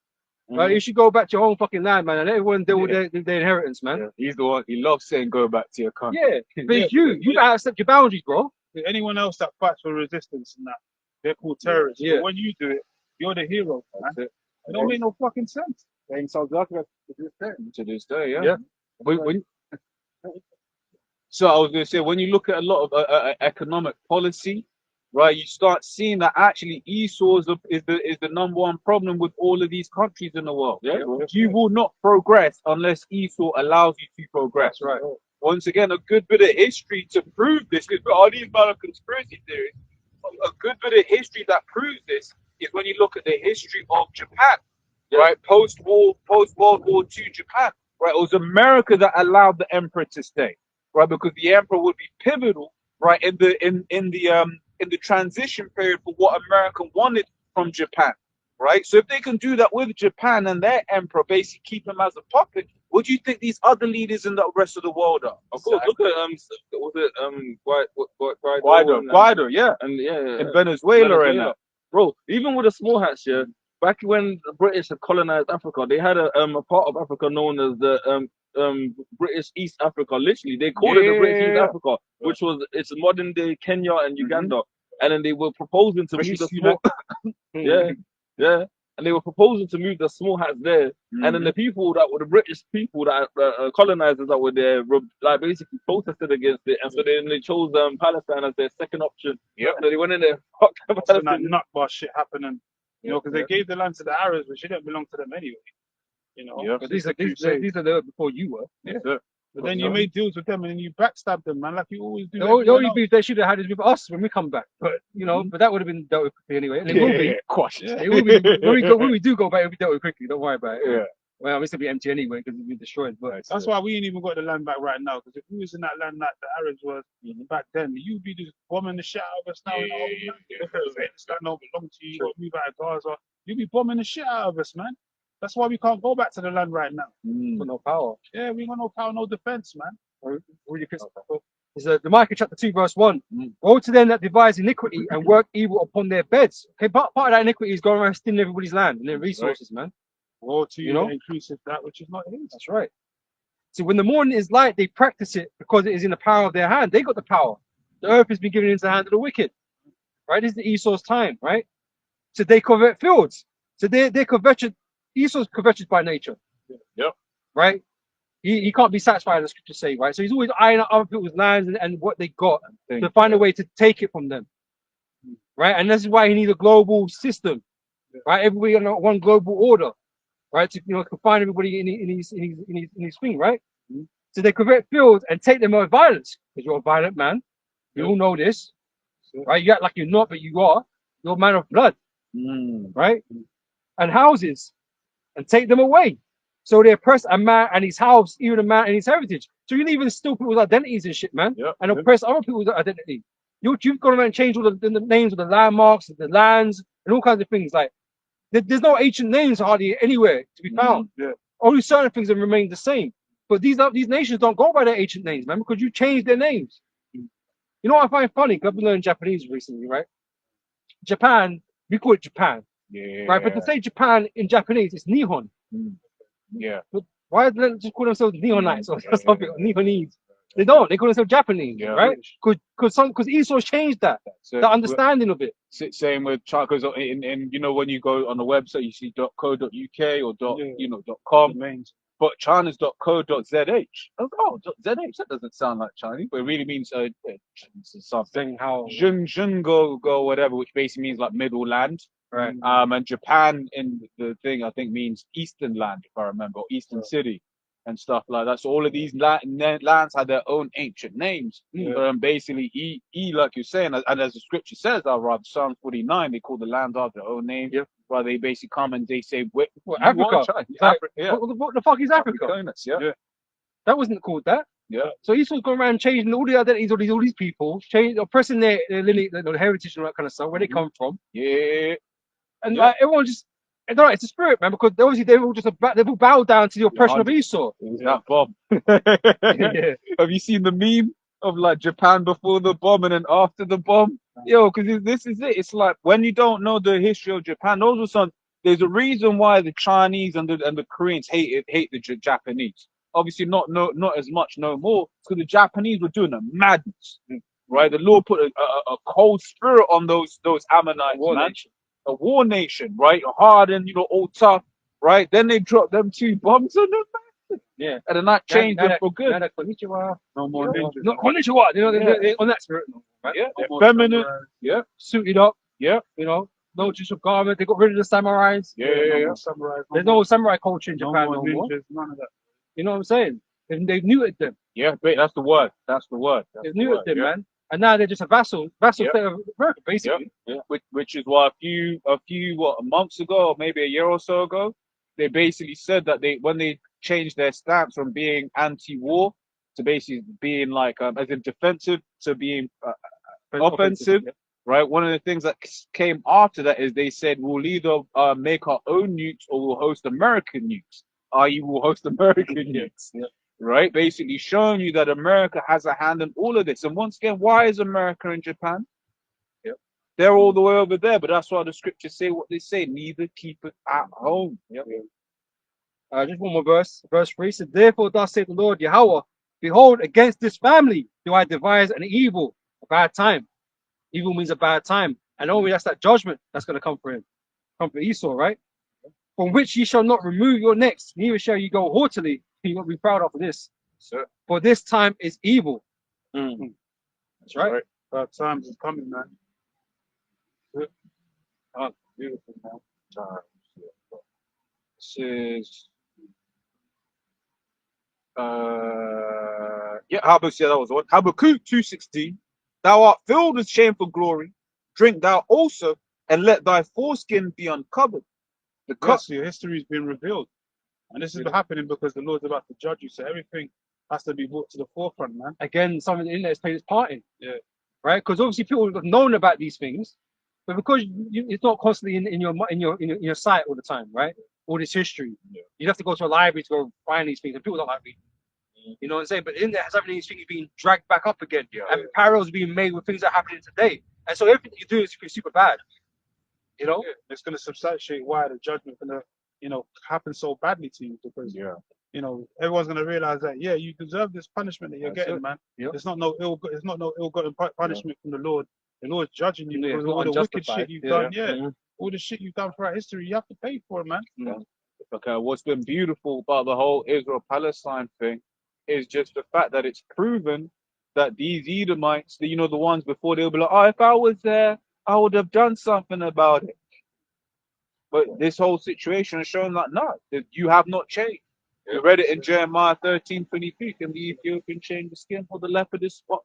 Right? You should go back to your own fucking land, man, and everyone deal with their inheritance, man. Yeah. He's the one. He loves saying go back to your country. Yeah, but you gotta accept your boundaries, bro. Anyone else that fights for resistance and that, they're called terrorists. Yeah. But when you do it, you're the hero, man. It don't make no fucking sense. In South Africa To this day, yeah. Yeah. So I was going to say, when you look at a lot of economic policy, right, you start seeing that actually Esau is the number one problem with all of these countries in the world. Yeah, You will not progress unless Esau allows you to progress. Right. Once again, a good bit of history to prove this, because all these about conspiracy theories, a good bit of history that proves this is when you look at the history of Japan, right? Post-World War II Japan, right? It was America that allowed the emperor to stay, right? Because the emperor would be pivotal, right, in the transition period for what America wanted from Japan, right? So if they can do that with Japan and their emperor, basically keep him as a puppet, what do you think these other leaders in the rest of the world are? of course. Look at was it Guaido, yeah, and yeah, in Venezuela and that. bro. Even with the small hats, yeah. Back when the British had colonized Africa, they had a part of Africa known as the British East Africa. Literally, they called it the British East Yeah. Africa, which was it's modern day Kenya and Uganda. And then they were proposing to move British the small, yeah. And they were proposing to move the small hats there. And then the people that were the British people that colonizers that were there were like basically protested against it. And so then they chose Palestine as their second option. Yep. So they went in there, fucked That's when that Palestine. nutbar shit happening. You know, because they gave the land to the Arabs, which didn't belong to them anyway. You know, Yeah. But these are Crusades. these are there before you were. Yes, sir. But then you made deals with them and then you backstabbed them, man, like you always do. The only everyone else. beef they should have had is with us when we come back. But you know, but that would have been dealt with quickly anyway. And it will be. Quashed. Yeah. It will be when we do go back, it'll be dealt with quickly. Don't worry about it. Yeah. Well, it's gonna be empty anyway because it's been destroyed. But That's why we ain't even got the land back right now. Because if we was in that land that the Arabs was back then, you'd be just bombing the shit out of us now. That don't belong to you. You got to move out of Gaza. You'd be bombing the shit out of us, man. That's why we can't go back to the land right now. got no power. Yeah, we ain't got no power, no defense, man. Really pissed off. Is the Micah chapter 2 verse 1. Woe to them that devise iniquity and work evil upon their beds. Okay, part of that iniquity is going around stealing everybody's land and their resources, man. Woe to you, You know? that increases that which is not his. That's right. So when the morning is light, they practice it because it is in the power of their hand. They got the power. The earth has been given into the hand of the wicked. Right? This is the Esau's time, right? So they covet fields. So they're coveted. Esau's coveted by nature. Yep. Right? He can't be satisfied, as the scriptures say, right? So he's always eyeing up other people's lands and what they got to find a way to take it from them. Right? And this is why he needs a global system. Right? Everybody on one global order. Right? To confine everybody in his thing, right? So they covet fields and take them by violence. Because you're a violent man. You all know this. Right? You act like you're not, but you are. You're a man of blood. Right? And houses. And take them away. So they oppress a man and his house, even a man and his heritage. So you can even steal people's identities and shit, man. Yep. And oppress other people's identity. You've gone around and changed all the names of the landmarks, the lands, and all kinds of things. Like there's no ancient names hardly anywhere to be found. Only certain things have remained the same. But these nations don't go by their ancient names, man, because you changed their names. You know what I find funny? 'Cause I've been learning Japanese recently, right? Japan, we call it Japan. Yeah. Right? But to say Japan in Japanese, it's Nihon. Yeah. But why do they just call themselves Neonites or something, or Nihonese? They don't. They call themselves Japanese, Yeah. right? Because Esau's changed that, So, the understanding of it. same with China, because in when you go on the website, you see .co.uk or .com, Domains. but China's .co.zh. Oh, .zh. That doesn't sound like Chinese, but it really means something. How Zhengzhengo whatever, which basically means like middle land. right? And Japan in the thing I think means Eastern land, if I remember, or Eastern city and stuff like that. So all of these lands had their own ancient names. Basically, like you're saying, and as the scripture says, Psalm 49, they call the land after their own name. Where they basically come and they say, "What Africa? Yeah. What the fuck is Africa? Africanus, yeah. That wasn't called that. Yeah. So Esau's going around changing all the identities of all these people, oppressing their lineage, their heritage and all that kind of stuff, where they come from. Yeah. And like, everyone just, I don't know, it's a spirit, man, because obviously they've all bowed down to the oppression of Esau. It was that bomb. Yeah. Have you seen the meme of like Japan before the bomb and then after the bomb? Yo, because this is it. It's like when you don't know the history of Japan, there's a reason why the Chinese and the Koreans hate the Japanese. Obviously, not as much, no more, because the Japanese were doing a madness, right? The Lord put a cold spirit on those Ammonites, a war nation, right? Hard and all tough, right? Then they dropped them 2 bombs on them. existed. Yeah. And then that changed Now them for good. Now that konnichiwa. No more Yeah. ninjas. No, konnichiwa. You know, Yeah. they're on that spirit. Right? Yeah, No they're more feminine. samurais. Yeah, Suited up. yeah, You know, no judicial garment. They got rid of the samurais. yeah, No yeah, yeah. more samurais. There's no samurai culture in no Japan more no more. ninjas. None of that. You know what I'm saying? They've neutered them. Yeah, wait, that's the word. That's the word. That's They've the neutered word. them, Yeah. man. And now they're just a vassal Yep. state of America, basically. Yeah. Which is why a few months ago, or maybe a year or so ago, they basically said that when they changed their stance from being anti-war to basically being like as in defensive to being offensive. Yeah. Right. One of the things that came after that is they said we'll either make our own nukes or we'll host American nukes. I.e., we'll host American nukes. Yeah. Right. Basically showing you that America has a hand in all of this. And once again, why is America in Japan? Yep. They're all the way over there, but that's why the scriptures say what they say. Neither keep it at home. Yep. Just one more verse. Verse 3 says, therefore, thus saith the Lord Yahweh, behold, against this family do I devise an evil, a bad time. Evil means a bad time. And only that's that judgment that's going to come for him. Come for Esau, right? From which ye shall not remove your necks, neither shall you go haughtily. You won't be proud of this. Sir. For this time is evil. That's right. Bad times is coming, man. Oh, beautiful, man. This is Habakkuk, yeah, that was the one. Habakkuk 2:16. Thou art filled with shameful glory. Drink thou also, and let thy foreskin be uncovered. The cup. Yes, your history has been revealed. And this is happening because the Lord's about to judge you. So everything has to be brought to the forefront, man. Again, some of the internet has played its part in. Yeah. Right? Because obviously people have known about these things, but because it's not constantly in your sight all the time, right? All this history. Yeah. You'd have to go to a library to go find these things, and people don't like reading. You know what I'm saying? But the internet has having these things being dragged back up again, and parallels being made with things that are happening today. And so everything you do is super bad. You know? Yeah. It's going to substantiate why the judgment going to, happen so badly to you because, everyone's going to realize that, you deserve this punishment that you're getting, man. Yep. It's not no ill-gotten punishment from the Lord. The Lord's judging you because of all the wicked shit you've done. Yeah. All the shit you've done throughout history, you have to pay for it, man. Yeah. Okay, what's been beautiful about the whole Israel-Palestine thing is just the fact that it's proven that these Edomites, the ones before, they'll be like, oh, if I was there, I would have done something about it. But this whole situation has shown that no, that you have not changed. We read it in Jeremiah 13:23. Can the Ethiopian change the skin for the leopard is spot?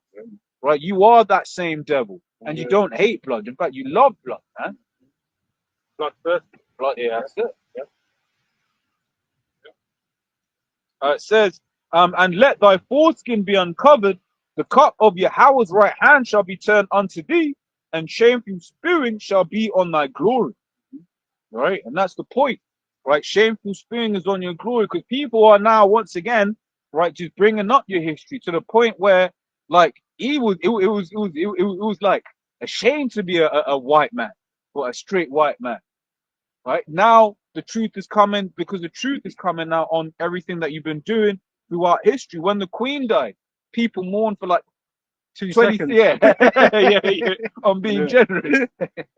Right? You are that same devil. And you don't hate blood. In fact, you love blood, man. Bloodthirsty. Blood, yeah, that's it. Yeah. It says, and let thy foreskin be uncovered, the cup of Yahweh's right hand shall be turned unto thee, and shameful spewing shall be on thy glory. Right? And that's the point. Right? Shameful spewing is on your glory, because people are now, once again, right, just bringing up your history to the point where, like, it was like a shame to be a white man, or a straight white man. Right? Now, the truth is coming, because the truth is coming now on everything that you've been doing throughout history. When the Queen died, people mourned for like 2 20 seconds. yeah. I'm being generous.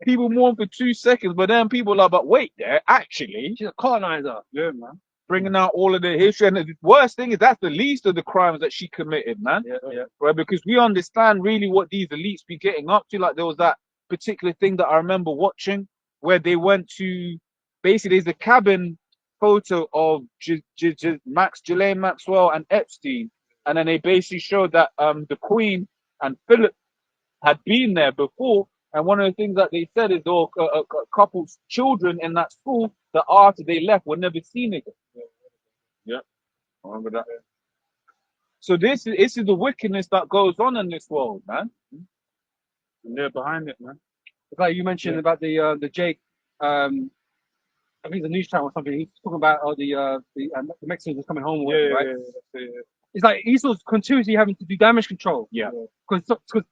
People mourn for 2 seconds, but then people are like, but wait, there actually She's a colonizer. Yeah, man. bringing out all of the history. And the worst thing is that's the least of the crimes that she committed, man. Yeah. Right? Because we understand really what these elites be getting up to. Like there was that particular thing that I remember watching where they went to, basically there's a cabin photo of Ghislaine Maxwell and Epstein, and then they basically showed that the Queen and Philip had been there before, and one of the things that they said is a couple's children in that school that after they left were never seen again. Yeah, I remember that. So this is the wickedness that goes on in this world, man. And they're behind it, man. It's like you mentioned about the Jake, I think the news channel or something. He's talking about the Mexicans are coming home, right? Yeah. It's like Esau's continuously having to do damage control. Yeah. Because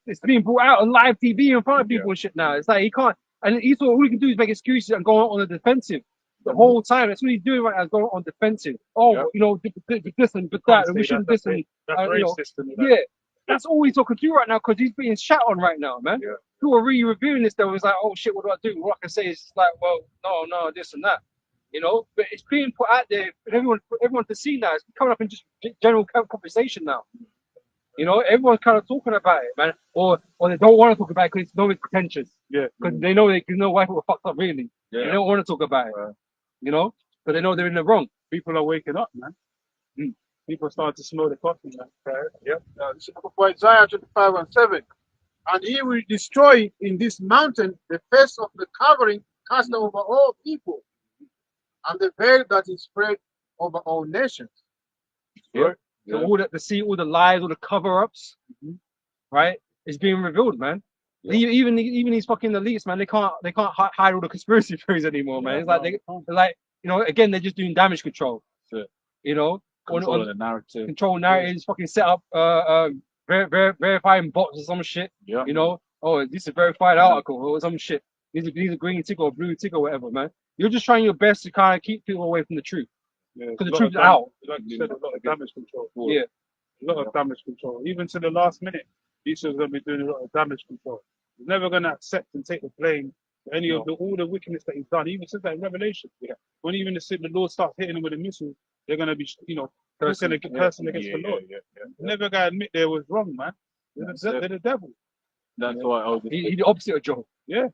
it's being brought out on live TV in front of people and shit now. It's like he can't, and Esau, all he can do is make excuses and go on the defensive the whole time. That's what he's doing right now, is going on defensive. This and that, and we shouldn't this and that's racist. yeah. That's all he's talking to right now, because he's being shat on right now, man. Yeah. People are really reviewing this though. It's like, oh shit, what do I do? What I can say is like, well, no, this and that. You know, but it's being put out there for everyone to see now. It's coming up in just general conversation now. You know, everyone's kind of talking about it, man, or they don't want to talk about it because it's pretentious. Yeah. Because they know white people are fucked up, really. Yeah. They don't want to talk about it. You know, but they know they're in the wrong. People are waking up, man. People are starting to smell the coffee, man. Yep. This is the book of Isaiah 25:7. And he will destroy in this mountain the face of the covering cast over all people, and the veil that is spread over all nations. Yeah. So all the lies, all the cover-ups, right? It's being revealed, man. Yeah. Even these fucking elites, man, they can't hide all the conspiracy theories anymore, man. It's like they're like, you know, again, they're just doing damage control. That's it. You know, Controlling the narrative. control narratives, fucking set up verifying bots or some shit. Yeah. You know, oh, this is a verified article or some shit. These are green tick or blue tick or whatever, man. You're just trying your best to kind of keep people away from the truth. Yeah, Because the a lot truth's of out. Like you said, a lot of damage control. Yeah. A lot of damage control. Even to the last minute, Esau's going to be doing a lot of damage control. He's never going to accept and take the blame for any of all the wickedness that he's done. He even says that in Revelation. Yeah. When even the Lord starts hitting them with a missile, they're going to be, you know, cursing against the Lord. They're never going to admit they was wrong, man. They're the devil. That's why I was He's the opposite of Job. Yeah.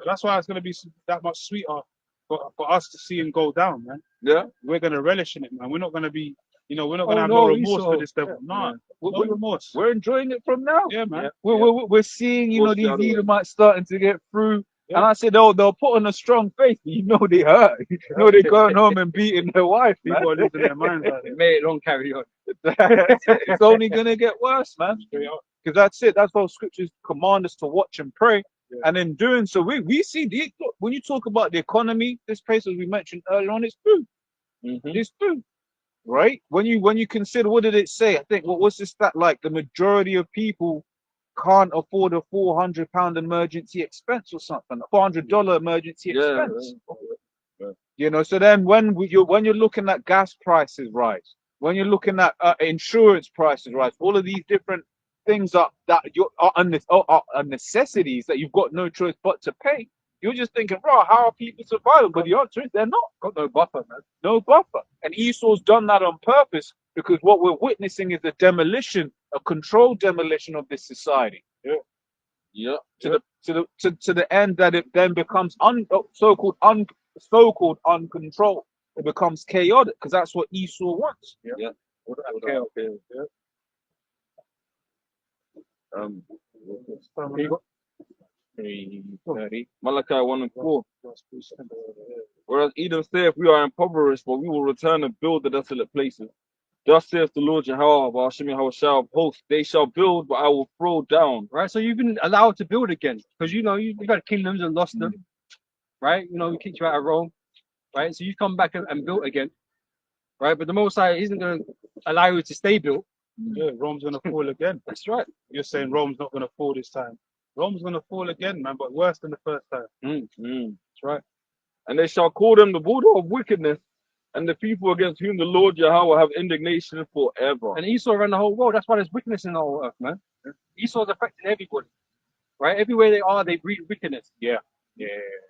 That's why it's going to be that much sweeter for us to see him go down, man. Yeah. We're going to relish in it, man. We're not going to be, you know, we're not going to have no, no remorse Esau. for this devil. Nah, no remorse. We're enjoying it from now. Yeah, man. We're seeing, you know, these Edomites starting to get through. Yeah. And I said, they'll put on a strong face. You know they hurt. You know they're going home and beating their wife, man. People are losing their minds out They there. made it on, carry on. It's only going to get worse, man. Straight up. Because that's it. That's what scriptures command us to watch and pray. Yeah. And in doing so, we see look, when you talk about the economy, this place, as we mentioned earlier on, it's food. It's food, right? When you consider, what did it say? I think, what's the stat like? The majority of people can't afford a £400 emergency expense or something, a $400 emergency expense. You know, so then when you're looking at gas prices rise, when you're looking at insurance prices rise, all of these different things are necessities that you've got no choice but to pay. You're just thinking, bro, how are people surviving? But the answer is they're not. Got no buffer, man. No buffer. And Esau's done that on purpose, because what we're witnessing is a controlled demolition of this society. To the end that it then becomes so-called uncontrolled. It becomes chaotic, because that's what Esau wants. Okay. Malachi 1:4. Whereas Edom saith, we are impoverished, but we will return and build the desolate places. Thus saith the Lord Jehovah, Hashem Yahweh shall of hosts, they shall build, but I will throw down. Right, so you've been allowed to build again, because you know you got kingdoms and lost them, right? You know, we kicked you out of Rome, right? So you come back and built again, right? But the Most High isn't going to allow you to stay built. Yeah, Rome's going to fall again. That's right. You're saying Rome's not going to fall this time. Rome's going to fall again, man, but worse than the first time. That's right. And they shall call them the border of wickedness, and the people against whom the Lord Yahweh have indignation forever. And Esau ran the whole world. That's why there's wickedness in the whole earth, man. Esau's affecting everybody, right? Everywhere they are, they breed wickedness. Yeah.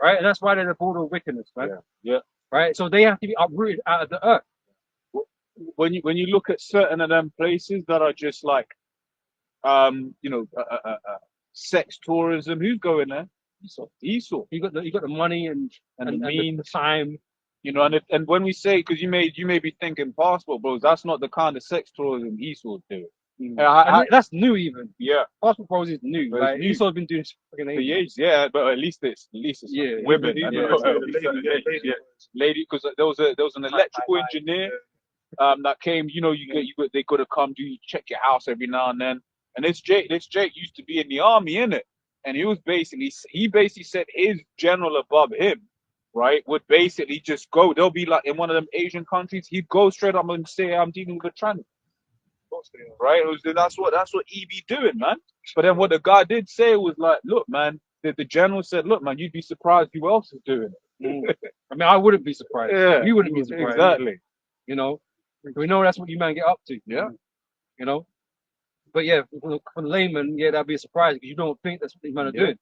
Right, and that's why they're the border of wickedness, man. Yeah. Right, so they have to be uprooted out of the earth. When you look at certain of them places that are just like, sex tourism, who's going there? Esau. You got the money and the means, the time. You know, and when we say, because you may be thinking passport bros, that's not the kind of sex tourism Esau's doing. That's new, even. Yeah, passport bros is new. But Right, new. Esau's been doing this fucking for ages. years, yeah, but at least it's women. Lady, because there was an electrical engineer that came. You know, they got to come check your house every now and then. And this Jake used to be in the army, innit? And he basically said his general above him, right, would basically just go. They'll be like in one of them Asian countries. He'd go straight up and say, "I'm dealing with a trans." Right? That's what he be doing, man. But then what the guy did say was like, look, man. The general said, look, man, you'd be surprised who else is doing it. I mean, I wouldn't be surprised. Yeah, we wouldn't be surprised. Exactly. You know, we know that's what you man get up to. Yeah. You know. But yeah, for the layman, yeah, that'd be a surprise because you don't think that's what these men are doing.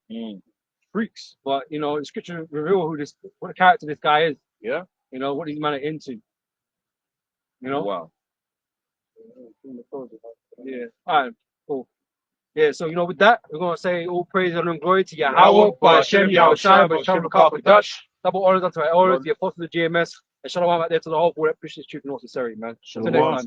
Freaks. But you know, the scripture reveal what the character of this guy is. Yeah. You know, what these men are into. You know? Wow. Yeah. All right, cool. Yeah, so you know, with that, we're gonna say all praise and glory to Yahweh, Yahweh, by Hashem, Hashem, Yahweh Shai, by Yahweh Hashem, Shai, Rakah, double honors unto our elders, the apostles of GMS, and shalom out there to the whole world that pushes truth and what's necessary, man. Until next Shalom. time.